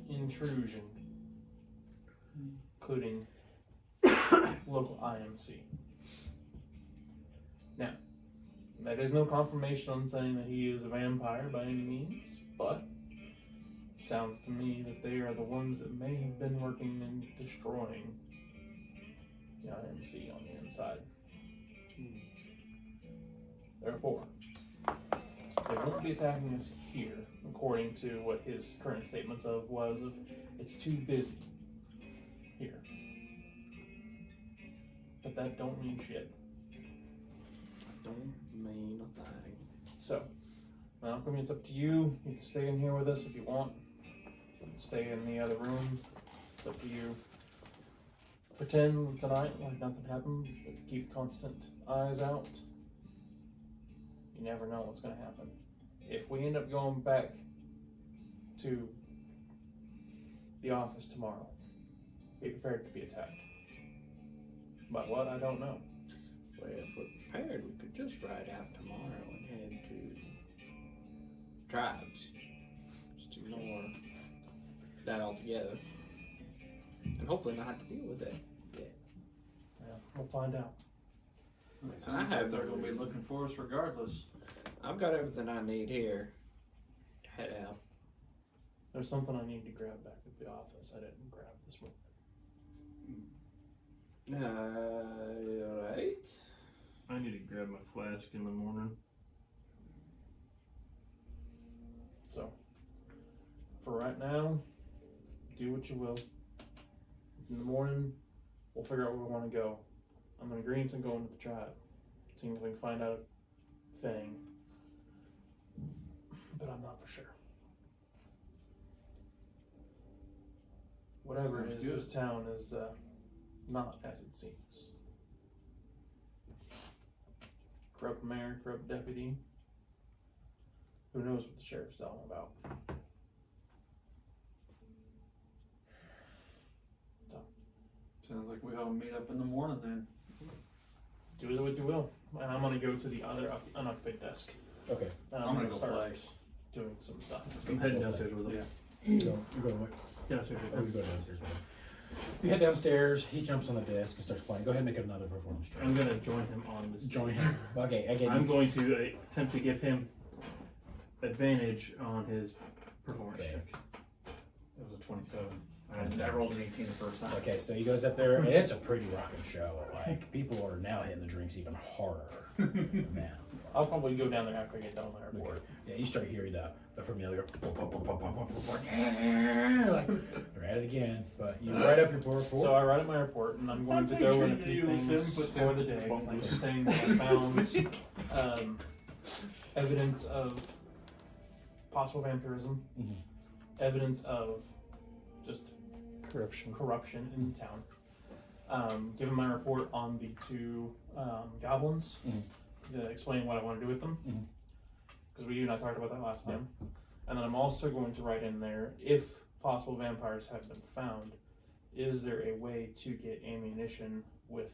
intrusion, including local IMC. Now, that is no confirmation on saying that he is a vampire by any means, but sounds to me that they are the ones that may have been working and destroying the IMC on the inside. Therefore, they won't be attacking us here, according to what his current statements of it's too busy here. But that don't mean shit. Don't mean a thing. So, Malcolm, it's up to you. You can stay in here with us if you want. You can stay in the other room. It's up to you. Pretend tonight like nothing happened, but keep constant eyes out. You never know what's going to happen. If we end up going back to the office tomorrow, be prepared to be attacked. By what? I don't know. Well, if we're prepared, we could just ride out tomorrow and head to tribes. Just ignore that altogether. And hopefully not have to deal with it. Yeah, we'll find out. It sounds like they're going to be looking for us regardless. I've got everything I need here to head out. There's something I need to grab back at the office. I didn't grab this one. Alright. I need to grab my flask in the morning. So, for right now, do what you will. In the morning, we'll figure out where we want to go. I'm in agreement on going to the tribe. Seeing if we can find out a thing. But I'm not for sure. Whatever it Sounds is, good. this town is not as it seems. Corrupt mayor, corrupt deputy. Who knows what the sheriff's all about? Sounds like we ought to meet up in the morning then. Do with it what you will. And I'm gonna go to the other unoccupied desk. Okay. And I'm gonna go start play. doing some stuff. I'm heading downstairs with him. Yeah. You go what? Downstairs with Oh, you him. go downstairs with him. You head downstairs. He jumps on the desk and starts playing. Go ahead and make another performance check. I'm gonna join him on this. Join him. Okay. Again. I'm going to attempt to give him advantage on his performance Okay. check. It was a 27. I rolled an 18 the first time. Okay, so he goes up there, and it's a pretty rocking show. Like, people are now hitting the drinks even harder. Man. I'll probably go down there after I get done with my report. Yeah, you start hearing the familiar. Like, they're at it again. But you write up your report. So I write up my report, and I'm going to throw in a few things for the day, like saying that I found evidence of possible vampirism, Mhm. evidence of just Corruption. in town. Given my report on the two goblins, explaining what I want to do with them, because you and I talked about that last time. And then I'm also going to write in there, if possible vampires have been found, is there a way to get ammunition with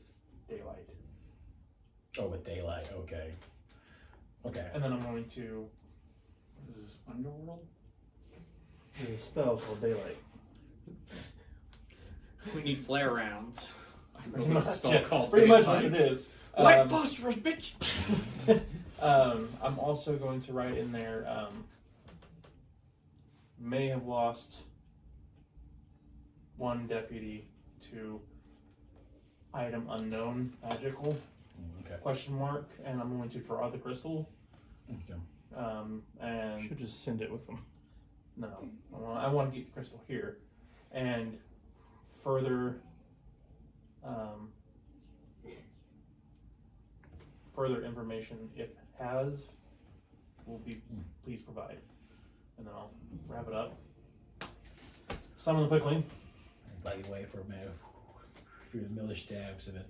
daylight? Oh, with daylight. Okay. Okay. And then I'm going to Is this Underworld? The spell's called daylight. We need flare rounds. pretty There's a much, spell yeah, called pretty much what Daylight. it is. Light phosphorus, bitch! I'm also going to write in there, may have lost one deputy to item unknown magical Okay. question mark, and I'm going to draw the crystal. Okay. And Should just send it with them. no, I want to get the crystal here, and further, further information if has will be please provide, and then I'll wrap it up. Summon the quickly. By the way, for a minute, through the Miller steps, and then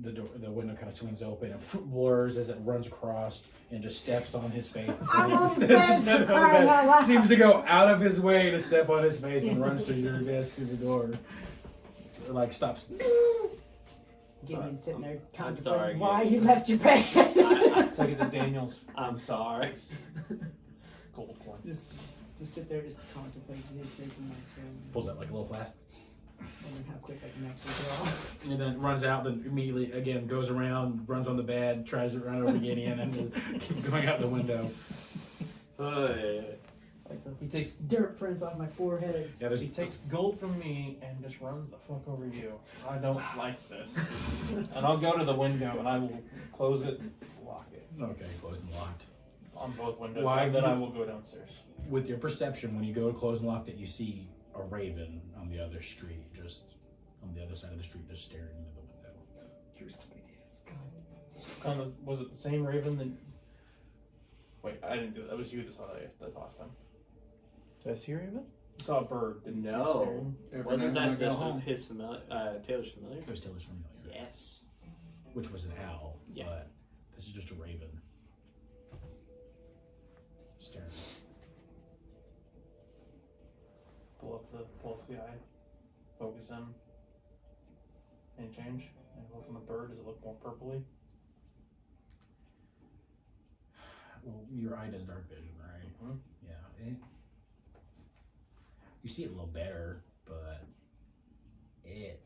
the door, the window kind of swings open and blurs as it runs across and just steps on his face. I'm on the Instead bed of for on the crying bed, out loud. seems to go out of his way to step on his face and runs to your desk through the door. Like stops. Gideon sitting there I'm sorry, contemplating why he left your bed. So I get the Daniel's I'm sorry. gold coin. just sit there, just contemplating his drinking myself. Pulls out like a little flask. Wondering how quick I can actually draw. And then runs out, then immediately again goes around, runs on the bed, tries to run over Gideon, and just keeps going out the window. Like the He takes dirt prints off my forehead. Yeah, there's- he takes gold from me and just runs the fuck over you. I don't like this. And I'll go to the window and I will close it, lock it Okay, closed and locked. on both windows. Why And then you- I will go downstairs. With your perception, when you go to close and lock, that you see a raven on the other street, just on the other side of the street, just staring into the window. Here's the ideas, God. Kind of, was it the same raven that? Wait, I didn't do it. That was you that saw that last time. Did I see Raven? You saw a bird, didn't you? No. staring? Every Wasn't night when I that go home. his familiar, Taylor's familiar? It was Taylor's familiar. Yes. Which was an owl, Yeah. but this is just a raven. Staring. Pull up the eye. Focus in. Any change? And look on the bird. Does it look more purpley? Well, your eye does dark vision, right? Mhm. Yeah. You see it a little better, but it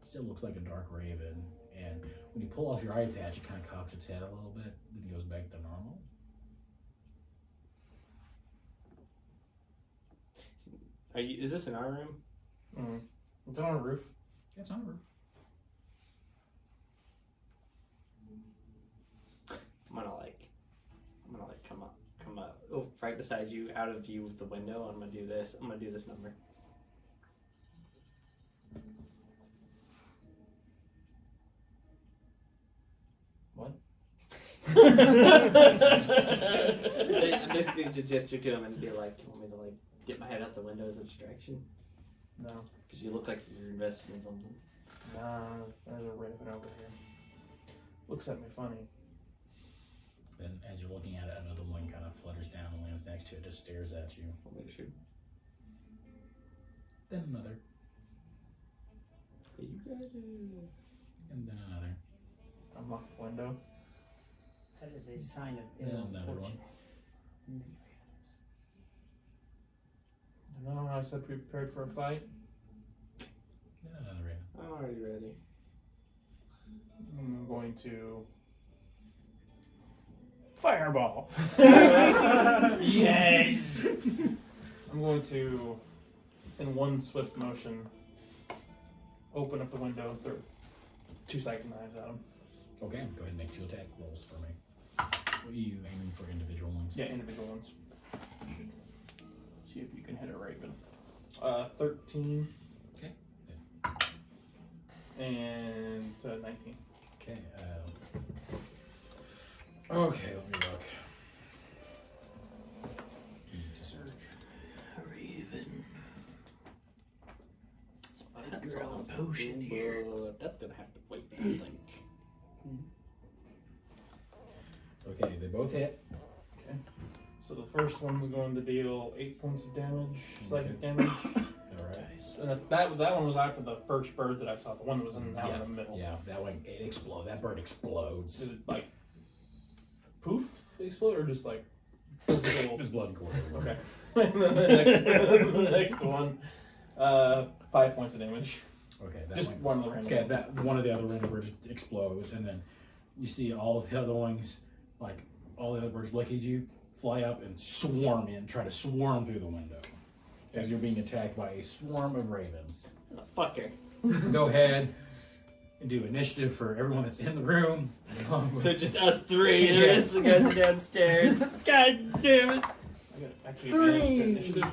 still looks like a dark raven. And when you pull off your eye patch, it kind of cocks its head a little bit, then goes back to normal. Is this in our room? Mm-hmm. It's on a roof. Yeah, it's on a roof. I'm gonna come up, right beside you, out of view of the window. I'm gonna do this. I'm gonna do this number. What? Basically, just gesture to him and be like, "You want me to like get my head out the window as a distraction?" No. Because you look like you're invested in something. Nah, there's a raven over here. Looks at me funny. Then, as you're looking at it, another one kind of flutters down and lands next to it, just stares at you. Want me to shoot? Then another, You got it. and then another. Unlock the window. That is a sign of Then ill another fortune. No, I said be prepared for a fight. Then another raven. I'm already ready. I'm going to. Fireball. Yes! I'm going to, in one swift motion, open up the window and throw 2 psychic knives at him. Okay, go ahead and make 2 attack rolls for me. Are you aiming for individual ones? Yeah, individual ones. See if you can hit a raven. 13. Okay. And 19. Okay, okay, let me look. Need to search. Raven. Girl, a potion here. That's gonna have to wait, I think. Okay, they both hit. So the first one's going to deal 8 points of damage, psychic Okay. damage. Alright. That one was after the first bird that I saw, the one that was in the middle. Yeah, that one, it explodes. That bird explodes. Did it like poof explode or just like physical? Just blood and gore. Okay. And then the next one, 5 points of damage. Okay, that Just one. one of the random Okay, ones. that one of the other random birds explodes, and then you see all of the other ones, like all the other birds look at you, fly up and swarm in, try to swarm through the window as you're being attacked by a swarm of ravens. Fucker. Go ahead and do initiative for everyone that's in the room. So just us three, and the Yeah. rest of the guys are downstairs. God damn it. I got actually advanced to initiative.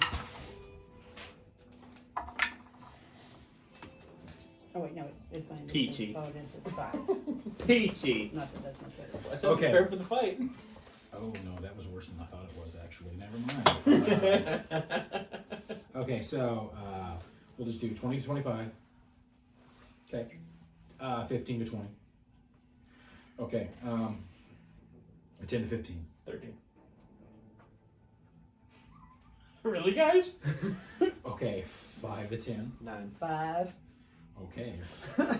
Oh wait, no, it's my initiative. Peachy. Oh, it is. It's 5. Peachy. Not that that's much better. I said Okay. prepare for the fight. Oh no, that was worse than I thought it was actually. Never mind. Okay, so we'll just do 20 to 25. Okay. 15 to 20. Okay. 10 to 15. 13. Really, guys? Okay, 5 to 10. 9. 5. Okay.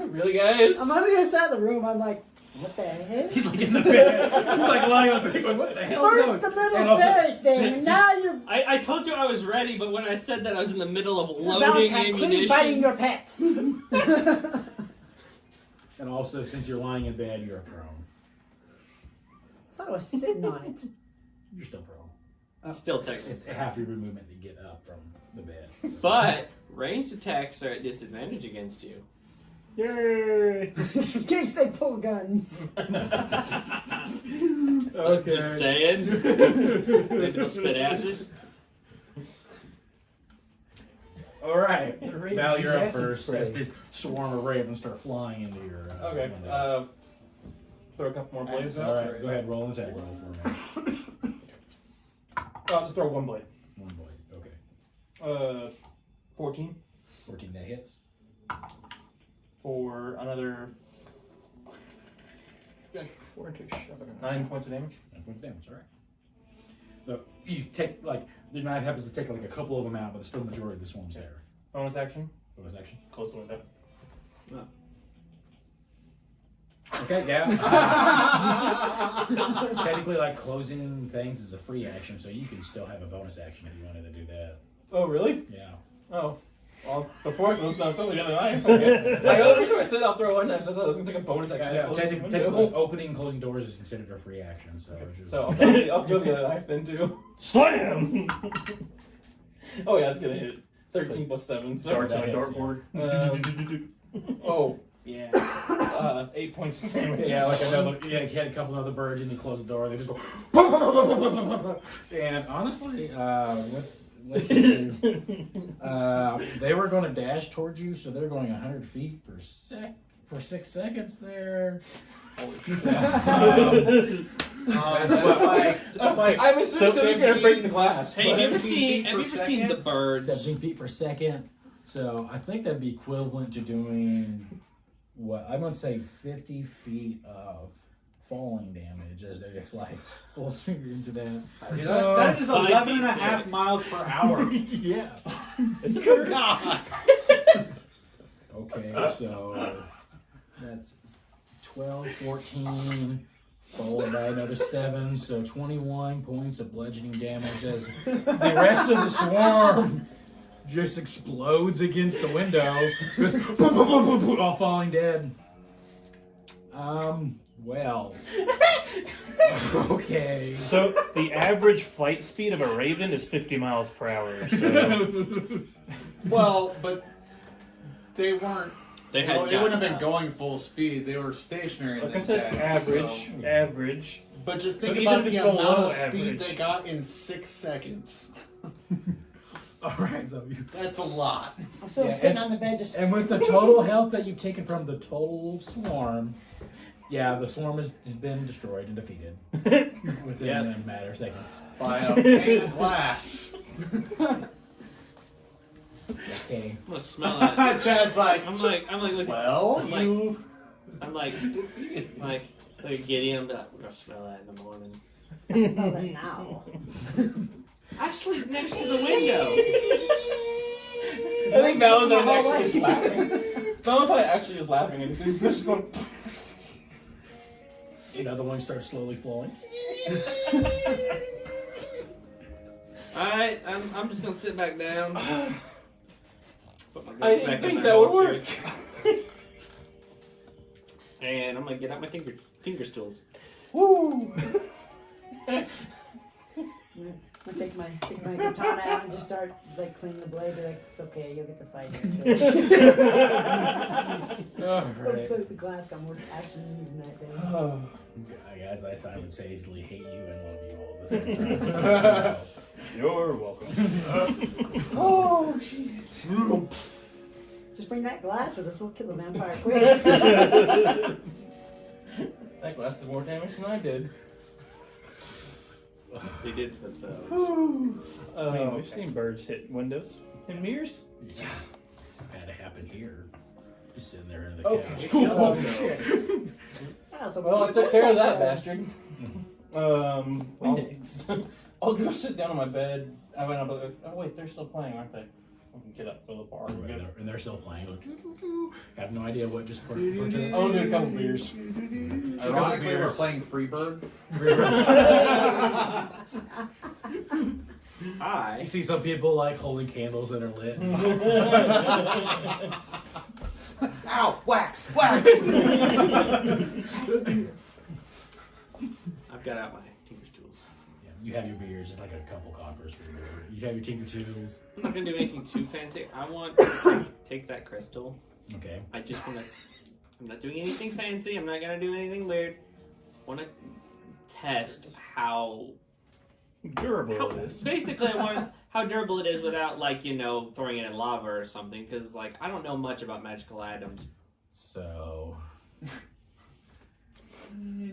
Really, guys? I'm on the other side of the room. I'm like, what the heck? He's like in the bed. He's like lying on the bed going, what the hell is First going the And little also- fairy thing, since- and now you're I told you I was ready, but when I said that, I was in the middle of Sir loading Valentine, clean biting ammunition. your pets. And also, since you're lying in bed, you're prone. I thought I was sitting on it. You're still prone. Still technically. It's half your movement to get up from the bed. But ranged attacks are at disadvantage against you. Yay! In case they pull guns. Okay. Just saying. Maybe they'll spit acid. All right. The ravens Now you're up acid first. spray. As this swarm of ravens start flying into your Okay. window. Throw a couple more blades. All right. Go ahead. Roll an attack roll for me. I'll just throw one blade. One blade. Okay. 14 14. That hits. for another 9 points of damage. 9 points of damage. All right. So you take the knife happens to take like a couple of them out, but still the majority of the swarm's there. Bonus action. Bonus action. Close the window. Okay, yeah. Technically, like closing things is a free action, so you can still have a bonus action if you wanted to do that. Oh, really? Yeah. Oh. Well, before I close the other knife. Okay. The only reason I said I'll throw one knife, I thought I was going to take a bonus action. to close the Technically, window. opening and closing doors is considered a free action, so. So I'll throw the other knife then too. Slam! Oh yeah, it's gonna hit. 13 plus 7, so Dark Like a hits, dartboard. oh, Yeah. 8 points of damage. Yeah, like another. Yeah, you had a couple other birds, and you close the door. They just go. And honestly, let's see, they were going to dash towards you, so they're going 100 feet per sec for 6 seconds there. I'm assuming so you're gonna break the glass. Hey, have you ever 17 seen? feet Have you per ever seen the second? birds? 17 feet per second. So I think that'd be equivalent to doing what I'm going to say 50 feet of falling damage as they fly full speed into that. Dude, that is 5 11 and a feet. half miles per hour. Yeah. Good God. Okay, so that's 12, 14, followed by another 7, so 21 points of bludgeoning damage as the rest of the swarm just explodes against the window, just boom, boom, boom, boom, boom, all falling dead. Well, okay. So the average flight speed of a raven is 50 miles per hour. So Well, but they weren't. They Well, had they wouldn't have been gotten going full speed. They were stationary. like the I said, day, average, so- average. But just So think even about if the it's amount below of speed average. they got in 6 seconds. All right, so you. That's a lot. I'm still Yeah, sitting and- on the bed just. And with the total health that you've taken from the total swarm, yeah, the swarm has been destroyed and defeated within a matter of seconds. By a pane of glass. Okay. I'm gonna smell it. Chad's like, I'm like, looking. well, I'm like- you. I'm like, like Gideon. I'm like, we're gonna smell that in the morning. I smell it now. I sleep next to the window. I think Valentine actually is laughing. Valentine actually is laughing, and he's just going. Another one starts slowly flowing. Alright, I'm just gonna sit back down. Put my guns I back didn't in think their that would work. holsters. And I'm gonna get out my tinker tools. Woo! I'm gonna take my katana out and just start like cleaning the blade. Be like, it's okay, you'll get to fight here. Alright. The glass got more action than that day. Oh. Guys, I simultaneously hate you and love you all at the same time. You're welcome. Oh, shit. Just bring that glass with us. We'll kill the vampire quick. That glass did more damage than I did. They did to themselves. I mean, Oh, we've seen birds hit windows and mirrors. Yeah. Had it happen here. Just sitting there in the Okay. couch. Oh, well, I took care of that bastard. Windex. I'll go sit down on my bed. I went up. Oh wait, they're still playing, aren't they? I can get up, go to the bar. And they're still playing. Like, have no idea what just for. I'll do a couple beers. Ironically, we're playing Freebird. I You see some people like holding candles that are lit. Ow! Wax! Wax! I've got out my tinker's tools. Yeah, you have your beers, just like a couple coppers for your beer. You have your tinker tools. I'm not gonna do anything too fancy. I want to take that crystal. Okay. I just wanna. I'm not doing anything fancy. I'm not gonna do anything weird. Want to test how Durable it is. basically I want how durable it is without like throwing it in lava or something. Because like I don't know much about magical items. So.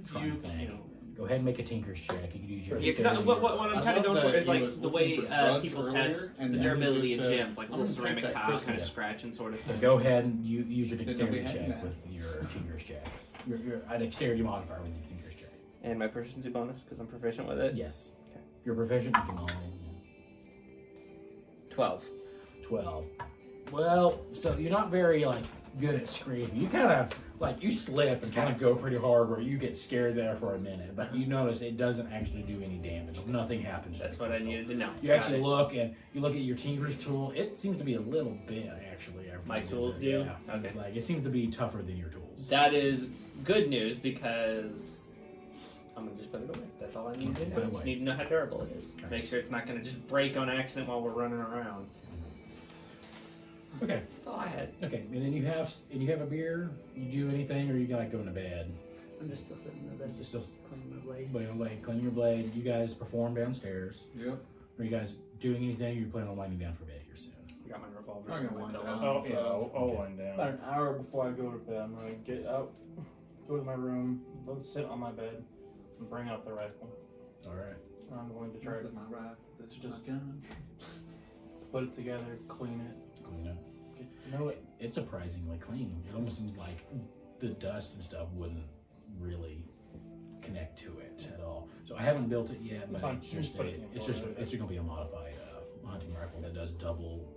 Trying to think. Go ahead and make a tinker's check. You can use your. Yeah, because what I'm kind of going for is like the way people earlier, test and the then he durability just in says, gems, like "I'm little gonna take ceramic that tiles crystal." kind of scratching sort of So thing. go ahead and use your Didn't dexterity know we had check that. with your tinker's check. Your a dexterity modifier with your tinker's check. And my proficiency bonus because I'm proficient with it. Yes. Okay. You're proficient. You can only 12. 12. Well, so you're not very like good at scraping. You kind of like you slip and kind of go pretty hard where you get scared there for a minute, but you notice it doesn't actually do any damage. Nothing happens. to That's the what I crystal. needed to know. You Got actually it. look and you look at your tinker's tool. It seems to be a little bit actually. after My you tools it. do? Yeah. Okay. It's like it seems to be tougher than your tools. That is good news because I'm gonna just put it away. That's all I need to Put know. it I just away. need to know how durable it is. Okay. Make sure it's not gonna just break on accident while we're running around. Okay. That's all I had. Okay. And then you have a beer. You do anything, or you like going to bed? I'm just still sitting in the bed, Just just still cleaning my blade. cleaning your blade. You guys perform downstairs. Yep. Are you guys doing anything? Or you planning on winding down for bed here soon? I got my revolver. I'm gonna wind down. Oh, yeah, I'll Okay. wind down. About an hour before I go to bed, I'm gonna get up, go to my room, go sit on my bed, and bring out the rifle. All right. And I'm going to try to my rifle. That's just- my gun. put it together, clean it. Clean up. It's surprisingly clean. It almost seems like the dust and stuff wouldn't really connect to it at all. So I haven't built it yet, but Fine, it's just just put it in it's for just it. it's gonna be a modified hunting rifle that does double.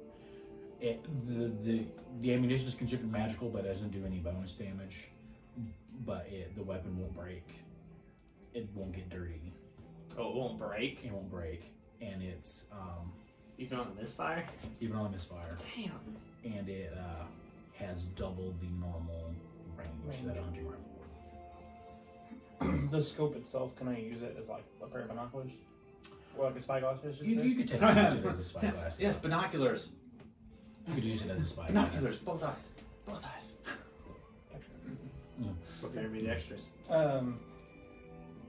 The ammunition is considered magical, but doesn't do any bonus damage. But the weapon won't break. It won't get dirty. Oh, it won't break. It won't break, and it's Even on a misfire? even on a misfire. Damn. And it has double the normal range that a hunting rifle would. The scope itself, can I use it as like a pair of binoculars? Or like a spyglass, I should You say? could technically use it as a spyglass. Yes, binoculars. You could use it as a spyglass. Binoculars. Both eyes. Both eyes. What better be the extras?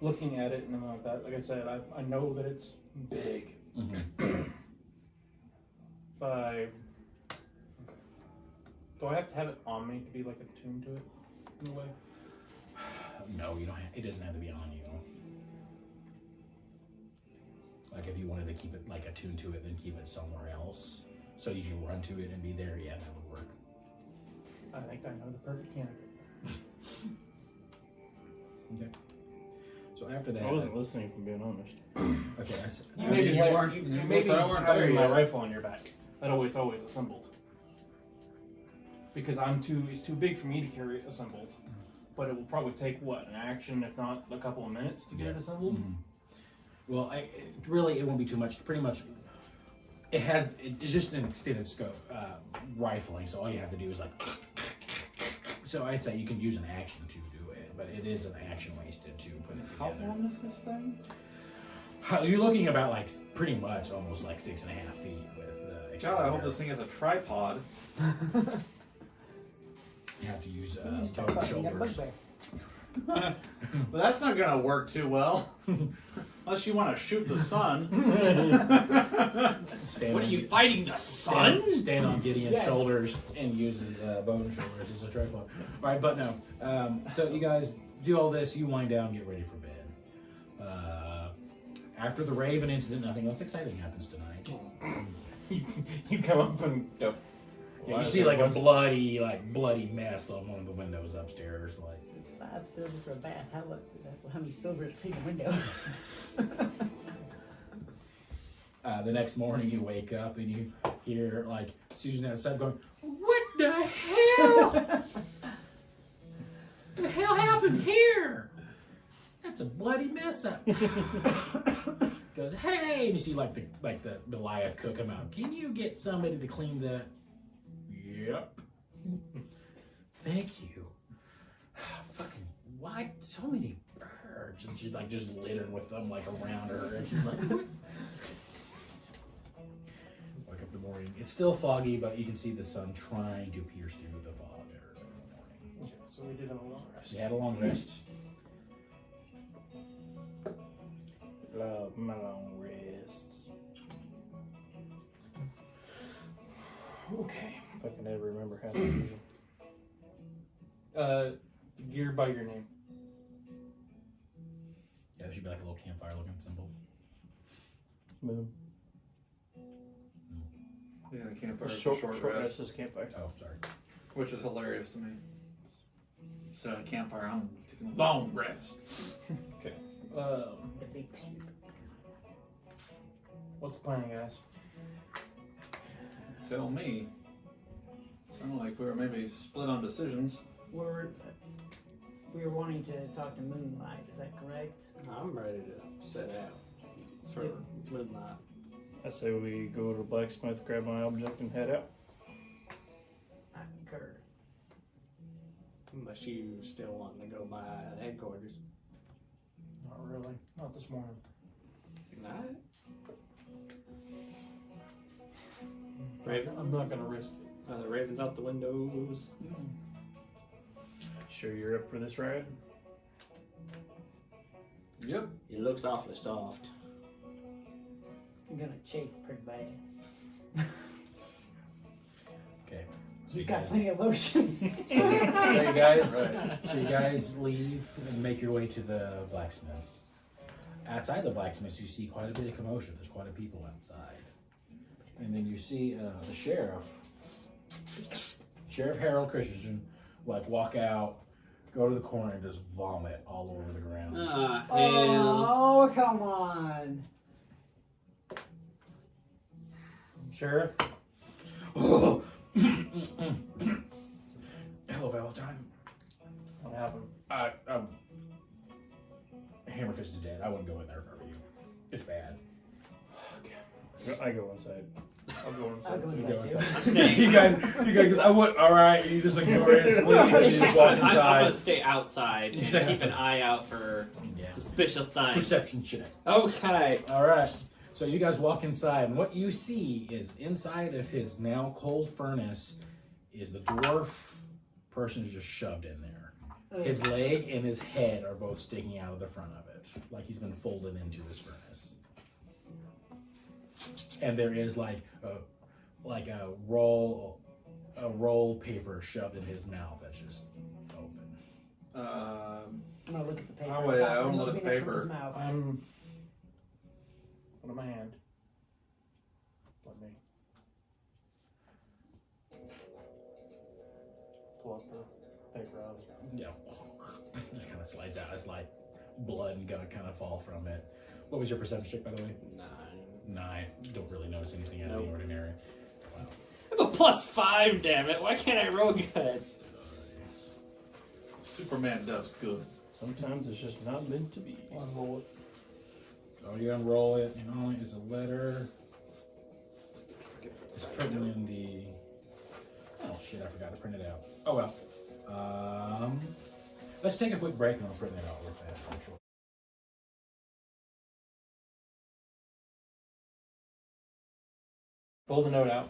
Looking at it and everything like that, like I said, I know that it's big. Mhm. Do I have to have it on me to be like attuned to it in a way? No, you don't. It doesn't have to be on you. Like if you wanted to keep it like attuned to it, then keep it somewhere else, so you can run to it and be there. Yeah, that would work. I think I know the perfect candidate. Okay. So after that, I wasn't listening, from being honest. okay. You maybe weren't- you you maybe probably weren't having there my yet. rifle on your back. It's always assembled. Because it's too big for me to carry it assembled. But it will probably take an action, if not a couple of minutes to get it assembled. Mhm. Well, it won't be too much. Pretty much, it's just an extended scope rifling. So all you have to do is like. So I'd say you can use an action to do it, but it is an action wasted to put it How together. long is this thing? You're looking about like pretty much almost like 6.5 feet with. God, I hope this thing has a tripod. You have to use He's bow talking about shoulders. bugbear. But that's not gonna work too well. Unless you want to shoot the sun. Stand What are on- you fighting, the sun? Stand on Gideon's Yes. shoulders and uses bone shoulders as a tripod. All right, but no. So you guys do all this. You wind down, get ready for bed. After the Raven incident, nothing else exciting happens tonight. You come up and go. Yeah, you see like a bloody mess on one of the windows upstairs. Like, It's 5 silver for a bath. How many silver to clean a window? the next morning, you wake up and you hear like Susan outside going, "What the hell? The hell happened here? That's a bloody mess up." Goes, "Hey," and you see like the Goliath cook come out. "Can you get somebody to clean that?" "Yep." "Thank you." Fucking why so many birds? And she's like just littered with them like around her, and she's like, "What?" Wake up in the morning. It's still foggy, but you can see the sun trying to pierce through the fog early in the morning. Okay, so we did a long rest. You had a long rest. Love my long rests. Okay. If I can ever remember how to use them. Gear by your name. Yeah, there should be like a little campfire looking symbol. Moon. Yeah, the campfire is Short, a short short rest, rest is campfire. Oh, sorry. which is hilarious to me. So campfire, I'm taking a long rest. The big sleep. What's the plan, guys? Tell me. Sounded like we were maybe split on decisions. We were wanting to talk to Moonlight, is that correct? I'm ready to set out for midnight. I say we go to the blacksmith, grab my object, and head out. I concur. Unless you still want to go by headquarters. Not really. Not this morning. Night. I'm not gonna risk it. The ravens out the windows. Sure you're up for this ride? Yep. He looks awfully soft. I'm gonna chafe pretty bad. Okay. He's got plenty of lotion. So you guys leave and make your way to the blacksmith's. Outside the blacksmith's, you see quite a bit of commotion. There's quite a people outside. And then you see the sheriff, Sheriff Harold Christensen, like walk out, go to the corner and just vomit all over the ground. Hell. Oh, come on. Sheriff? Hello, Valentine. What happened? Hammerfist is dead. I wouldn't go in there if I were you. It's bad. I go inside. I'll go I'll inside. go too. You go inside inside. you guys, I would. All right, you just ignore it, squeeze, and you just walk I'm gonna inside. stay outside and You stay keep outside. an eye out for Yeah. suspicious things. Perception check. Okay. All right. So you guys walk inside, and what you see is inside of his now cold furnace is the dwarf person's just shoved in there. His leg and his head are both sticking out of the front of it, like he's been folded into this furnace. And there is like a roll paper shoved in his mouth that's just open. I'm gonna look at the paper. Oh, yeah, I wanna look at the Looking from his paper. mouth. Put in my hand. Let me pull up the paper out. Yeah, just kind of slides out. It's like blood and gonna kind of fall from it. What was your perception check, by the way? 9. Don't really notice anything out of the Nope. ordinary. I'm a +5, damn it. Why can't I roll good? Superman does good. Sometimes it's just not meant to be. Unroll it. So you unroll it, and on it is a letter. It's printed in the. Oh shit! I forgot to print it out. Oh well. Let's take a quick break and I'll print that out real fast. Actually. Pull the note out.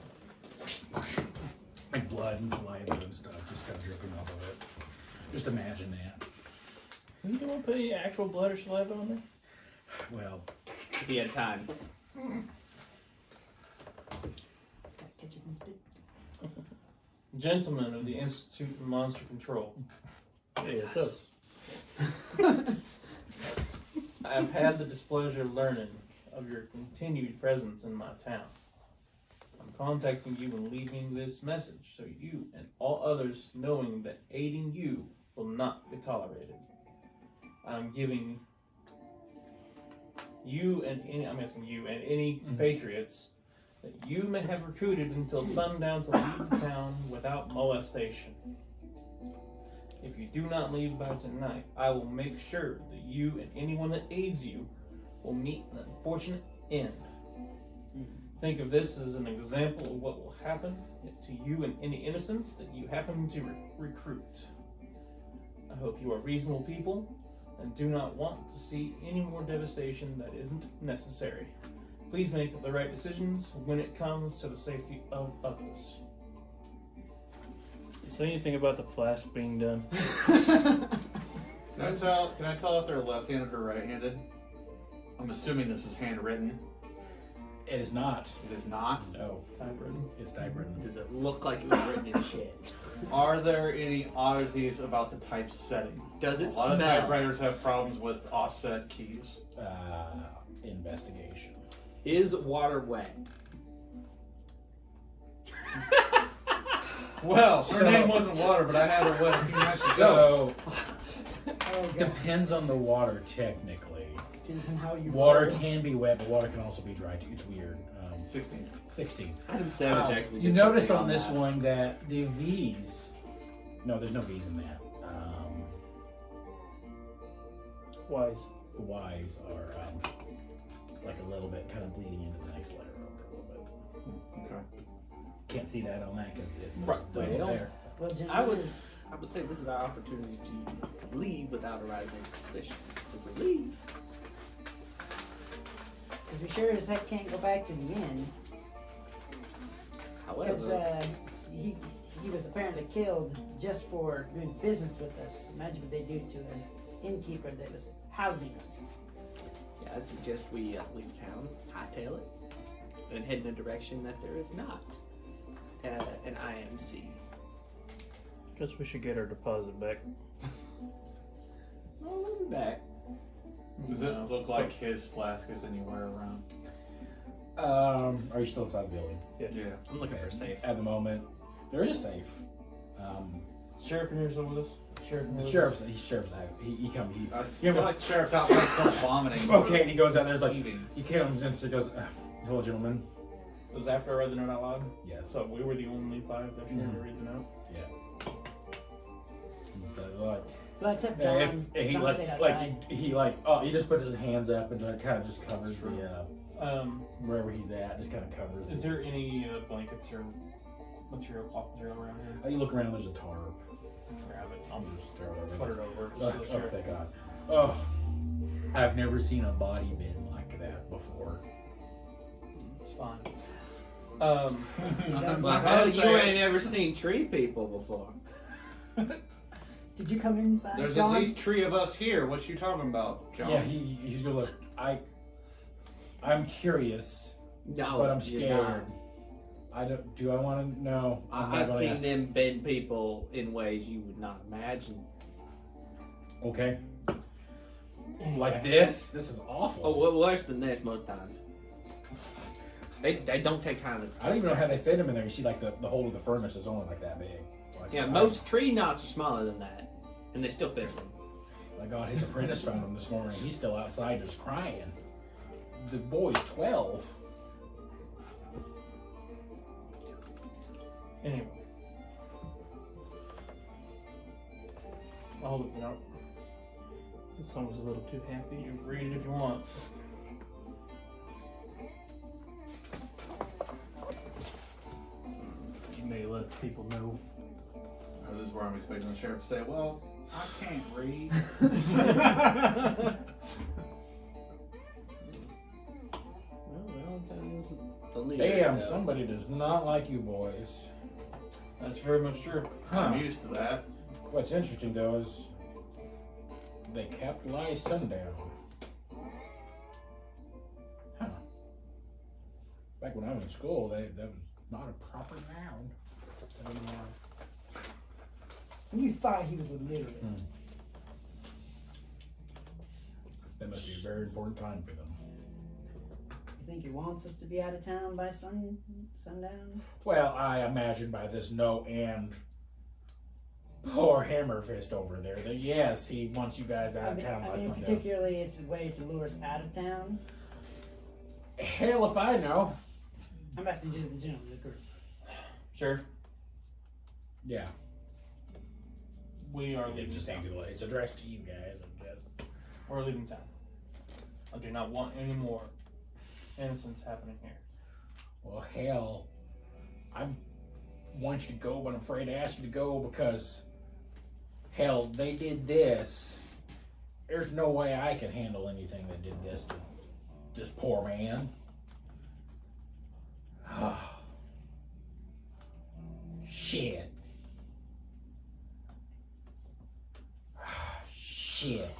Like blood and saliva and stuff just kind of dripping off of it. Just imagine that. You don't want to put any actual blood or saliva on there? Well, If he had time. Is that ketchup and spit? Gentlemen of the Institute of Monster Control, Hey, it's us. I have had the displeasure of learning of your continued presence in my town. I'm contacting you and leaving this message so you and all others knowing that aiding you will not be tolerated. I'm giving you and any patriots that you may have recruited until sundown to leave the town without molestation. If you do not leave by tonight, I will make sure that you and anyone that aids you will meet an unfortunate end. Think of this as an example of what will happen to you and any innocents that you happen to recruit. I hope you are reasonable people and do not want to see any more devastation that isn't necessary. Please make the right decisions when it comes to the safety of others. You say anything about the flask being done? Can I tell if they're left-handed or right-handed? I'm assuming this is handwritten. it is not. It is not. No, Typewritten. it's typewritten. Does it look like it was written in shit? Are there any oddities about the typesetting? Does it A lot of smell? typewriters have problems with offset keys. Investigation. Is water wet? Well, her So- name wasn't Water, but I had her wet a few nights ago. So Oh god. depends on the water technically. Depends on how you Water roll. can be wet, but water can also be dry too. It's weird. 16. 16. Adam Savage actually. You did noticed something on this that. one that the V's. No, there's no V's in that. Wise. The Y's are like a little bit kind of bleeding into the next letter over a little bit. Okay. Can't see that on that because it was Right. double Well, there. Well, Jim, I would say this is our opportunity to leave without arousing suspicion. So we leave. because we sure as heck can't go back to the inn. Because However, he was apparently killed just for doing business with us. Imagine what they do to an innkeeper that was housing us. yeah, I'd suggest we leave town, hightail it, and head in a direction that there is not an IMC. Guess we should get our deposit back. Oh, we'll be back. Does it look like his flask is anywhere around? Are you still inside the building? Yeah. I'm looking for a safe. At the moment, there is a safe. Sheriff in here still with us? Sheriff in here The with sheriff's he comes. I You feel ever- like the sheriff's out there starts vomiting. Okay, and he goes out there. There's like Eating. he comes in and goes, "Hello, gentlemen." us? It was after I read the note out loud. Yes. So we were the only five that should ever read the note. So like, Well, except yeah, John. he John like stayed outside. he just puts his hands up and kind of just covers the wherever he's at, just kind of covers. Is there any blankets or cloth material around here? You look around. There's a tarp. Grab it. I'll just Just throw it put over. it over. Oh, Just so the sheriff. thank God. Oh, I've never seen a body bend like that before. It's fine. I'm Well, not hell, gonna you say it. ain't ever seen tree people before. Did you come inside, There's John? at least three of us here. What you talking about, John? Yeah, he's gonna look. I'm curious, No, but I'm you're scared. not. I don't. Do I want to know? I'm not I've gonna seen ask. them bend people in ways you would not imagine. Okay. Like this? This is awful. Oh, well, worse than this most times. They don't take time to. I don't even know how they fit him in there. You see, like the hole of the furnace is only like that big. Like, Yeah, most tree knots are smaller than that, and they still fit them. My God, his apprentice found him this morning. He's still outside just crying. The boy's 12. Anyway. I'll look it up. This song was a little too happy. You can read it if you want. You may let people know. This is where I'm expecting the sheriff to say, well, I can't read. Well, Valentine wasn't the leader. Damn, so- somebody does not like you boys. That's very much true. Huh. I'm used to that. What's interesting though is they capitalized sundown. Huh. Back when I was in school, that was not a proper noun. You thought he was illiterate. That must be a very important time for them. You think he wants us to be out of town by sundown? Well, I imagine by this note and poor Hammerfist over there that yes, he wants you guys out of town by sundown. Particularly it's a way to lure us out of town. Hell if I know. I'm asking you the general, the group. Sheriff, Yeah. we are It leaving just town. ain't too late. It's addressed to you guys, I guess. We're leaving town. I do not want any more innocence happening here. Well, hell, I want you to go, but I'm afraid to ask you to go because, hell, they did this. There's no way I can handle anything that did this to this poor man. Shit. Shit.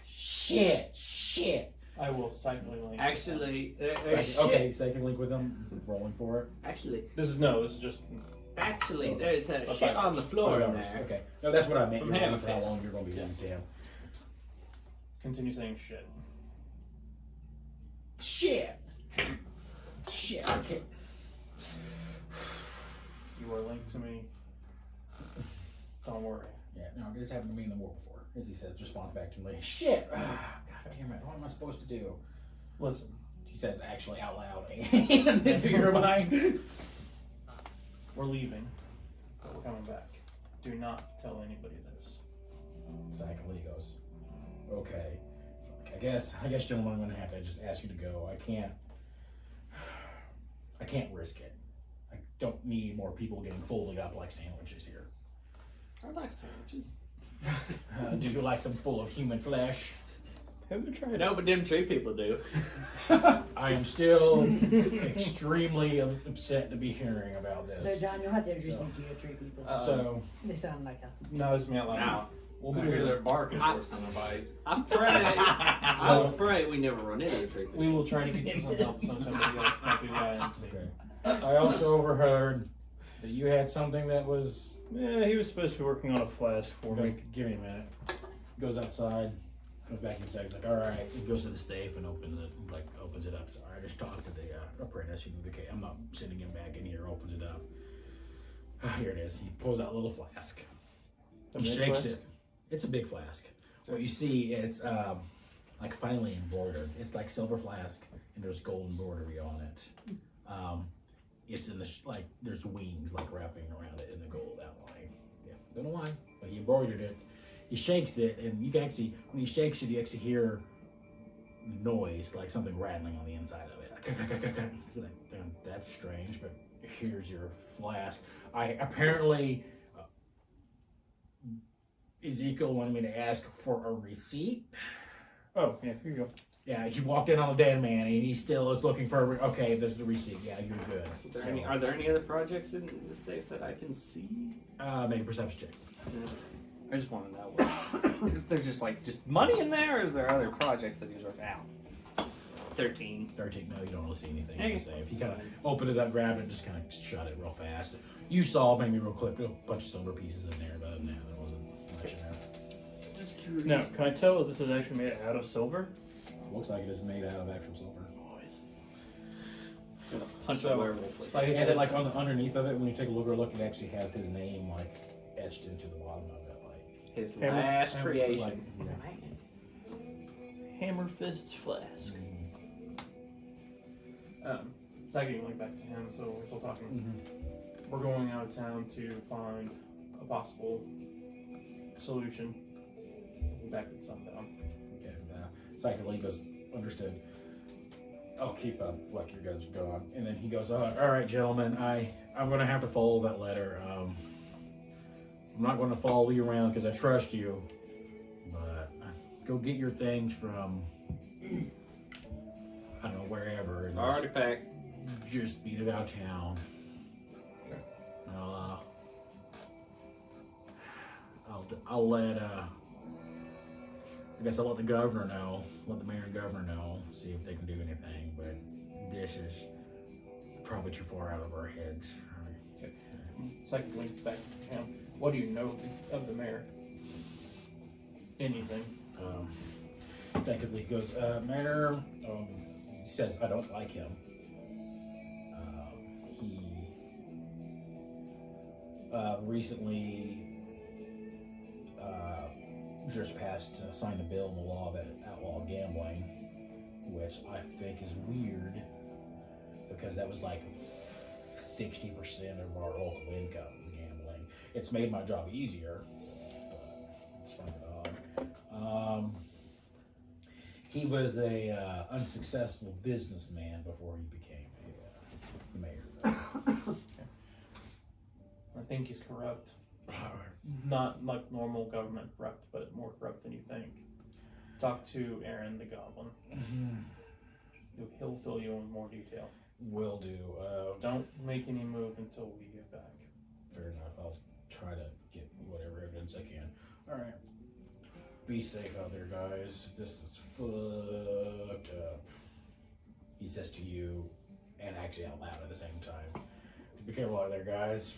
Shit. Shit. I will psychically link. Actually, Okay, second link with them. Rolling for it. Actually, This is just. there's a shit on the floor in there. Okay. No, that's what I meant. From You're rolling for how Hammerfist. long you're going to be linked down. Continue saying shit. Shit. Shit. I can't. You are linked to me. Don't worry. Yeah, no, this happened to me in the war before. As he says, responds back to me. Shit. God damn it. What am I supposed to do? Listen, He says actually out loud and into your mind. we're leaving, but we're coming back. Do not tell anybody this. Cycle goes. Okay. I guess, gentlemen, I'm gonna have to just ask you to go. I can't risk it. I don't need more people getting folded up like sandwiches here. I like sandwiches. Do you like them full of human flesh? Haven't tried. No, but them tree people do. I am still extremely upset to be hearing about this. So, John, you'll have to introduce me to your tree people. So, They sound like a. No, this is me out loud. Now, We'll I be hear here. their bark is worse than a bite. I pray we never run into the tree people. We will try to get you some help sometime. You guys come through the INC. okay. I also overheard that you had something that was. Yeah, he was supposed to be working on a flask for me. Give me a minute. Goes outside, comes back inside. He's like, all right. He goes to the safe and opens it. Opens it up. So, all right, just talk to the apprentice. He knew the case. I'm not sending him back in here. Opens it up. Here it is. He pulls out a little flask. A He big shakes flask? it. It's a big flask. What you see, it's like finely embroidered. It's like silver flask, and there's gold embroidery on it. It's in the there's wings like wrapping around it in the gold outline. Yeah, don't know why, but he embroidered it. He shakes it, and you can actually, when he shakes it, you actually hear noise like something rattling on the inside of it. You're like, "Damn, that's strange, but here's your flask. I apparently. Ezekiel wanted me to ask for a receipt. Oh, yeah, here you go. Yeah, he walked in on the dead man, and he still is looking for okay, there's the receipt. Yeah, you're good. Are there any other projects in the safe that I can see? Make a perception check. I just want to know if there's just money in there, or is there other projects that he's working out? 13. 13, no, you don't really see anything Hey. in the safe. He kind of opened it up, grabbed it, and just kind of shut it real fast. You saw maybe real quick, a bunch of silver pieces in there, but other than that, there wasn't much in there. Just curious. Now, can I tell if this is actually made out of silver? Looks like it is made out of actual silver. Gonna punch So- a werewolf. so I hit And then, on the underneath of it, when you take a look, it actually has his name etched into the bottom of it, His Hammer- last creation. yeah. Hammer Fist's flask. Zach, you link back to him, so we're still talking. we're going out of town to find a possible solution. We'll be back at sundown. Okay, Psychic Link goes, understood. I'll keep up like you guys are gone. And then he goes, all right, gentlemen, I'm going to have to follow that letter. I'm not going to follow you around because I trust you. But go get your things from, I don't know, wherever. And Already packed. just beat it out of town. Okay. I'll let, I guess I'll let the governor know, let the mayor and governor know, see if they can do anything, but this is probably too far out of our heads. Second link back to town. What do you know of the mayor? Anything? Secondly, he goes, Mayor, he says, I don't like him. He recently just signed a bill in the law that outlaw gambling, which I think is weird because that was like 60% of our local income is gambling. It's made my job easier, but it's fun dog. He was a unsuccessful businessman before he became a mayor. I think he's corrupt. Not like normal government corrupt, but more corrupt than you think. Talk to Aaron the Goblin. He'll fill you in more detail. Will do. Don't make any move until we get back. Fair enough. I'll try to get whatever evidence I can. All right. Be safe out there, guys. This is fucked up. He says to you, and actually out loud at the same time. Be careful out there, guys.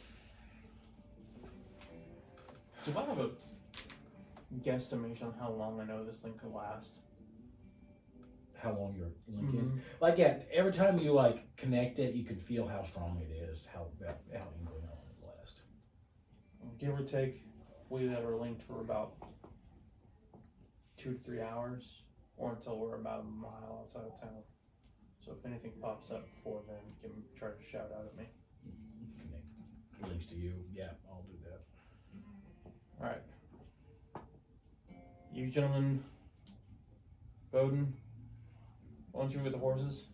Do I have a guesstimation on how long I know this thing could last? How long your link is? Like, yeah, every time you like connect it, you can feel how strong it is, how long it lasts. Give or take, we have our linked for about 2 to 3 hours, or until we're about a mile outside of town. So if anything pops up before then, you can try to shout out at me. Connect links to you. Yeah, I'll do that. Alright. You gentlemen, Bowden, why don't you with the horses?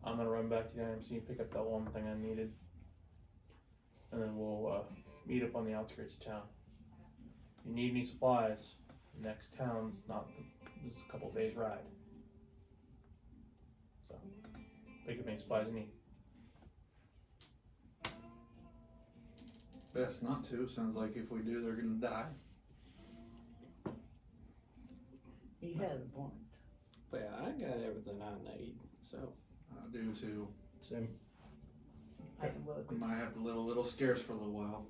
I'm gonna run back to the IMC and pick up that one thing I needed. And then we'll meet up on the outskirts of town. If you need any supplies, the next town's not, this is a couple of days ride. So, pick up any supplies you need. Best not to. Sounds like if we do, they're gonna die. He has a point. But yeah, I got everything I need, so. I do too. Same. I can look. We might have to live a little scarce for a little while.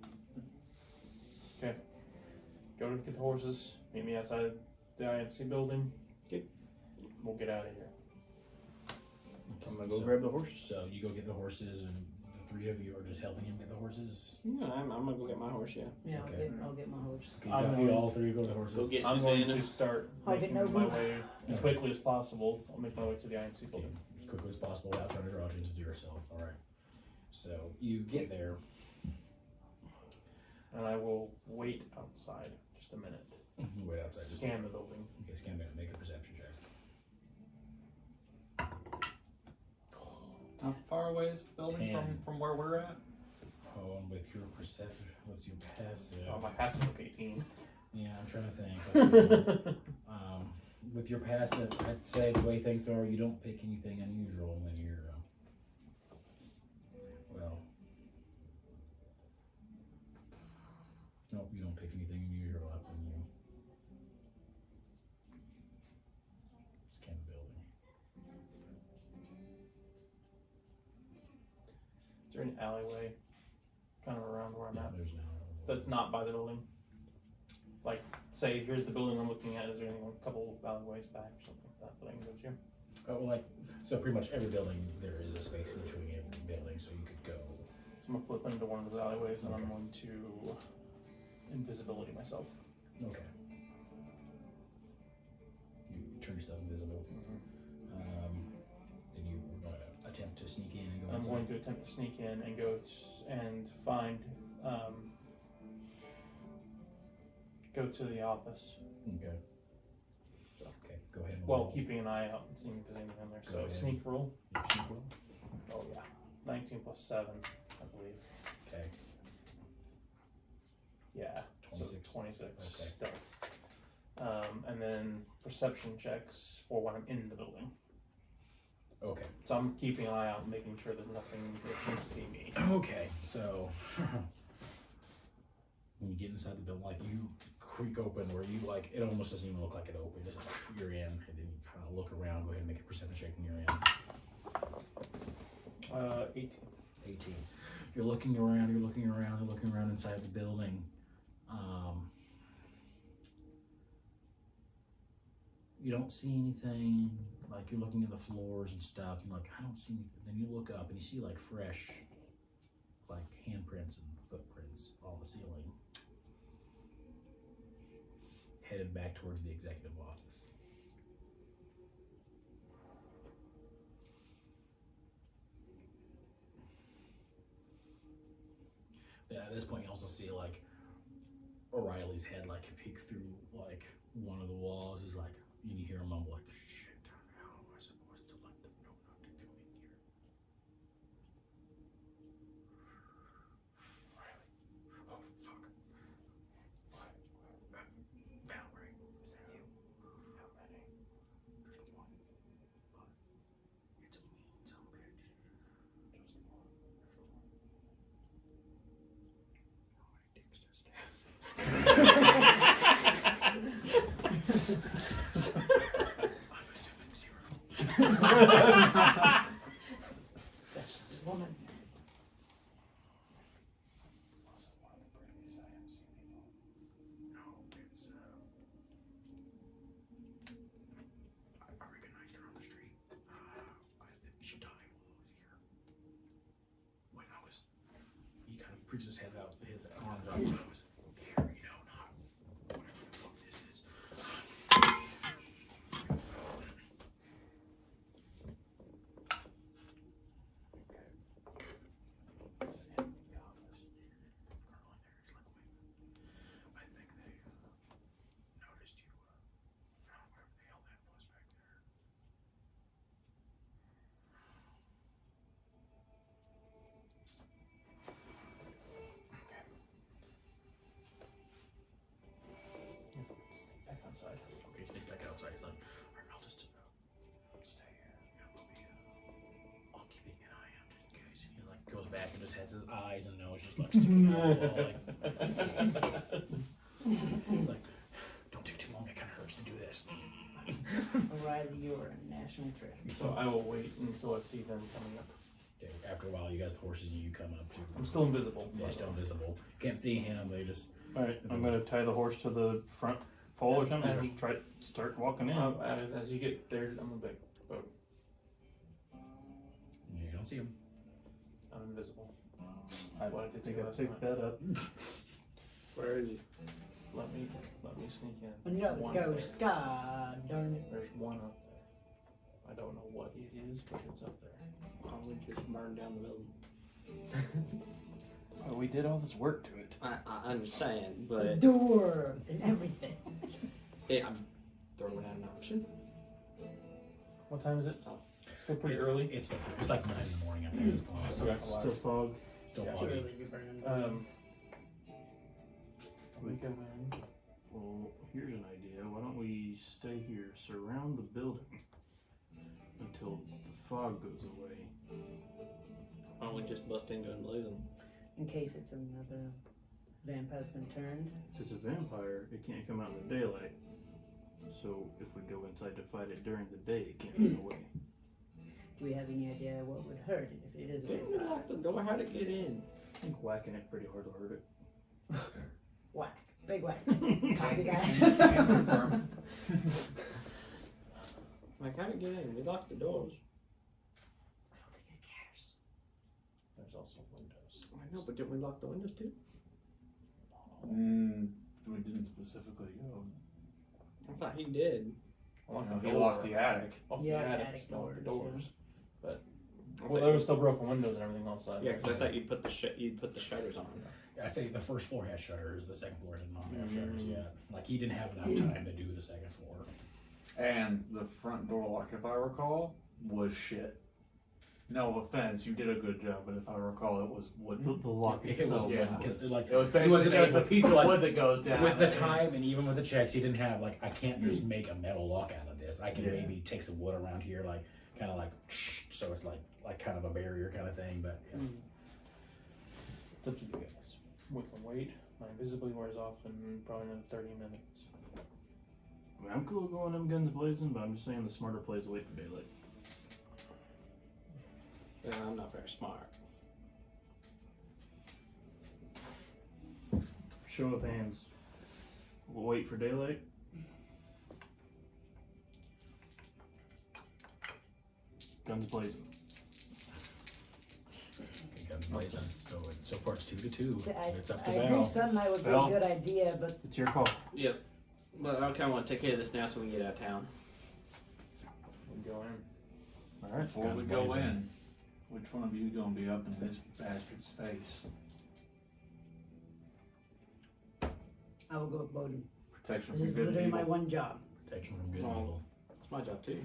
Go to get the horses, meet me outside the IMC building. We'll get out of here. I'm gonna go grab the horses. So you go get the horses, and the three of you are just helping him get the horses. Yeah, I'm gonna go get my horse, yeah. Yeah, Okay. I'll get my horse. Okay, I'm you going- all three go to the horses. Go get I'm going Susanna. to start I didn't making know my who- way as quickly as possible. I'll make my way to the IMC Okay, building. as quickly as possible without trying to draw attention to yourself. All right. So you get there. And I will wait outside just a minute. Wait outside. Just Scan the building. Okay, scan that. Make a perception check. How far away is the building 10. from where we're at? Oh, and with your perception, what's your passive? Oh, my passive was 18. Yeah, I'm trying to think. With your passive, I'd say the way things are, you don't pick anything unusual when you're, well, nope, you don't pick anything unusual up when you scan the building. Is there an alleyway kind of around where I'm at There's no. that's not by the building? Like, say, here's the building I'm looking at. Is there anything a couple of alleyways back or something like that that I can go to? Oh, well, like, so pretty much every building, there is a space in between every building, so you could go. So I'm gonna flip into one of those alleyways and I'm going to invisibility myself. Okay. You turn yourself invisible. Then you attempt to sneak in and go I'm going to attempt to sneak in and and find, go to the office Okay. Okay, go ahead. and while roll. keeping an eye out and seeing if there's anything in there. Go So ahead. sneak roll. Your sneak roll. Oh yeah, 19 plus 7, I believe. Okay. Yeah, 26. so 26 Okay. stealth. And then perception checks for when I'm in the building. Okay. So I'm keeping an eye out, making sure that nothing that can see me. Okay, so when you get inside the building, like you creak open where you like, it almost doesn't even look like it opened. It's like you're in, and then you kind of look around. Go ahead and make a perception check, and you're in. 18. 18. You're looking around. You're looking around. You're looking around inside the building. You don't see anything. Like you're looking at the floors and stuff. And like I don't see anything. Then you look up and you see like fresh, like handprints and footprints on the ceiling, headed back towards the executive office. Then at this point, you also see like O'Reilly's head like peek through like one of the walls. Is like, and you hear him mumble like, "Shit, how am I supposed to let them know not to come in here?" O'Reilly, oh fuck! What? Valerie, is that you? How many? Just one. But it's a mean son of a bitch. Just one. There's one. How many dicks does it have? I'm assuming 0. That's the woman. Was it one of the prettiest I have seen people? No, it's I recognized her on the street. I think she died while I was here. When I was, he kind of puts his head out, his arms out when I was here, you know, not whatever the fuck this is. I think they noticed you found whatever the hell that was back there. Sneak back outside. Okay, sneak back outside. He's like, alright, I'll just stay here. You know, I'll be keeping an eye out just in case. And he like goes back and just has his eyes and nose just like sticking out the wall. Like, don't take too long. It kind of hurts to do this. O'Reilly, you are a national treasure. So I will wait until I see them coming up. Okay, after a while, you guys, the horses, and you come up to. I'm still invisible. They're still invisible. Can't see him. They just. Alright, I'm gonna tie the horse to the front pole or something and just start walking in. As you get there, I'm gonna be like, oh, You don't see him. I'm invisible. I wanted to think do I last picked time. that up. Where is he? Let me sneak in. Another One ghost. there. God darn it. There's one up there. I don't know what it is, but it's up there. Probably just burned down the building. Oh, we did all this work to it. I understand, The but door and everything. I'm throwing out an option. What time is it? So, Still pretty early. It's like 9 in the morning. I think at this point. Still got a lot. Still fog. Still Too foggy. early to burn them. We go in. Well, here's an idea. Why don't we stay here, surround the building until the fog goes away. why don't we just bust into it and lose him? In case it's another vampire's been turned. If it's a vampire, it can't come out in the daylight. So if we go inside to fight it during the day, it can't run away. Do we have any idea what would hurt it if it is a Didn't we vampire? lock the door? How'd it get in? I think whacking it pretty hard will hurt it. Whack. Big whack. Copy that. Confirm. Like, how'd it get in? We locked the doors. I don't think it cares. There's also windows. I know, but didn't we lock the windows too? We didn't specifically go. I thought he did. Lock No, the he door. locked the attic. Lock Yeah, the attic attic, lock the doors, doors. But Well, there was still broken windows and everything outside. Yeah, because I thought you'd put the shutters on. I say the first floor had shutters, the second floor did not have shutters Mm. yet. Like he didn't have enough time to do the second floor. And the front door lock, if I recall, was shit. No offense, you did a good job, but if I recall, it was wooden. The lock It itself. was yeah. because like It was he basically wasn't just a able- piece of like, wood that goes down. with the time and even with the checks, he didn't have like I can't just make a metal lock out of this. I can Yeah. maybe take some wood around here, like kind of like so it's like kind of a barrier kind of thing. But yeah. It's up to you guys. We can wait. My invisibility wears off in probably another 30 minutes. I mean, I'm cool going them guns blazing, but I'm just saying the smarter plays wait for daylight. Yeah, I'm not very smart. Show of hands. We'll wait for daylight. Guns blazing. Guns blazing. So far it's 2-2. It's up to I Val. agree sunlight would be a Val? good idea, but It's your call. Yep. But I kind of want to take care of this now so we can get out of town. We go in. All right. Before we Guns go blazing. in, which one of you gonna be up in this bastard's face? I will go with Bowden. Protection This from is good and literally my evil. one job. Protection from good and Oh. evil. It's my job too.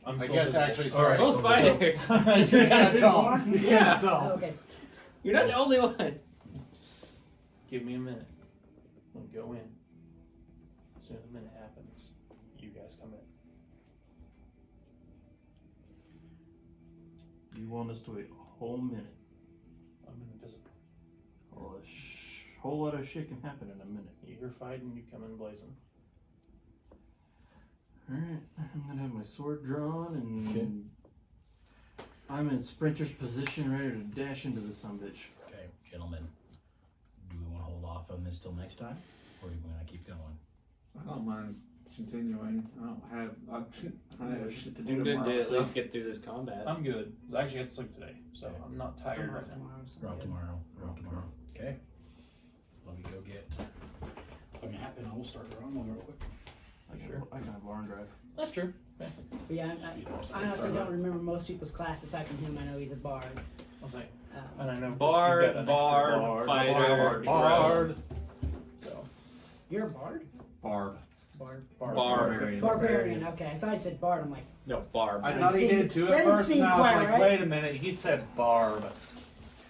I'm I still guess visible. actually, All sorry. right. Both fighters. You're kinda tall. You're Yeah. kinda tall. Okay. You're not the only one. Give me a minute. We'll go in. As soon as a minute happens, you guys come in. You want us to wait a whole minute? I'm invisible. Well, whole lot of shit can happen in a minute. You're fighting, you come in blazing. Alright, I'm gonna have my sword drawn and Okay. I'm in sprinter's position ready to dash into the sumbitch. Okay, gentlemen. Do we want to hold off on this till next time, or do we want to keep going? I don't mind continuing. I have shit to do I'm good tomorrow. to at so- least get through this combat. I'm good. I actually had to sleep today, so I'm not tired I'm right off now. tomorrow, so We're I'm off good. tomorrow. We're off tomorrow. Okay. Let me go get a map and I will start drawing one real quick. I can have barn drive. That's true. Yeah. But yeah, I honestly don't remember most people's class aside from him. I know he's a bard. I'll say. Um, And I know Bard, you've got an extra bard, fighter, Bard. So, you're a bard? Barb. Bard. Barbarian. Barbarian. Okay, I thought he said bard. I'm like, No, Barb. I That thought he seemed- did too that at first, seemed and I was quite like, right. wait a minute, he said Barb.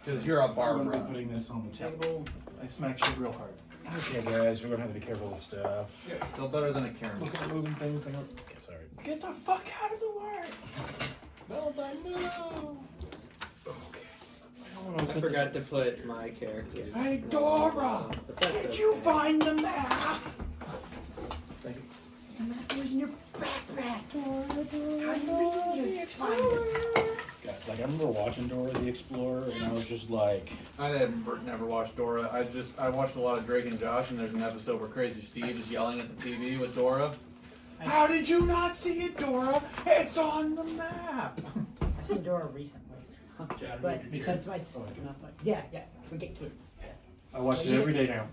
Because you're a I'm gonna be Barbara. putting this on the table. I smack shit real hard. Okay, guys, we're gonna have to be careful with stuff. Still better than a Karen. look at moving things. I go, Okay, sorry. get the fuck out of the way! Valentine, no! I forgot to put my characters. Hey, Dora! But that's Did okay. you find the map? Thank you. The map was in your backpack. How do you find it? Guys, like I remember watching Dora the Explorer, and I was just like, I never watched Dora. I watched a lot of Drake and Josh, and there's an episode where Crazy Steve is yelling at the TV with Dora. How did you not see it, Dora? It's on the map. I seen Dora recently, but because my yeah, we get kids. I watch it every day now.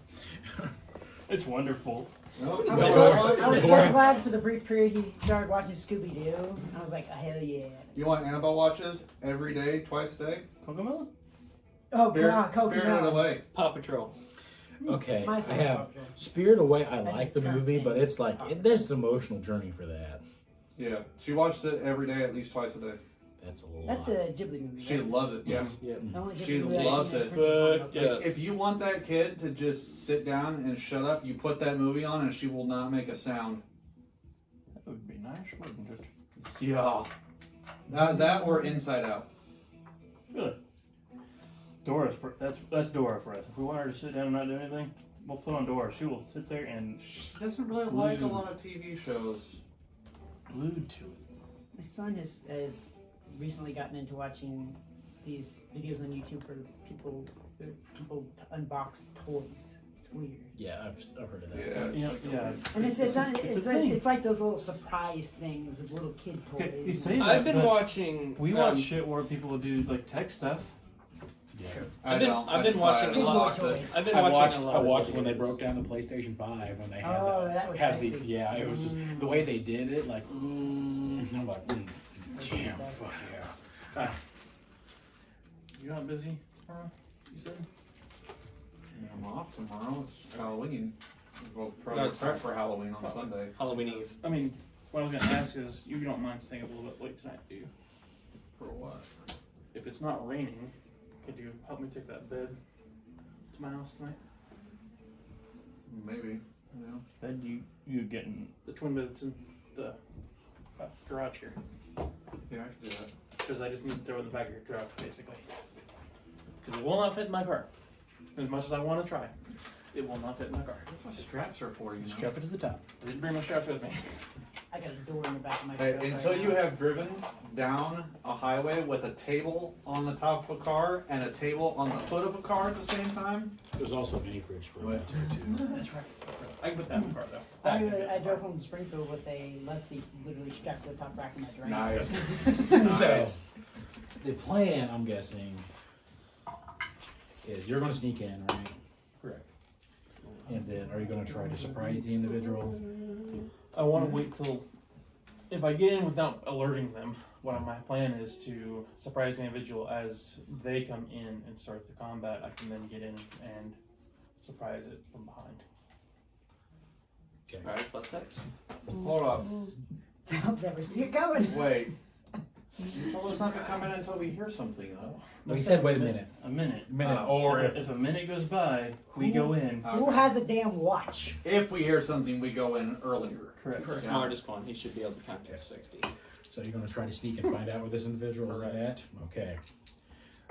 It's wonderful. I was, Dora. I was so Dora. glad for the brief period he started watching Scooby Doo. I was like, hell yeah. You want Annabelle watches every day, twice a day? Cocomelon? Oh god, Spirited Coconut. Away. Paw Patrol. okay, My I son's have Paw Patrol. Spirited Away. I That's like his the current movie, thing. but it's like there's an emotional journey for that. Yeah, she watches it every day, at least twice a day. That's a little. That's lot. a Ghibli movie. She right? loves it. Yes. Yeah. The only Ghibli She movie I've loves seen is it. Princess But, Mononoke. Like, if you want that kid to just sit down and shut up, you put that movie on and she will not make a sound. That would be nice, wouldn't it? Yeah. That or Inside Out. Really? Dora's that's Dora for us. If we want her to sit down and not do anything, we'll put on Dora. She will sit there and She doesn't really like a lot of TV shows. glued to it. My son has recently gotten into watching these videos on YouTube for people to unbox toys. It's weird. Yeah, I've heard of that. Yeah. And it's a thing. it's like those little surprise things with little kid toys. Okay, you say that, I've been but watching. we watch shit where people will do like tech stuff. Yeah. I've been just watching buy it a lot. and box it. I've been I watching watched. a lot. I of watched when they videos. broke down the PlayStation 5 when they had Oh, that was had the sexy. yeah. It was just the way they did it. Like, I'm like, jam, fuck yeah. You're not busy tomorrow, you said? I'm off tomorrow. It's Halloween. We'll probably That's prep right. for Halloween on Sunday. Halloween Eve. I mean, what I was gonna ask is, you don't mind staying up a little bit late tonight, do you? For what? If it's not raining, could you help me take that bed to my house tonight? Maybe. Yeah. Then you getting The twin bed that's in the garage here. Yeah, I can do that. Because I just need to throw it in the back of your truck, basically. Because it will not fit in my car. As much as I want to try, it will not fit in my car. That's what straps are for, you know. Strap it to the top. I didn't bring my straps with me. I got a door in the back of my Hey, truck until right you now. have driven down a highway with a table on the top of a car and a table on the hood of a car at the same time. There's also a mini fridge for What? that too. That's right. I can put that in the car, though. I drove home to Springfield with a love seat literally strapped to the top rack of my Durango. Nice. So, the plan, I'm guessing, is you're going to sneak in, right? Correct. And then, are you going to try to surprise the individual? I want to wait till, if I get in without alerting them, what my plan is to surprise the individual as they come in and start the combat. I can then get in and surprise it from behind. Alright, butt sex. Hold up. I'll never see it coming. Wait. You told us not to come in until we hear something, though. No, he said, wait a minute. a minute. Or If a minute goes by, we go in. Who has a damn watch? If we hear something, we go in earlier. Correct. Yeah. Smartest one. He should be able to count to 60. So you're going to try to sneak and find out where this individual is Correct. at? Okay.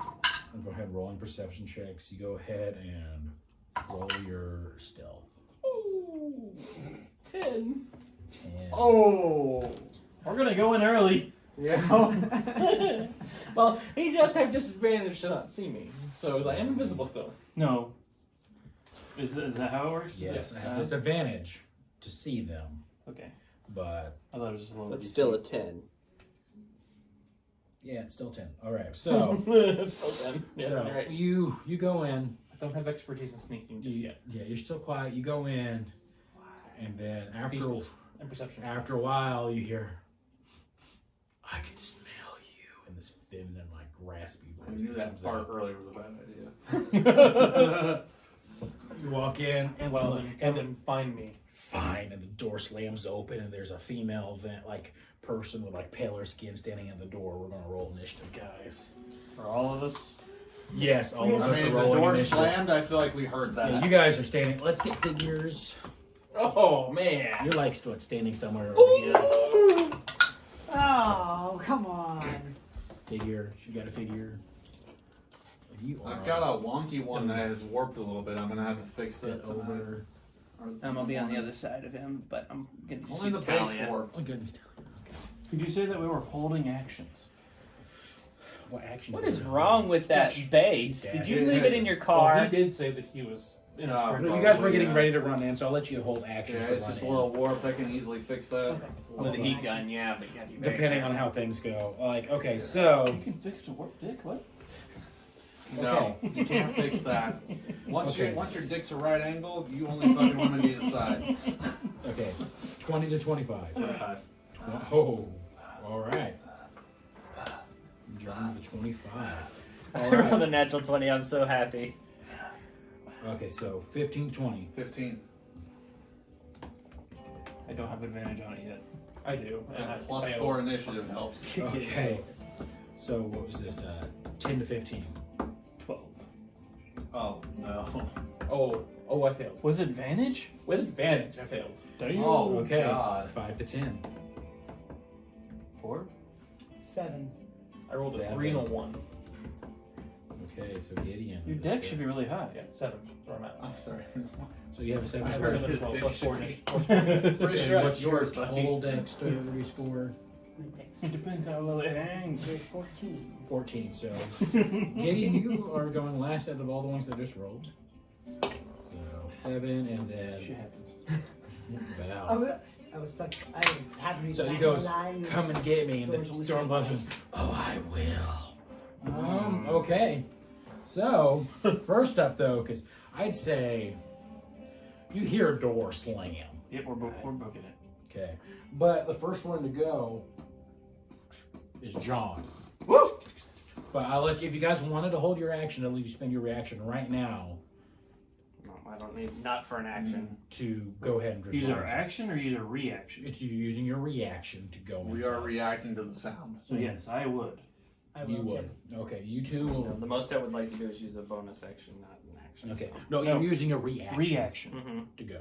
I'll go ahead and roll in perception checks. You go ahead and roll your stealth. Ooh, 10. 10. Oh. We're gonna go in early. Yeah. Well, he does have disadvantage to not see me, so I am invisible still. No. Is that how it works? Yes, I have disadvantage to see them, Okay. but I thought it was just a little. But DC. still a 10. yeah, it's still 10. All right, so Still 10. Yeah, so you're right. you go in. I don't have expertise in sneaking just yet. Yeah, you're still quiet. You go in, and then Feasible. And perception. after a while, you hear, "I can smell you," in this feminine, like raspy I voice. knew that comes part out. earlier was a bad idea. You walk in, and Well, well, then and come then and find me. fine, and the door slams open, and there's a female person with like paler skin standing at the door. We're gonna roll initiative, guys. For all of us. Yes, all of I us mean, are the rolling door initiative. slammed. I feel like we heard that. Yeah, you guys are standing. Let's get figures. Oh, man. You're like standing somewhere over here. Oh, come on. Figure. You got a figure. You are I've got a wonky one that has warped a little bit. I'm gonna have to fix that bit over. I'm gonna be on the other side of him, but I'm gonna Only use the base Talia. warp. Oh goodness. Could you say that we were holding actions? What action? What do is you wrong with that base? Did Dash. you leave it in your Well, car? he did say that he was in a No, sprint. No, you guys were Probably, getting yeah. ready to run in, so I'll let you hold Yeah, actions to it's run just a in. little warped. I can easily fix that. Okay. With a heat gun, yeah, but you gotta be very Depending on careful. how things go. Like, okay, so You can fix a warp dick. What? No, you can't fix that. Once Okay. once your dick's a right angle, you only fucking want to either side. okay, 20 to 25. 25. Oh, all right. John to 25. All I rolled a right. natural 20. I'm so happy. Okay, so 15 to 20. 15. I don't have advantage on it yet. I do. And I Plus failed. 4 initiative helps. Okay. So what was this? 10 to 15. 12. Oh no. Oh, I failed. With advantage? With advantage, I failed. Damn. Oh Okay. God. 5 to 10. 4? 7. I rolled a Seven. 3 and a 1. Okay, so Gideon. Your is deck a should be really high. Yeah, 7. That's where I'm at. I'm sorry. So you have a 7 I have score. 7 to 12 plus 4 Pretty initiative. Pretty sure What's it's your yours, buddy. total dexterity score? It depends how well it hangs. It's 14. 14. So Gideon, you are going last out of all the ones that just rolled. So 7, and Shit then happens. Val. I was stuck. I was happy to be So he back goes, in line. "Come and get me," and Doors only the storm shut goes, "Oh, I will." Okay. So first up, though, because I'd say you hear a door slam. Yep, we're booking it. Okay, but the first one to go is John. Woo! But I'll let you, if you guys wanted to hold your action, I'll let you spend your reaction right now No, I don't need, not for an action. to go ahead and just Use our launch. action or use a reaction? It's you using your reaction to go We inside. are reacting to the sound. So yes, I would. I You will would. too. Okay, you two No, will. the most I would like to do is use a bonus action, not an action. Okay. No, No. you're using a reaction Reaction. Mm-hmm. to go.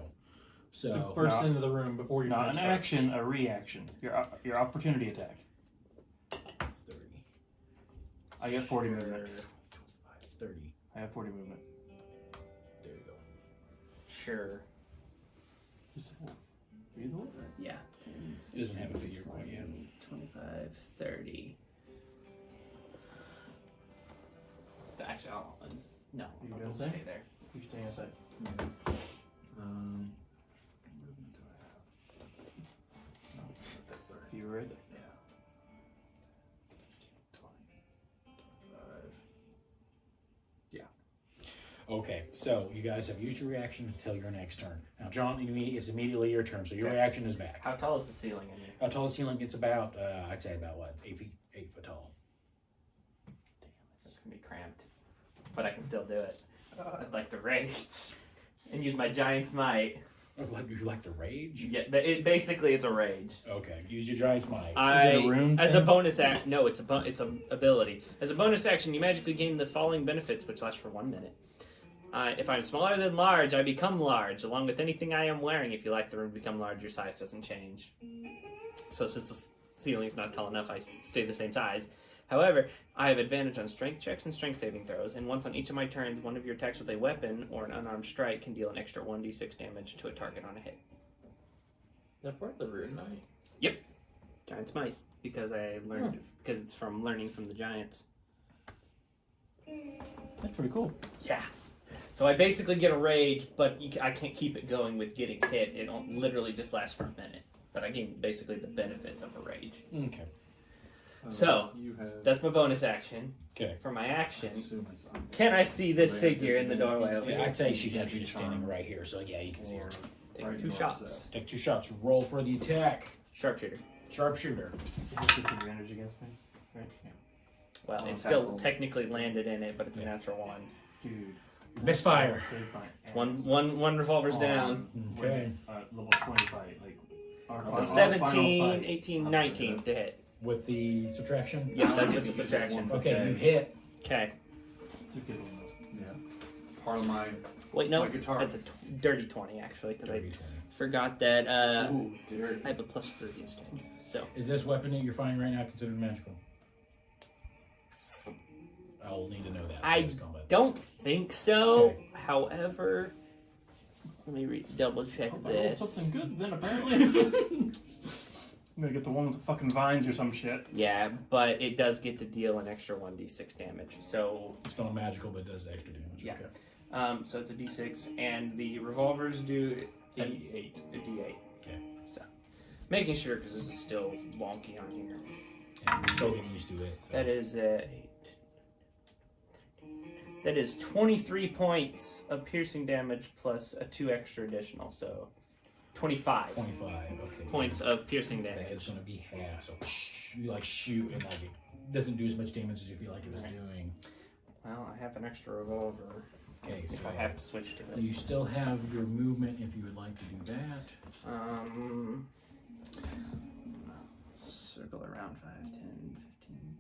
To So burst Not- into the room before you Not an start. action, a reaction. Your opportunity attack. 30. I get 40 movement. 30. I have 40 movement. There you go. Sure. Just a wolf. Are you the wolf? Yeah. It doesn't have a figure quite yet. 25, 30. Actually, no, You I'll gonna just say? stay there. You stay inside. Movement do I have? No, not that 30. You ready? Yeah. 5. Okay, so you guys have used your reaction until your next turn. Now, John, it's immediately your turn, so your Okay. reaction is back. How tall is the ceiling in here? How tall is the ceiling? It's about, I'd say about what, 8 foot tall. It's gonna be cramped, but I can still do it. I'd like to rage and use my giant's might. Like you like to rage? Yeah, but basically it's a rage. Okay, use your giant's might. I, a rune as a thing? bonus act, no, it's a ability. As a bonus action, you magically gain the following benefits, which last for 1 minute. If I'm smaller than large, I become large, along with anything I am wearing. If you like the room to become large, your size doesn't change. So since the ceiling's not tall enough, I stay the same size. However, I have advantage on strength checks and strength saving throws, and once on each of my turns, one of your attacks with a weapon or an unarmed strike can deal an extra 1d6 damage to a target on a hit. Is that part of the rune knight? Giant's might, because I learned because it's from learning from the giants. That's pretty cool. Yeah. So I basically get a rage, but I can't keep it going with getting hit. It literally just lasts for a minute. But I gain basically the benefits of a rage. Okay. So, you have. That's my bonus action. Okay. For my I action, assume it's on. can I see this So they have figure in the disadvantage. doorway over Yeah, here? I'd say she's actually just standing right here, so yeah, you can see her. Take Right, 2 what shots. is Take 2 shots. Roll for the attack. Sharpshooter. Sharpshooter. You have disadvantage against me, right? Yeah. Well, Oh, it attack still roll. technically landed in it, but it's a Yeah. natural 1. Dude. Misfire. Save my ass. One revolver's On- down. Okay. Level 20 fight. Like, our It's a final 17, fight. 18, I'll 19 do to hit. With the subtraction? Yeah, that's If with the you get subtraction. one. Okay, you hit. Okay. It's a good one, though. Yeah. Part of my. Wait, no. My guitar. That's a dirty 20, actually, because I Dirty 20. forgot that Ooh, dear. I have a +3 in strength. So, Is this weapon that you're firing right now considered magical? I'll need to know that. I for this combat. don't think so. Okay. However, let me double check Hope I rolled this. something good then, apparently. I'm gonna get the one with the fucking vines or some shit. Yeah, but it does get to deal an extra 1d6 damage. So, It's not magical, but it does extra damage. Yeah. Okay. so it's a d6, and the revolvers do a D8. A d8. Okay. So, making sure because this is still wonky on here. And we're still getting used to it. So. That is 8. That is 23 points of piercing damage plus a 2 extra additional, so 25 25. Okay. points of piercing That is damage. going to be half. So you like shoot and like it doesn't do as much damage as you feel like it was Right. doing. Well, I have an extra revolver Okay. if So I have to switch to it. you still have your movement if you would like to do that. Circle around 5, 10, 15,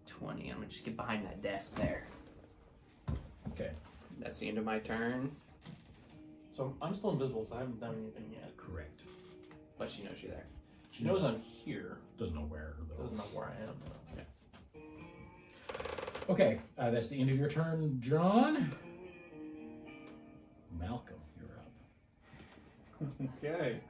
20. I'm gonna just get behind that desk there. Okay. That's the end of my turn, So I'm still invisible, so I haven't done anything yet. Correct. but she knows you're there. She knows I'm here, Doesn't know where though. doesn't know where I am. Okay, that's the end of your turn, John. Malcolm, you're up. Okay.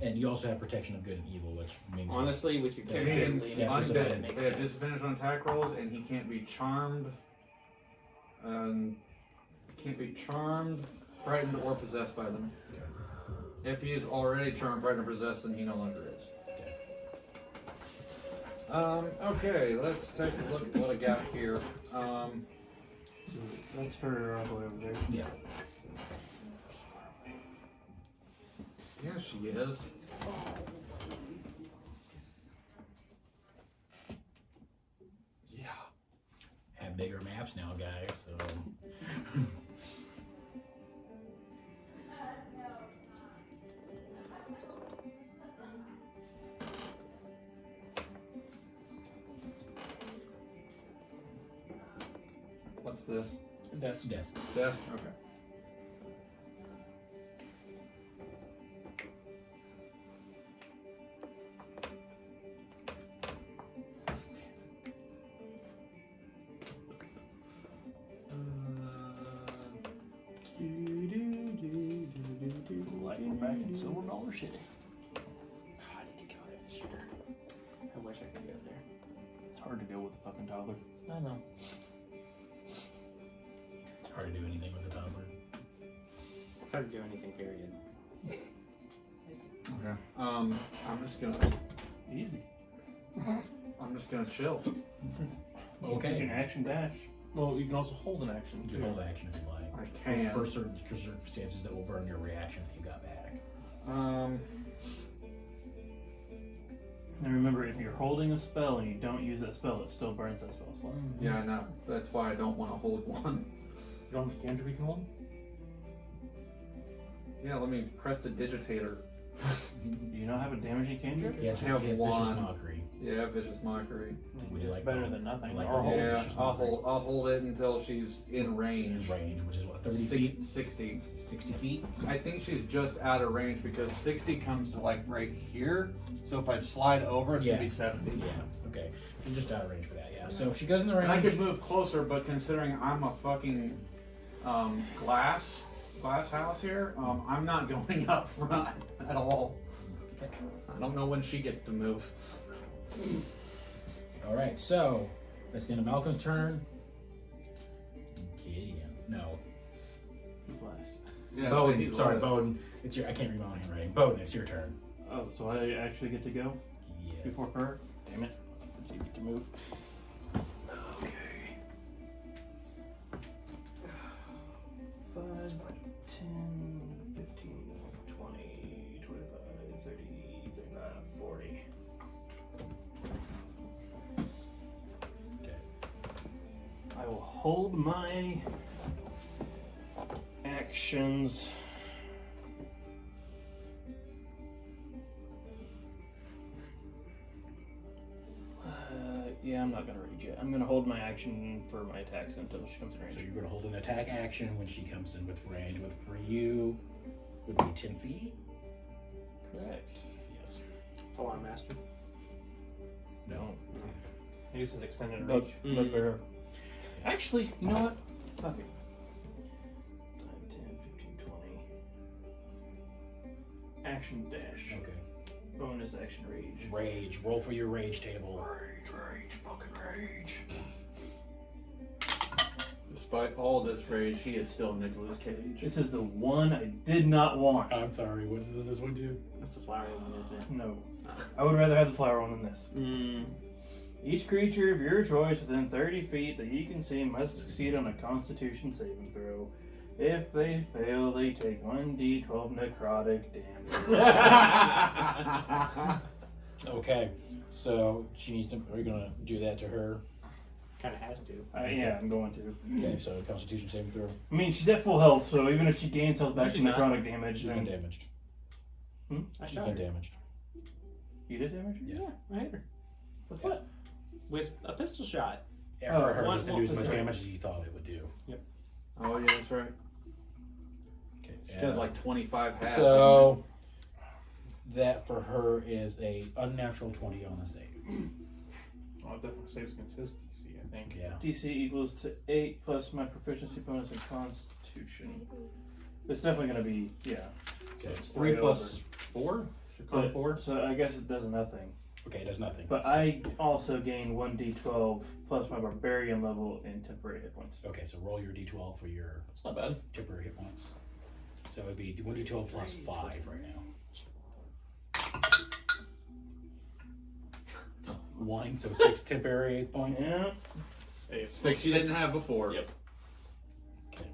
And you also have protection of good and evil, which means Honestly, with your Yeah, character Means leaning, yeah, it undead. makes They have sense. disadvantage on attack rolls, and he can't be charmed. Can't be charmed, frightened, or possessed by them. If he is already charmed, frightened, or possessed, then he no longer is. Okay, let's take a look at what I got here. So that's her all the way over there. Yeah. Yeah, she is. 'Cause apps now, guys. So. What's this? Desk. Desk. Desk? Okay. Like we're back in Silver Dollar City. I need to go there this year. I wish I could go there. It's hard to go with a fucking toddler. I know. It's hard to do anything with a toddler. It's hard to do anything, period. Okay. I'm just gonna Easy. chill. You can Okay. action dash. Well, you can also hold an action You too. can hold action if you like. I can. For certain circumstances that will burn your reaction that you got back. And remember, if you're holding a spell and you don't use that spell, it still burns that spell slot. Yeah, I know. That's why I don't want to hold one. You don't have a cantrip you can hold? Yeah, let me press the digitator. Do you not have a damaging cantrip? Yes, I have yes, one. vicious mockery. Yeah, vicious mockery. Would you It's like better to- than nothing. like Or to hold hold. it? Yeah, vicious I'll mockery. hold it until she's in range. In range, which is what, 30 feet? 60. 60 feet? I think she's just out of range because 60 comes to like right here. So if I slide over, it should be 70. Yeah, okay. You're just out of range for that, yeah. So if she goes in the range. And I could move closer, but considering I'm a fucking glass house here, I'm not going up front at all. Okay. I don't know when she gets to move. Alright, so that's the end of Malcolm's turn. Gideon. No. Who's last? Yeah, Bowden. he's Sorry, last. Bowden. It's your I can't read my own handwriting. Bowden, it's your turn. Oh, so I actually get to go Yes. before her? Damn it. You get to move. Okay. 5, 10, 15, 20, 25, 30, 35, 40. Okay. I will hold my actions. Yeah, I'm not gonna rage yet. I'm gonna hold my action for my attacks until she comes in range. So you're gonna hold an attack action when she comes in with range, with for you would be 10 feet? Correct. Yes. Alarm Master. No. He uses extended Bug, reach. bugbear. Actually, you know what? Fuck it. 5, 10, 15, 20. Action dash. Okay. Bonus action rage. Rage. Roll for your rage table. Rage, fucking rage. Despite all this rage, he is still Nicolas Cage. This is the one I did not want. I'm sorry, what does this one do? That's the flower one, isn't it? No. I would rather have the flower one than this. Mm. Each creature of your choice within 30 feet that you can see must succeed on a Constitution saving throw. If they fail, they take 1d12 necrotic damage. Okay. So she needs to are you gonna do that to her? Kind of has to. Yeah, I'm going to. Okay, so Constitution saving throw. I mean, she's at full health, so even if she gains health back She's from not. necrotic damage, She's been then damaged. I She's shot been her. damaged. you did damage? Yeah. I hit her. With what? With a pistol shot. Yeah, Oh, her one- just to one do as much per turn. damage as you thought it would do. Oh yeah, that's right. Okay. She has like 25 half. So that for her is a unnatural 20 on the save. Oh, it definitely saves consistency, I think. Yeah. DC equals to 8 plus my proficiency bonus in Constitution. It's definitely going to be, yeah. Okay. It's 3 Right plus 4? Should come But, 4? so I guess it does nothing. Okay, it does nothing. But I also gain 1d12 plus my barbarian level in temporary hit points. Okay, so roll your d12 for your It's not bad. temporary hit points. So it'd be 1d12 plus 5 right now. 1, so 6 temporary hit points. Yeah. Hey, 6 you didn't have before. Yep. Okay.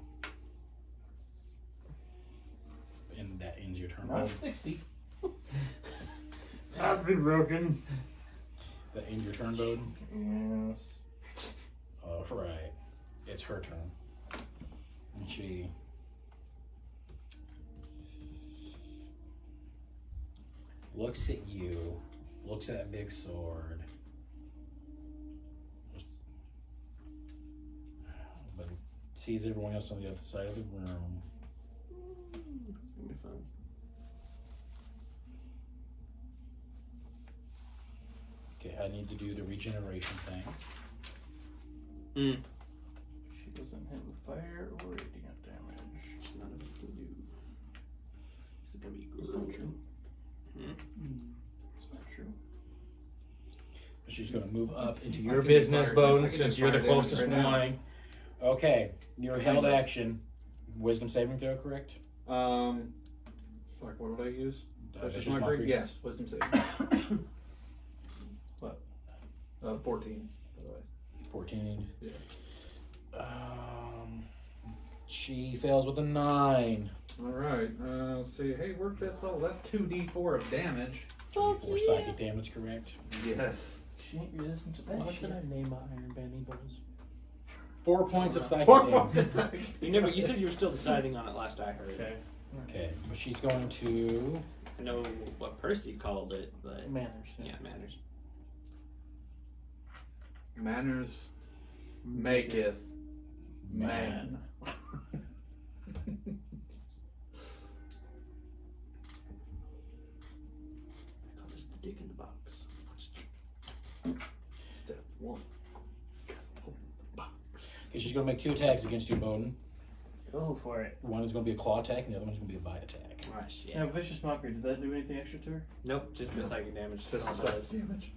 And that ends your turn. Not 60. I've been broken. That ends your turn, Bowden. Yes. Alright. it's her turn. And she looks at you, looks at that big sword, but sees everyone else on the other side of the room. It's gonna be fun. Okay, I need to do the regeneration thing. She doesn't hit with fire or radiant damage. None of us can do. This is gonna be Is that good. true? Hmm? It's not true. She's going to move up into I your can do business, fire Bone, damage. I can since do you're the fire damage closest right now. one. Okay, your I held do. action. Wisdom saving throw, correct? Fuck, what would I use? That's just Vicious mockery? Mockery. Yes, wisdom saving. What? 14, by the way. 14. Yeah. She fails with a 9. Alright, let's see. Hey, we're 5th level. That's 2d4 of damage. 4 psychic damage, correct? Yes. She ain't resistant to that What shit. did I name my Iron Bandy Balls? 4 points of psychic 4 damage. points. You said you were still deciding on it last I heard. Okay. Okay, but she's going to. I know what Percy called it, but Manners. yeah, it matters. Manners maketh man. I call this the dick in the box. Step 1. Okay, she's going to make 2 attacks against you, Bowden. Go for it. One is going to be a claw attack, and the other one's going to be a bite attack. Ah, shit. Yeah, Vicious Mockery, did that do anything extra to her? Nope, just the psychic damage. Just All the those. damage.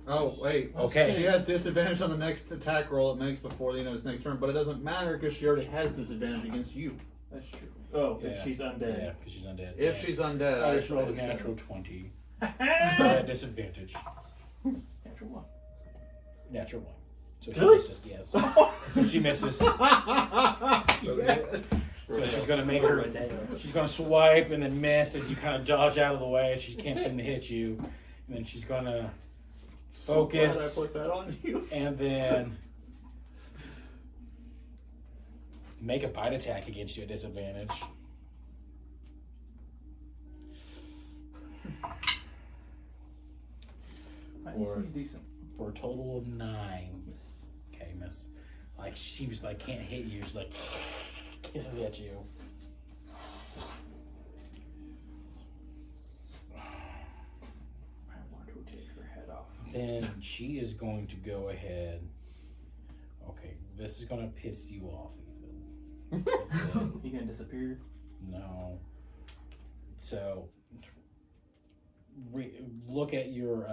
Oh, wait. Okay. She has disadvantage on the next attack roll it makes before the end of its next turn, but it doesn't matter because she already has disadvantage against you. That's true. Oh, Yeah. if she's undead. Yeah, because she's undead. If Yeah. she's undead, I I just rolled a assume. natural 20. At disadvantage. Natural one. Natural 1. So she Really? misses, yes. So she misses. Yes. So she's gonna make her. She's gonna swipe and then miss as you kind of dodge out of the way. She can't seem to hit you, and then she's gonna focus, So glad I put that on you. and then make a bite attack against you at disadvantage. My Or- AC's decent. For a total of 9. Okay, miss. Like she was like can't hit you. She's like kisses at you. I want to take her head off. Then she is going to go ahead. Okay, this is gonna piss you off, Ethan. You gonna disappear? No. So, look at your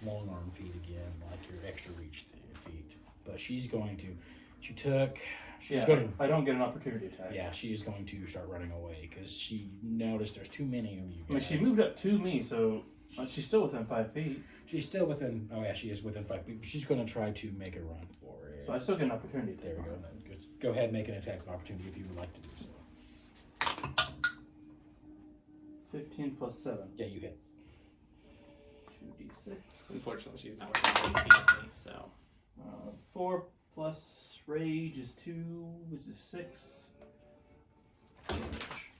long arm feet again, like your extra reach feet. But she's going to. She took. She's Yeah, going to. I don't get an opportunity attack. Yeah, she is going to start running away because she noticed there's too many of you I mean, guys. she moved up to me, so she's still within 5 feet. She's still within. Oh yeah, she is within 5 feet. She's going to try to make a run for it. So I still get an opportunity attack. There we go. on her. Then just go ahead and make an attack of opportunity if you would like to do so. 15 plus 7. Yeah, you hit. 2d6. Unfortunately, she's not within 8 feet of me, so. 4 plus rage is 2, which is 6.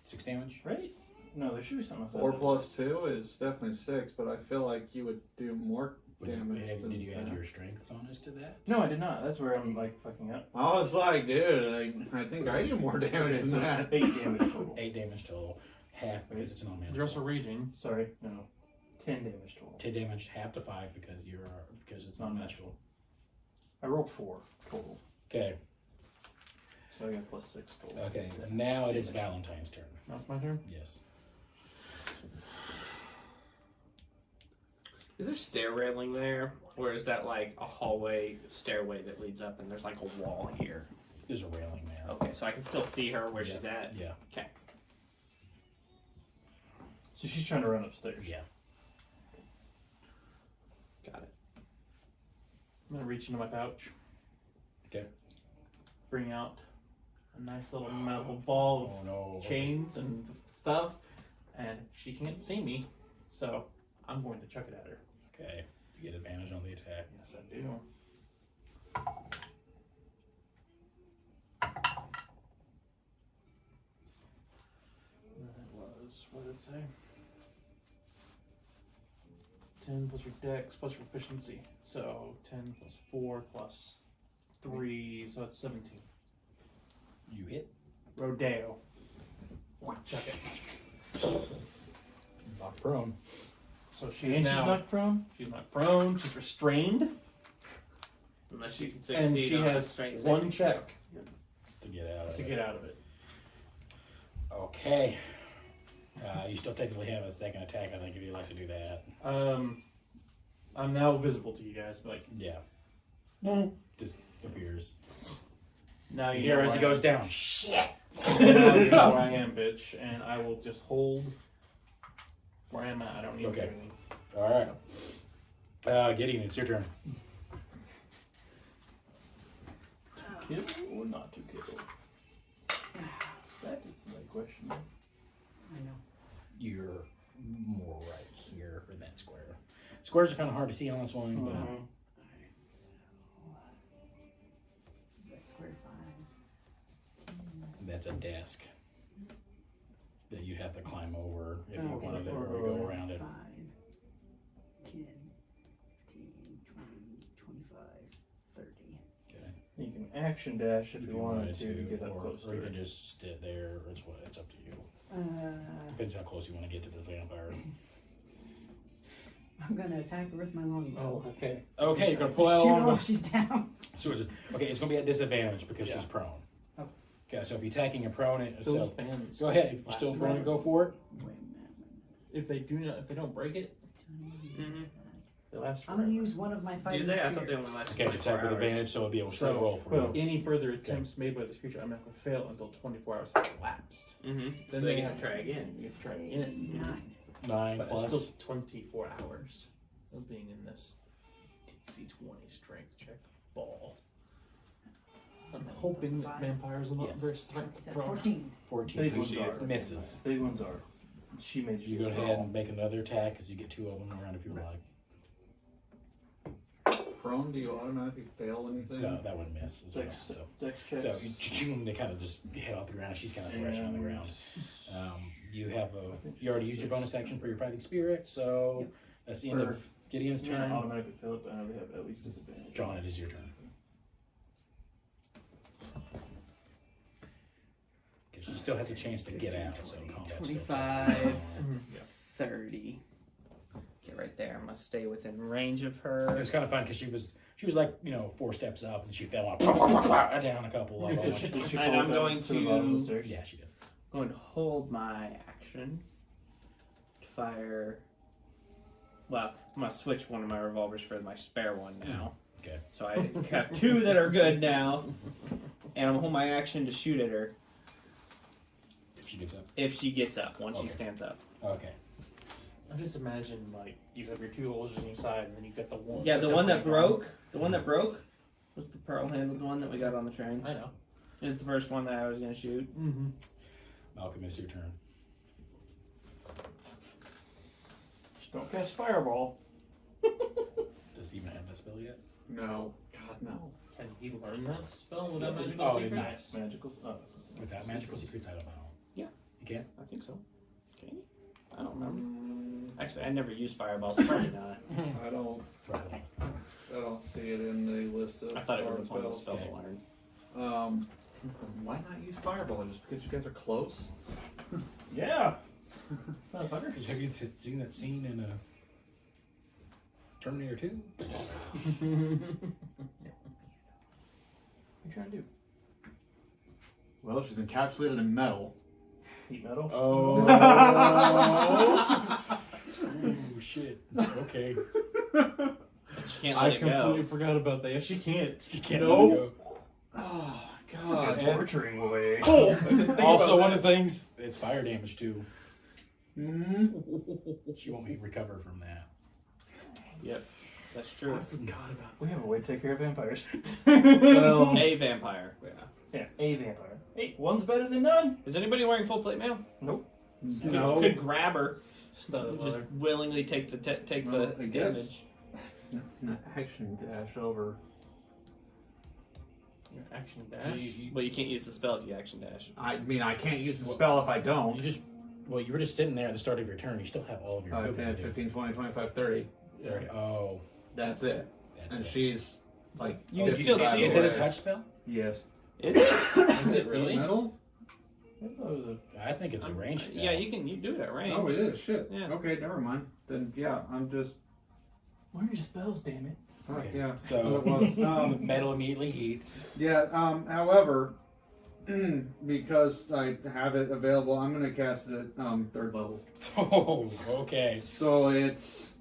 6 damage. Right? No, there should be something. 4 plus 2 is definitely 6, but I feel like you would do more damage. Did you add that. your strength bonus to that? No, I did not. That's where I'm like fucking up. I was like, dude, I think I do more damage Okay, than so that. 8 damage total. 8 damage total. Half because it's non-magical. You're also raging. Sorry, no. 10 damage total. 10 damage, half to 5 because it's non-magical. I rolled 4 total. Okay. So I got plus 6 total. Okay. Now it is Valentine's turn. That's my turn. Yes. Is there stair railing there? Or is that like a hallway stairway that leads up and there's like a wall here? There's a railing there. Okay, so I can still see her where Yeah. she's at? Yeah. Okay. So she's trying to run upstairs. Yeah. Got it. I'm gonna reach into my pouch. Okay. Bring out a nice little metal ball of Oh no. chains and stuff, and she can't see me, so I'm going to chuck it at her. Okay. You get advantage on the attack. Yes, I do. what did it say? 10 plus your dex plus your efficiency. So 10 plus 4 plus 3, so it's 17. You hit. Rodeo. Check it. Knocked prone. So she And is she's now. not prone? She's not prone. She's restrained, Unless you can succeed and she on a has strength one saving check To get out of to it. get out of it. Okay. You still technically have a second attack, I think, if you'd like to do that. I'm now visible to you guys, but like Yeah. Just appears. now You you hear know as where it I goes am. down. Shit! Now you know where I am, bitch, and I will just hold where I am at. I don't need Okay. anything. Alright. Gideon, it's your turn. Kill or not to kill? That is my question. I know. You're more right here for that square. Squares are kind of hard to see on this one, but Mhm. That's square 5. that's a desk that you'd have to climb over if you Oh, wanted to okay. go around it. 5, 10, 15, 20, 25, 30. Okay. You can action dash if you wanted to get up close or to you can it. just sit there. It's up to you. Depends how close you want to get to this vampire. I'm gonna attack her with my longbow. Oh, okay. Okay, you're gonna pull out a Shoot her longbow. while she's down. So is it, okay, it's gonna be at disadvantage because Yeah. she's prone. Oh. Okay, so if you're attacking a prone, Those so bands. go ahead. If you're last still prone, forever. go for it. Wait a minute. If they don't break it, Mhm. they last I'm forever. gonna use one of my Do fighting they? I thought they spirits. only lasted Okay, 24 attack with hours. advantage, so it'll be able to still roll for well, you. any further attempts made by this creature automatically fail until 24 hours have elapsed. Mm-hmm. So Then they they get have to try again. You have to try again. 9. 9 But plus. it's still 24 hours of being in this DC-20 strength check ball. I'm hoping that vampires are not Yes. very strength Is that prone. 14? 14 Big for ones you. are. Misses. Big ones are. She made You go ahead and make another attack because you get 2 of them around if you like. Prone, do you automatically fail anything? No, that would miss as well. Dex, So, dex checks. so they kind of just hit off the ground. She's kind of thrashing on the ground. You have you already used your bonus action for your fighting spirit, so Yep. that's the end of Gideon's Yeah, turn. automatically fill it, but I know they have at least disadvantage. John, it is your turn. Because she still has a chance to get out, so combat's still 25, Yeah. 30. Get right there. I'm gonna stay within range of It her. was kind of fun because she was like 4 steps up and she fell off down a couple of Did she them. And fall I'm down going to the bottom of to- the stairs? Yeah, she did. Going to hold my action to fire. Well, I'm gonna switch one of my revolvers for my spare one now. Okay. So I have 2 that are good now, and I'm gonna hold my action to shoot at her If she gets up. if she gets up once she Okay. stands up. Okay. I just imagine like you have your 2 holes on your side, and then you got the one. Yeah, the one that broke. The one that broke was the pearl handled one that we got on the train. I know. Is the first one that I was gonna shoot. Mm-hmm. Malcolm, it's your turn. Just don't cast fireball. Does he even have that spell yet? No. God, no. Can he learn that spell without Yes. magical Oh, he secrets? Magical. Without magical secrets, I don't know. Yeah. You can? I think so. Can you? I don't remember. Actually, I never used fireballs. Probably not. I don't. Probably. I don't see it in the list of I thought it was power a fun spells. spell to learn. Why not use fireball? Just because you guys are close? Yeah. Motherfucker. Because have you seen that scene in Terminator 2? What are you trying to do? Well, she's encapsulated in metal. Heat metal? Oh. Oh, shit. Okay. But you can't I let it completely go. forgot about that. Yes, she can't. You can't Nope. let it Oh, God. God. Torturing away. go. Also, one of the things, it's fire damage too. Hmm? She won't recover from that. Yep, that's true. forgot about We have a way to take care of vampires. Well, A vampire. Yeah. Yeah, a vampire. Hey, one's better than none. Is anybody wearing full plate mail? Nope. No. Could grab her. Stun Just mother. willingly take the Well, I guess- damage. Action dash over. Your action dash. Well, you can't use the spell if you action dash. I mean, I can't use the spell if I You don't. just Well, you were just sitting there at the start of your turn. You still have all of your 10, movement to do. 15, 20, 25, 30. 30. Oh, That's it. that's And it. she's like, You can still 55 see Is it a away. touch spell? Yes. Is it? Is it really? Metal? I think it's a range spell. Yeah, you do it at range. Oh, it is. Shit. Yeah. Okay, never mind. Then, yeah, I'm just. Where are your spells, damn it? Fuck, Okay, yeah. so- That's what it was. Metal immediately heats. Yeah, however, because I have it available, I'm going to cast it at 3rd level. Oh, okay. So it's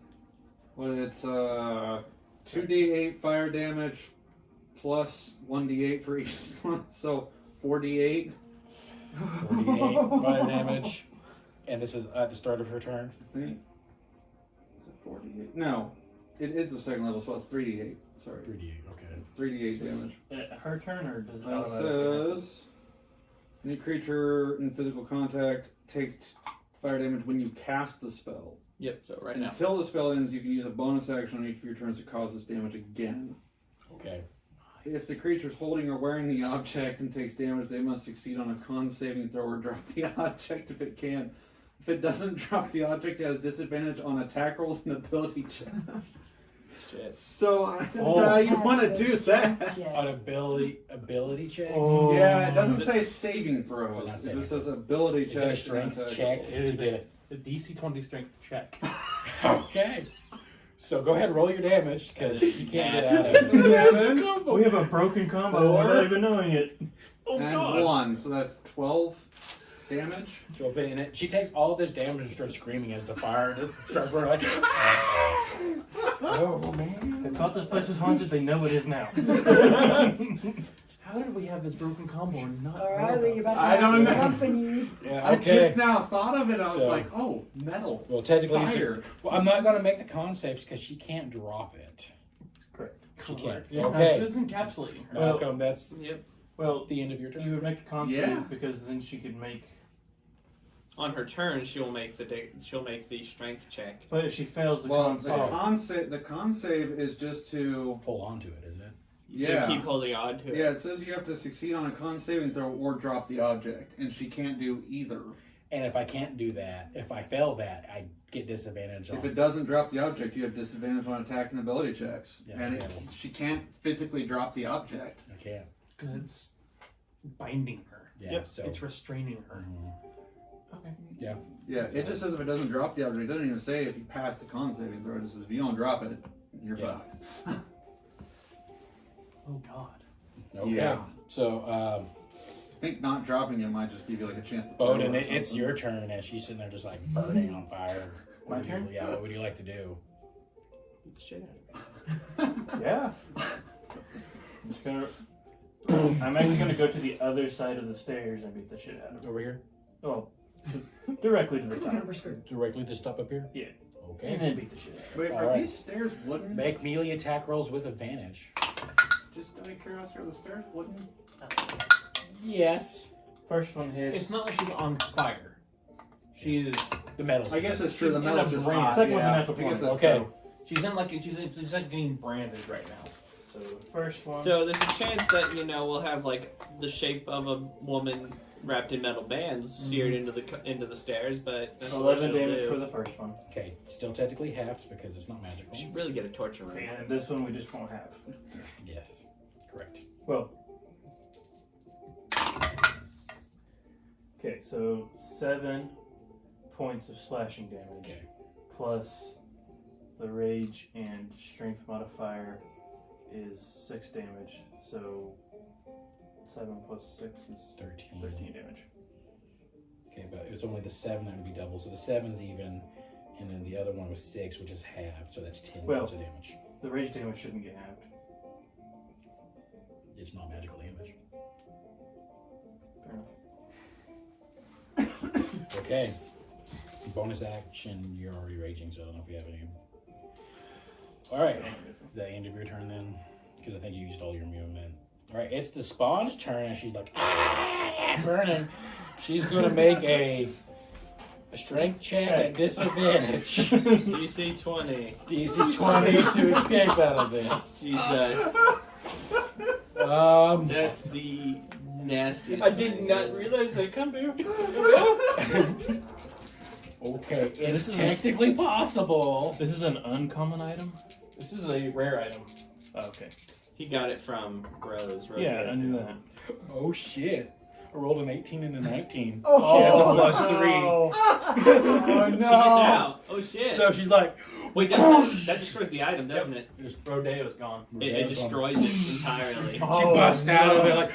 2d8 fire damage plus 1d8 for each one. So 4d8. 48 fire damage. And this is at the start of her turn. I think. Is it 4d8? No, it's the 2nd level, so it's 3d8. Sorry, 38, okay. it's 3d8 damage. Her turn or does it It automatically? says any creature in physical contact takes fire damage when you cast the spell. Yep. So right now. Until the spell ends, you can use a bonus action on each of your turns to cause this damage again. Okay. If the creature's holding or wearing the object and takes damage, they must succeed on a con saving throw or drop the object if it can. If it doesn't drop the object, it has disadvantage on attack rolls and ability checks. Shit. So I don't know Oh. how you want to do that. On ability checks? Oh. Yeah, it doesn't say saving Well, throws. not It saving just says ability Is it a checks. and strength attack check rolls. It is to get a DC 20 strength check. Okay. So go ahead and roll your damage because you can't get out of it. 7 We have a broken combo without 4 even knowing it. Oh and god. 1, so that's 12 damage. So in it, she takes all of this damage and starts screaming as the fire starts burning like. Oh man! They thought this place was haunted. They know it is now. How did we have this broken combo and not? All right, you're about to I have don't some know. company. Yeah, I okay. just now thought of it. I was So- like, oh, metal. Well, technically, it's Fire. well, I'm not gonna make the con saves because she can't drop it. Correct. She can't. Yeah, Okay. It's encapsulating her. Malcolm, that's Yep. Well, the end of your you turn. would make a con Yeah. save because then she could make. On her turn, she'll make the strength check. But if she fails the Well, con the save, con save is just to Hold on to it, isn't it? yeah. To keep holding on to it. Yeah, it says you have to succeed on a con saving throw or drop the object, and she can't do either. And if I can't do that, if I fail that, I get disadvantage on. If it doesn't drop the object, you have disadvantage on attack and ability checks, Yeah, and okay. she can't physically drop the object. I can't. because it's binding her. Yeah. So. It's restraining her. Mhm. Okay. Yeah, it just says if it doesn't drop the object. It doesn't even say if you pass the con saving throw. It just says if you don't drop it, you're Yeah. fucked. Oh god. Okay. Yeah. So, I think not dropping it might just give you like a chance to. Bowden, throw or it's something. your turn, and she's sitting there just like burning on fire. My What would you- turn? Yeah. What would you like to do? Beat the shit out of it. Yeah. I'm just gonna. I'm actually gonna go to the other side of the stairs and beat the shit out of her. Over here, Oh, directly to the top, Number skirt. directly to stop up here. Yeah. Okay. and then beat the shit out of her. Wait, are Alright. these stairs wooden? Make melee attack rolls with advantage. Just out of curiosity, are the stairs wooden? Yes. First one hits. It's not like she's on fire. She is. The metal's. I guess it's true. She's The in metal's a just brand. hot. Second one's a Yeah, natural I guess 20. that's Okay. true. She's like getting branded right now. So first one. So there's a chance that we'll have like the shape of a woman wrapped in metal bands seared into the stairs, but that's what 11 she'll damage do. for the first one. Okay. Still technically halved because it's not magical. We should really get a torture ring. And this one we just won't have. Yes. Correct. Well. Okay, so 7 points of slashing damage. Okay. Plus the rage and strength modifier is 6 damage. So 7 plus 6 is 13 damage. Okay, but it's only the 7 that would be double. So the 7's even, and then the other one was 6, which is halved. So that's 10 Well- points of damage. The rage damage shouldn't get halved. It's not magical damage. Fair enough. Okay. Bonus action, you're already raging, so I don't know if you have any. Alright. Is that the end of your turn then? Because I think you used all your movement. Alright, it's the spawn's turn, and she's like, burning. She's going to make a strength check at disadvantage. DC 20. DC 20 to escape out of this. Jesus. That's the nastiest. I did thing not ever. realize they come here. Okay, This it's is technically possible. This is an uncommon item. This is a rare item. Oh, okay. He got it from Rose. Yeah, got I it knew too. that. Oh shit! I rolled an 18 and a 19. Oh, She has a +3. Oh She gets no! out. Oh shit. So she's like, Wait, that destroys the item, doesn't it? Rodeo's gone. It destroys it entirely. She busts out of it like,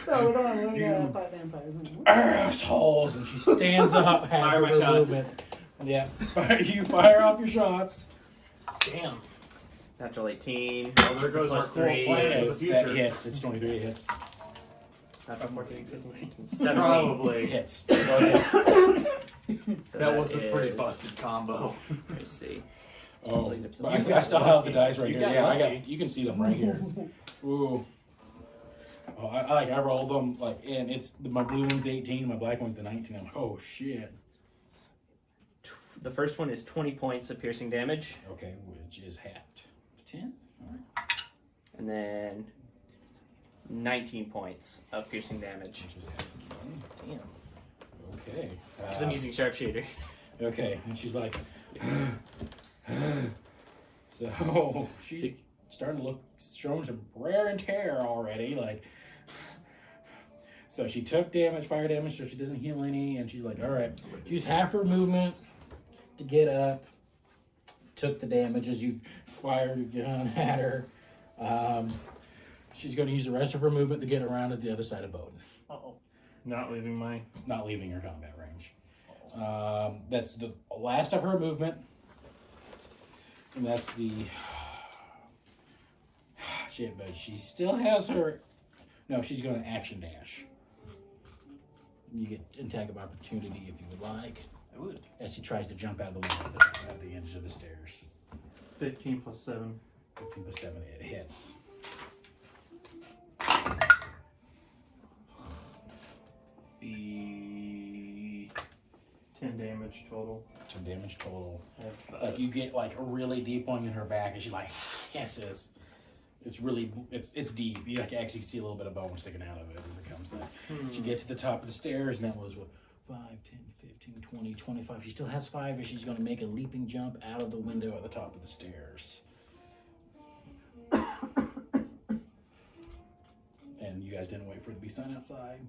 So we're gonna fight vampires. assholes, and she stands up, half Fire of my her shots. movement. Yeah, you fire off your shots. Damn. Natural 18. Well, there goes our Plus cool 3. plan Okay, for the that future. hits. It's 23. It hits. Natural 14, 15, 16, 17. It Probably. hits. Go ahead. So That was a pretty is- busted combo. Let me see. Oh, It's but I still have the dice right You here. got Yeah, I lucky. got. You can see them right here. Ooh. Oh, I rolled them like, and it's my blue one's the 18, my black one's the 19. I'm like, oh shit. The first one is 20 points of piercing damage, Okay, which is halved. 10. All right. and then 19 points of piercing damage. Which is halved. Damn. Okay. Because I'm using sharpshooter. Okay, and she's like, so she's starting to look, showing some wear and tear already. Like, so she took damage, fire damage, so she doesn't heal any. And she's like, all right, she used half her movement to get up, took the damage as you fired your gun at her. She's going to use the rest of her movement to get around to the other side of Bowden, Uh-oh. Not leaving my. not leaving her combat range. That's the last of her movement. And that's the shit, but she still has her. No, she's going to action dash. You get attack of opportunity if you would like, I would. as she tries to jump out of the window at the edge of the stairs. 15 plus 7. 15 plus 7, it hits. The 10 damage total. 10 damage total. Have, Like you get like a really deep one in her back, and she like hisses. It's really it's deep. You like actually see a little bit of bone sticking out of it as it comes back. She gets to the top of the stairs, and that was what 5, 10, 15, 20, 25. She still has 5, and she's going to make a leaping jump out of the window at the top of the stairs. And you guys didn't wait for it to be sun outside.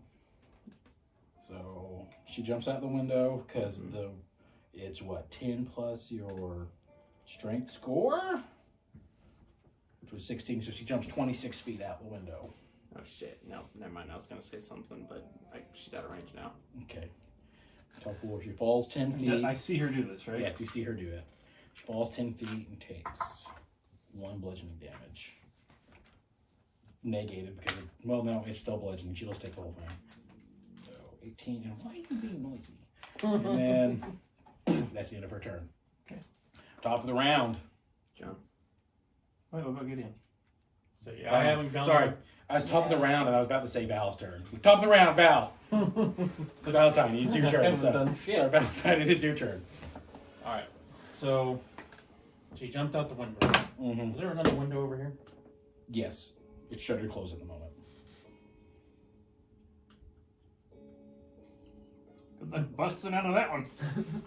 So she jumps out the window because it's what, 10 plus your strength score? Which was 16, so she jumps 26 feet out the window. Oh shit. No, never mind. I was going to say something, but she's out of range now. Okay. Top floor, she falls 10 feet. I see her do this, right? Yes, you see her do it. She falls 10 feet and takes 1 bludgeoning damage. Negated because, well, no, it's still bludgeoning. She'll just take the whole thing. So 18, and why are you being noisy? And then that's the end of her turn. Okay. Top of the round. John. Wait, what about Gideon? So yeah, I haven't gone. Sorry, I was top of the round and I was about to say Val's turn. Top of the round, Val. So Valentine, it's your turn. Haven't So, done shit. sorry, Valentine, it is your turn. All right. So she jumped out the window. Mm-hmm. Is there another window over here? Yes, it's shuttered closed at the moment. Good luck busting out of that one.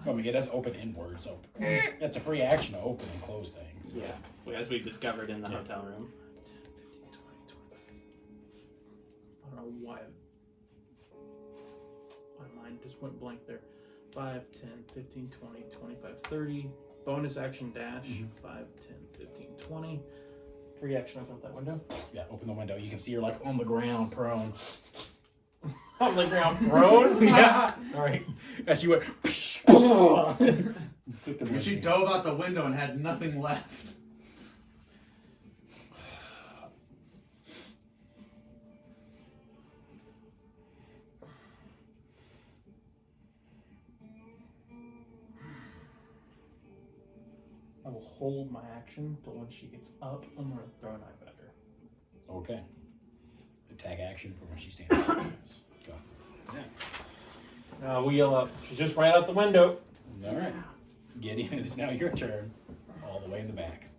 I mean, it does open inward, so that's a free action to open and close things. Yeah. As we discovered in the hotel room. 10, 15, 20, 25. I don't know why my mind just went blank there. 5, 10, 15, 20, 25, 30. Bonus action dash. 5, 10, 15, 20. Free action open up that window. Yeah, open the window. You can see her like on the ground, prone. On the ground, prone. Yeah. All right. As she went. Took the She dove out the window and had nothing left. I will hold my action till when she gets up. I'm gonna throw a knife at her. Okay. Attack action for when she stands up. Go. We yell out. She just ran out the window. All right. Gideon, it is now your turn. All the way in the back.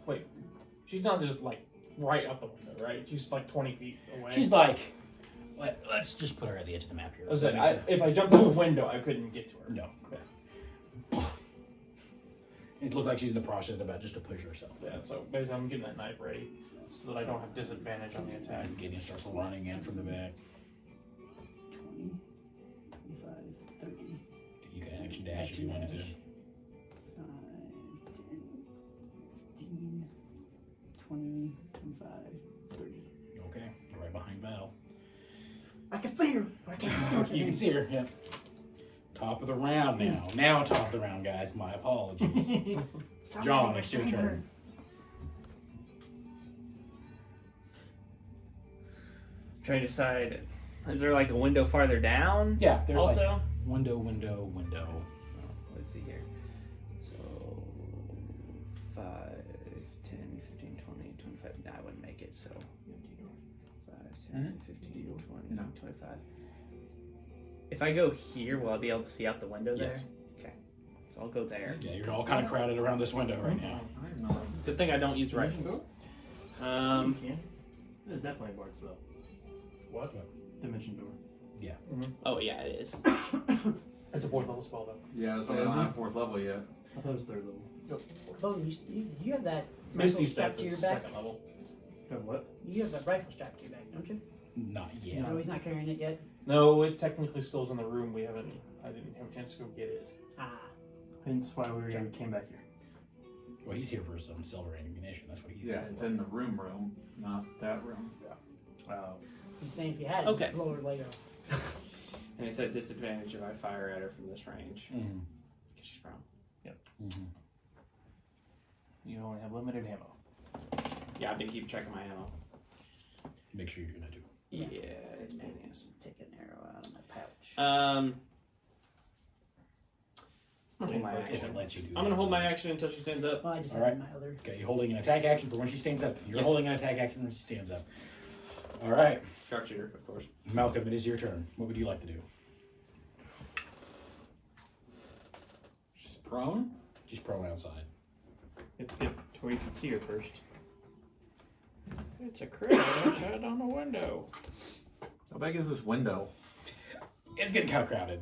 Wait, she's not just like right out the window, right? She's like 20 feet away. She's like Let's just put her at the edge of the map here. I was Does that saying, make sense? if I jumped through the window, I couldn't get to her. No. It looked like she's in the process about just to push herself. Yeah, so basically I'm getting that knife ready so that I don't have disadvantage on the attack. As Gideon starts running in from the back. 20, 25, 30, You can action dash if you wanted to. 5, 10, 15, 20, 25, 30. Okay, you're right behind Val. I can see her. I can't. You can see her, yeah. Top of the round now. Now top of the round, guys. My apologies. John, it's your turn. Trying to decide, is there like a window farther down? Yeah, there's Also, like window. let's see here. So 5, 10, 15, 20, 25. Nah, I wouldn't make it. So 5, 10, 15, 20, No. 25. If I go here, will I be able to see out the window there? Yes. Okay. So I'll go there. Yeah, you're all kind of crowded around this window right now. I'm not. Good thing I don't use rifles. You Um, can. There's definitely a bar spell. What? Dimension door. oh yeah, it is. It's a 4th level spell though. Yeah, so Oh, I don't is it? have 4th level yet. I thought it was 3rd level. Oh, you have that rifle Misty strapped Step to your is back? 2nd level. Oh, what? You have that rifle strapped to your back, don't you? Not yet. No, he's not carrying it yet. No, it technically still is in the room. I didn't have a chance to go get it. Ah. Hence why we came back here. Well, he's here for some silver ammunition. That's what he's Yeah, here it's for. in the room, not that room. Wow. He's saying if you had it, Okay. you'd blow her leg off. And it's at disadvantage if I fire at her from this range. Mhm. Because she's prone. Mhm. You only have limited ammo. Yeah, I've been keeping track of my ammo. Make sure you're gonna do. Yeah, it's pain in the ass. Take an arrow out of my pouch. I'm gonna hold my If it action. lets you do. I'm gonna hold my action until she stands up. Well, I just All have right. my other. Okay, you're holding an attack action for when she stands up. You're Yep. holding an attack action when she stands up. All right, Sharpshooter, of course. Malcolm, it is your turn. What would you like to do? She's prone? She's prone outside. Get to where you can see her first. It's a crit outside on the window. How big is this window? It's getting kind of crowded.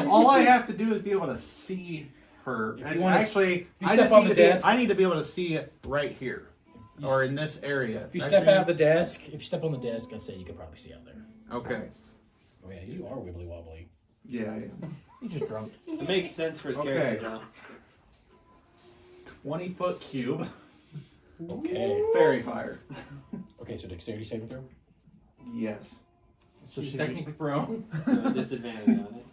All I have to do is be able to see her. If you And wanna- actually, you I step just on need the to be, desk- I need to be able to see it right here. You Or in this area. If you step out of the desk, if you step on the desk, I'd say you could probably see out there. Okay. Oh yeah, you are wibbly wobbly. Yeah, I am. You're just drunk. It makes sense for his Okay. character now. 20-foot cube. Okay. Fairy fire. Okay, so dexterity saving throw. Yes. So she's she- technically prone. Disadvantage on it.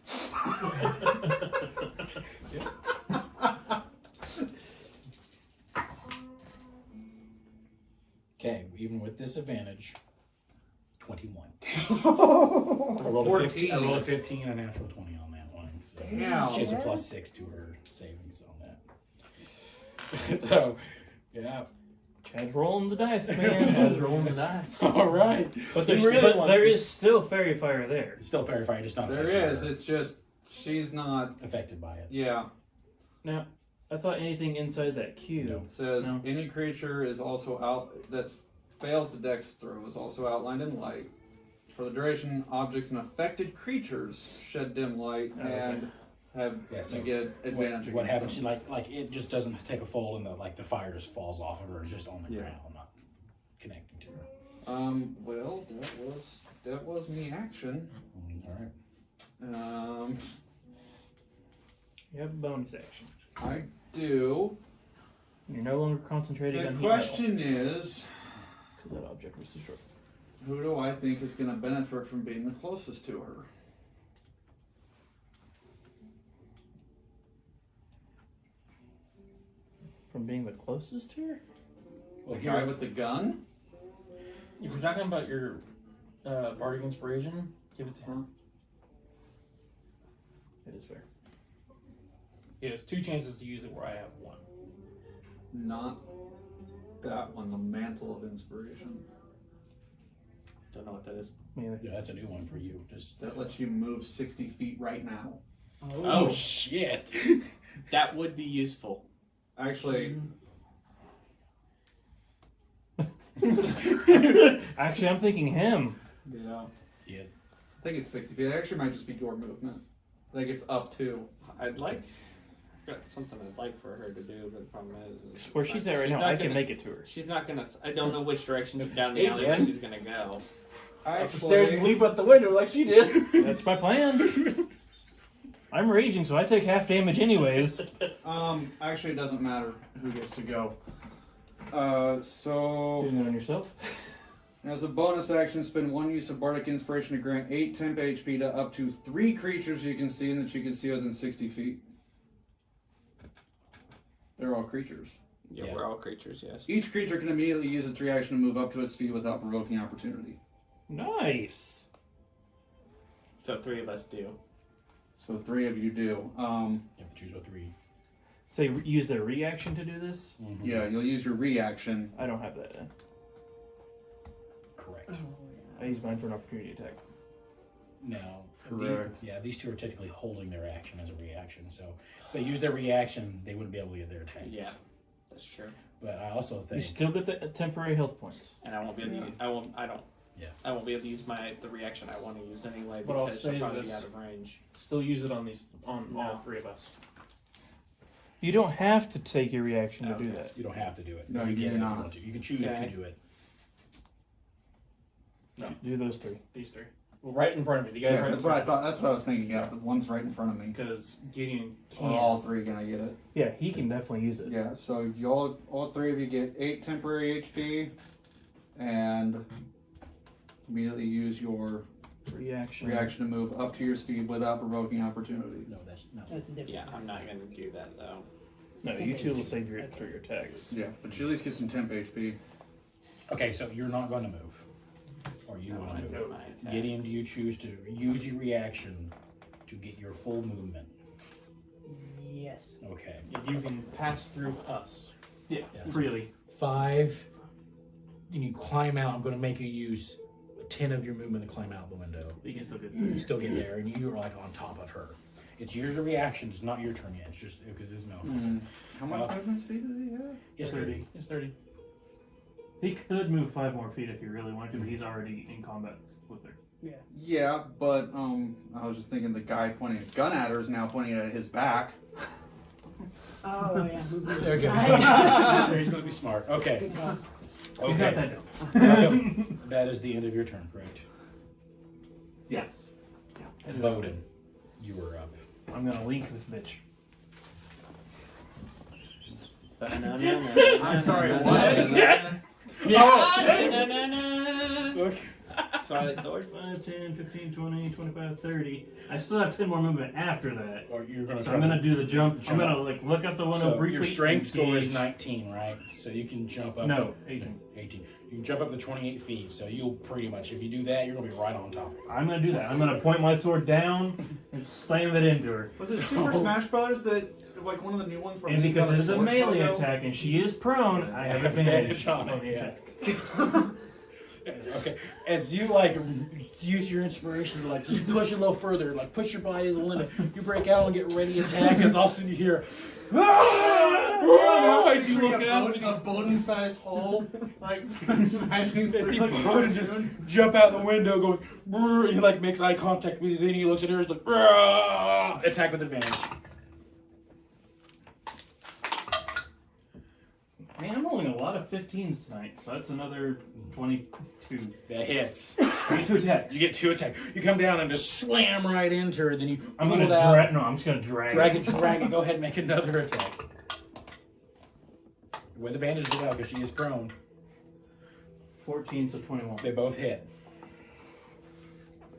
Okay, even with disadvantage, 21. Oh, I rolled a 15. I 14. rolled a 15 and a natural 20 on that one. So Damn. she has a +6 to her savings on that. So, yeah. Chad's rolling the dice, man. Chad's rolling the dice. All right. But He there's really but wants there to- is still fairy fire there. It's still fairy fire, just not There affected is. by her. It's just she's not. Affected by it. Yeah. Now, I thought anything inside that cube. No. Says No. any creature is also out that fails the dex throw is also outlined in light. For the duration, objects and affected creatures shed dim light Oh, okay. and have Yeah, so you get advantage. What against happens? them. Like it just doesn't take a fall, and the fire just falls off of her, just on the Yeah. ground, not connecting to her. Well, that was me action. All right. You have a bonus action. I do. You're no longer concentrating The on question is, because that object was destroyed. who do I think is going to benefit from being the closest to her? From being the closest to her? Well, The guy with the gun? If you're talking about your bardic inspiration, give it to him. It is fair. He has 2 chances to use it where I have 1. Not that one, the mantle of inspiration. Don't know what that is. Me neither. Yeah, that's a new one for you. Just That lets you move 60 feet right now. oh shit. That would be useful. Actually, Actually, I'm thinking him. Yeah. Yeah. I think it's 60 feet. It actually might just be your movement. I think it's up to. I've got something I'd like for her to do, but the problem is Where she's at right now, I can make it to her. She's not gonna. I don't know which direction down the alley Jen. she's gonna go. Up the stairs and leap out the window like she did. That's my plan. I'm raging, so I take half damage anyways. Actually, it doesn't matter who gets to go. So Doing it on yourself. as a bonus action, spend 1 use of Bardic Inspiration to grant 8 temp HP to up to 3 creatures you can see and that you can see within 60 feet. They're all creatures. Yeah, Yeah. we're all creatures. Yes. Each creature can immediately use its reaction to move up to its speed without provoking opportunity. Nice. So 3 of us do. So 3 of you do. You have to choose what 3. So use their reaction to do this? Mhm. Yeah, you'll use your reaction. I don't have that then. Correct. I use mine for an opportunity attack. No. Correct. These two are technically holding their action as a reaction. So if they use their reaction, they wouldn't be able to get their attacks. Yeah, that's true. But I also You think still get the temporary health points. And I won't be able to. I won't. I don't. Yeah. I won't be able to use the reaction I want to use anyway What I'll because say she'll is probably be this. out of range. Still use it on all No. 3 of us. You don't have to take your reaction to do Okay. that. you don't have to do it. No, you you can do if not. you want to. You can choose Okay. to do it. Do those 3. These 3. Well, right in front of me. You guys Yeah, right in that's what I front thought. That's what I was thinking. Yeah, the one's right in front of me. Because Gideon Are can't. all 3 gonna get it? Yeah, he can definitely use it. Yeah. So you all 3 of you get 8 temporary HP, and immediately use your Reaction. reaction to move up to your speed without provoking opportunity. No, that's no. That's a different. Yeah, I'm not gonna do that though. No, you two will save your for your attacks. Yeah, but you at least get some temp HP. Okay, so you're not going to move, or you want to move. My attacks. Gideon, do you choose to use your reaction to get your full movement? Yes. Okay. You can pass through us. Yeah, Yes. freely. 5. And you climb out. I'm going to make you use 10 of your movement to climb out the window. You can still get You still get there, and you're like on top of her. It's yours to reaction. It's not your turn yet. It's just because there's no. How much movement speed does he have? Yes, 30. It's 30. He could move 5 more feet if he really wanted to, but he's already in combat with her. Yeah, but I was just thinking the guy pointing a gun at her is now pointing it at his back. Oh yeah. Move to the There you side. go. He's going to be smart. Okay. Good call. He's got Okay. that down. That is the end of your turn, correct? Yes. Loaded. You were up. I'm gonna link this bitch. I'm sorry, what? Twilight Sword. 5, 10, 15, 20, 25, 30. I still have 10 more movement after that. Or you're going to So I'm gonna do the jump. I'm Jump. gonna like look out the window So briefly. your strength score is engage. 19, right? So you can jump up. No, to 18. 18. You can jump up to 28 feet. So you'll pretty much, if you do that, you're gonna be right on top. I'm gonna do that. I'm gonna point my sword down and slam it into her. Was it Super Smash Brothers that, like one of the new ones? Where And you got because it is a sword melee logo? attack and she is prone, I have advantage on the attack. Okay. As you like use your inspiration to like just push it a little further, like push your body to the limit. You break out and get ready to attack, as all of a sudden you hear. As you look out, and a Bowden-sized hole, like smashing as through, he like, Bowden just jump out the window, going. And he like makes eye contact with you. Then he looks at her, like attack with advantage. Man, I'm rolling a lot of 15s tonight, so that's another 22. That hits. 22 attacks. You get 2 attacks. You come down and just slam right into her. Then you I'm pull gonna it out. drag. No, I'm just gonna drag it. Drag it. Go ahead and make another attack. With advantage as well, because she is prone. 14 to 21. They both hit.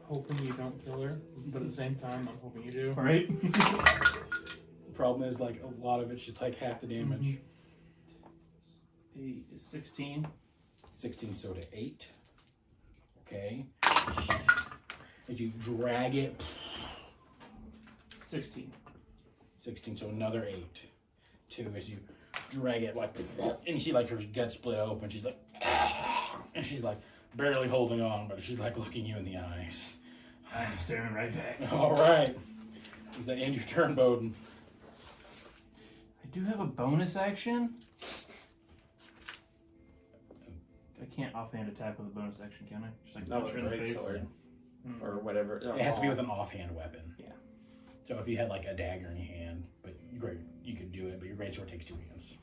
Hoping you don't kill her, but at the same time, I'm hoping you do. All right. The problem is, like, a lot of it should take half the damage. 8 is 16. 16, so to 8. Okay. As you drag it, 16. 16, so another 8. 2, as you drag it, like, and you see, like, her gut split open. She's like, and she's, like, barely holding on, but she's, like, looking you in the eyes. I'm staring right back. All right. Does that end your turn, Bowden? I do have a bonus action. I can't offhand attack with a bonus action, can I? Just like Not punch with her in the great face. sword. Mm. Or whatever. It has to be with an offhand weapon. Yeah. So if you had like a dagger in your hand, but you could do it, but your greatsword takes 2 hands.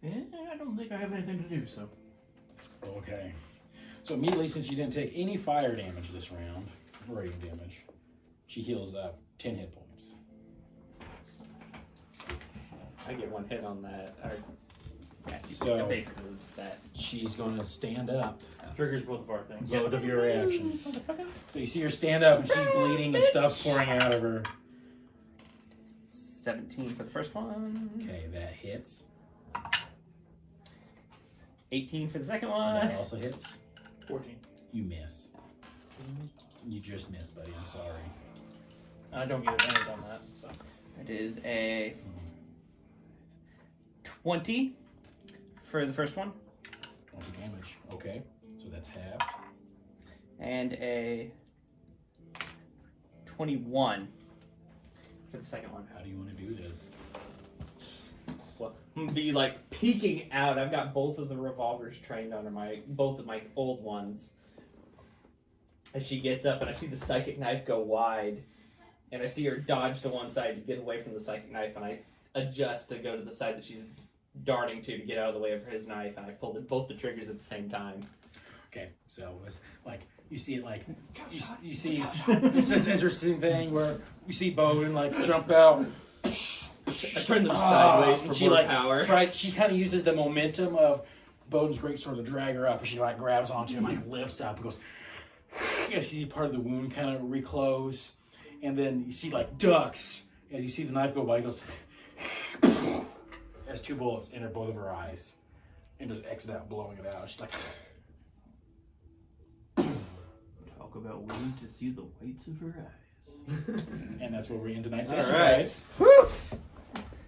Yeah, I don't think I have anything to do, so. Okay. So immediately, since you didn't take any fire damage this round, radiant damage, she heals up 10 hit points. I get 1 hit on that. Or, yeah, So- basically is that. She's going to stand up. Triggers both of our things. Both of your reactions. So you see her stand up, and she's bleeding, and stuff's pouring out of her. 17 for the first one. Okay, that hits. 18 for the second That one. also hits. 14. You miss. You just missed, buddy. I'm sorry. I don't get advantage on that, so. It is a 20 for the first one. 20 damage. Okay. So that's halved. And a 21 for the second one. How do you want to do this? Well, I'm gonna be like peeking out. I've got both of the revolvers trained under both of my old ones. As she gets up, and I see the psychic knife go wide, and I see her dodge to one side to get away from the psychic knife, and I adjust to go to the side that she's darting to get out of the way of his knife, and I pull both the triggers at the same time. Okay, so it's like you see it like you see it's this interesting thing where you see Bowden like jump out. I turn them sideways for she more like power. She kind of uses the momentum of Bowden's greatsword to drag her up, and she like grabs onto him, like lifts up, and goes. You see part of the wound kind of reclose, and then you see like ducks as you see the knife go by. He goes, has 2 bullets enter both of her eyes, and just exit out, blowing it out. She's like. Talk about waiting to see the whites of her eyes. And that's where we end tonight's All session, right. guys.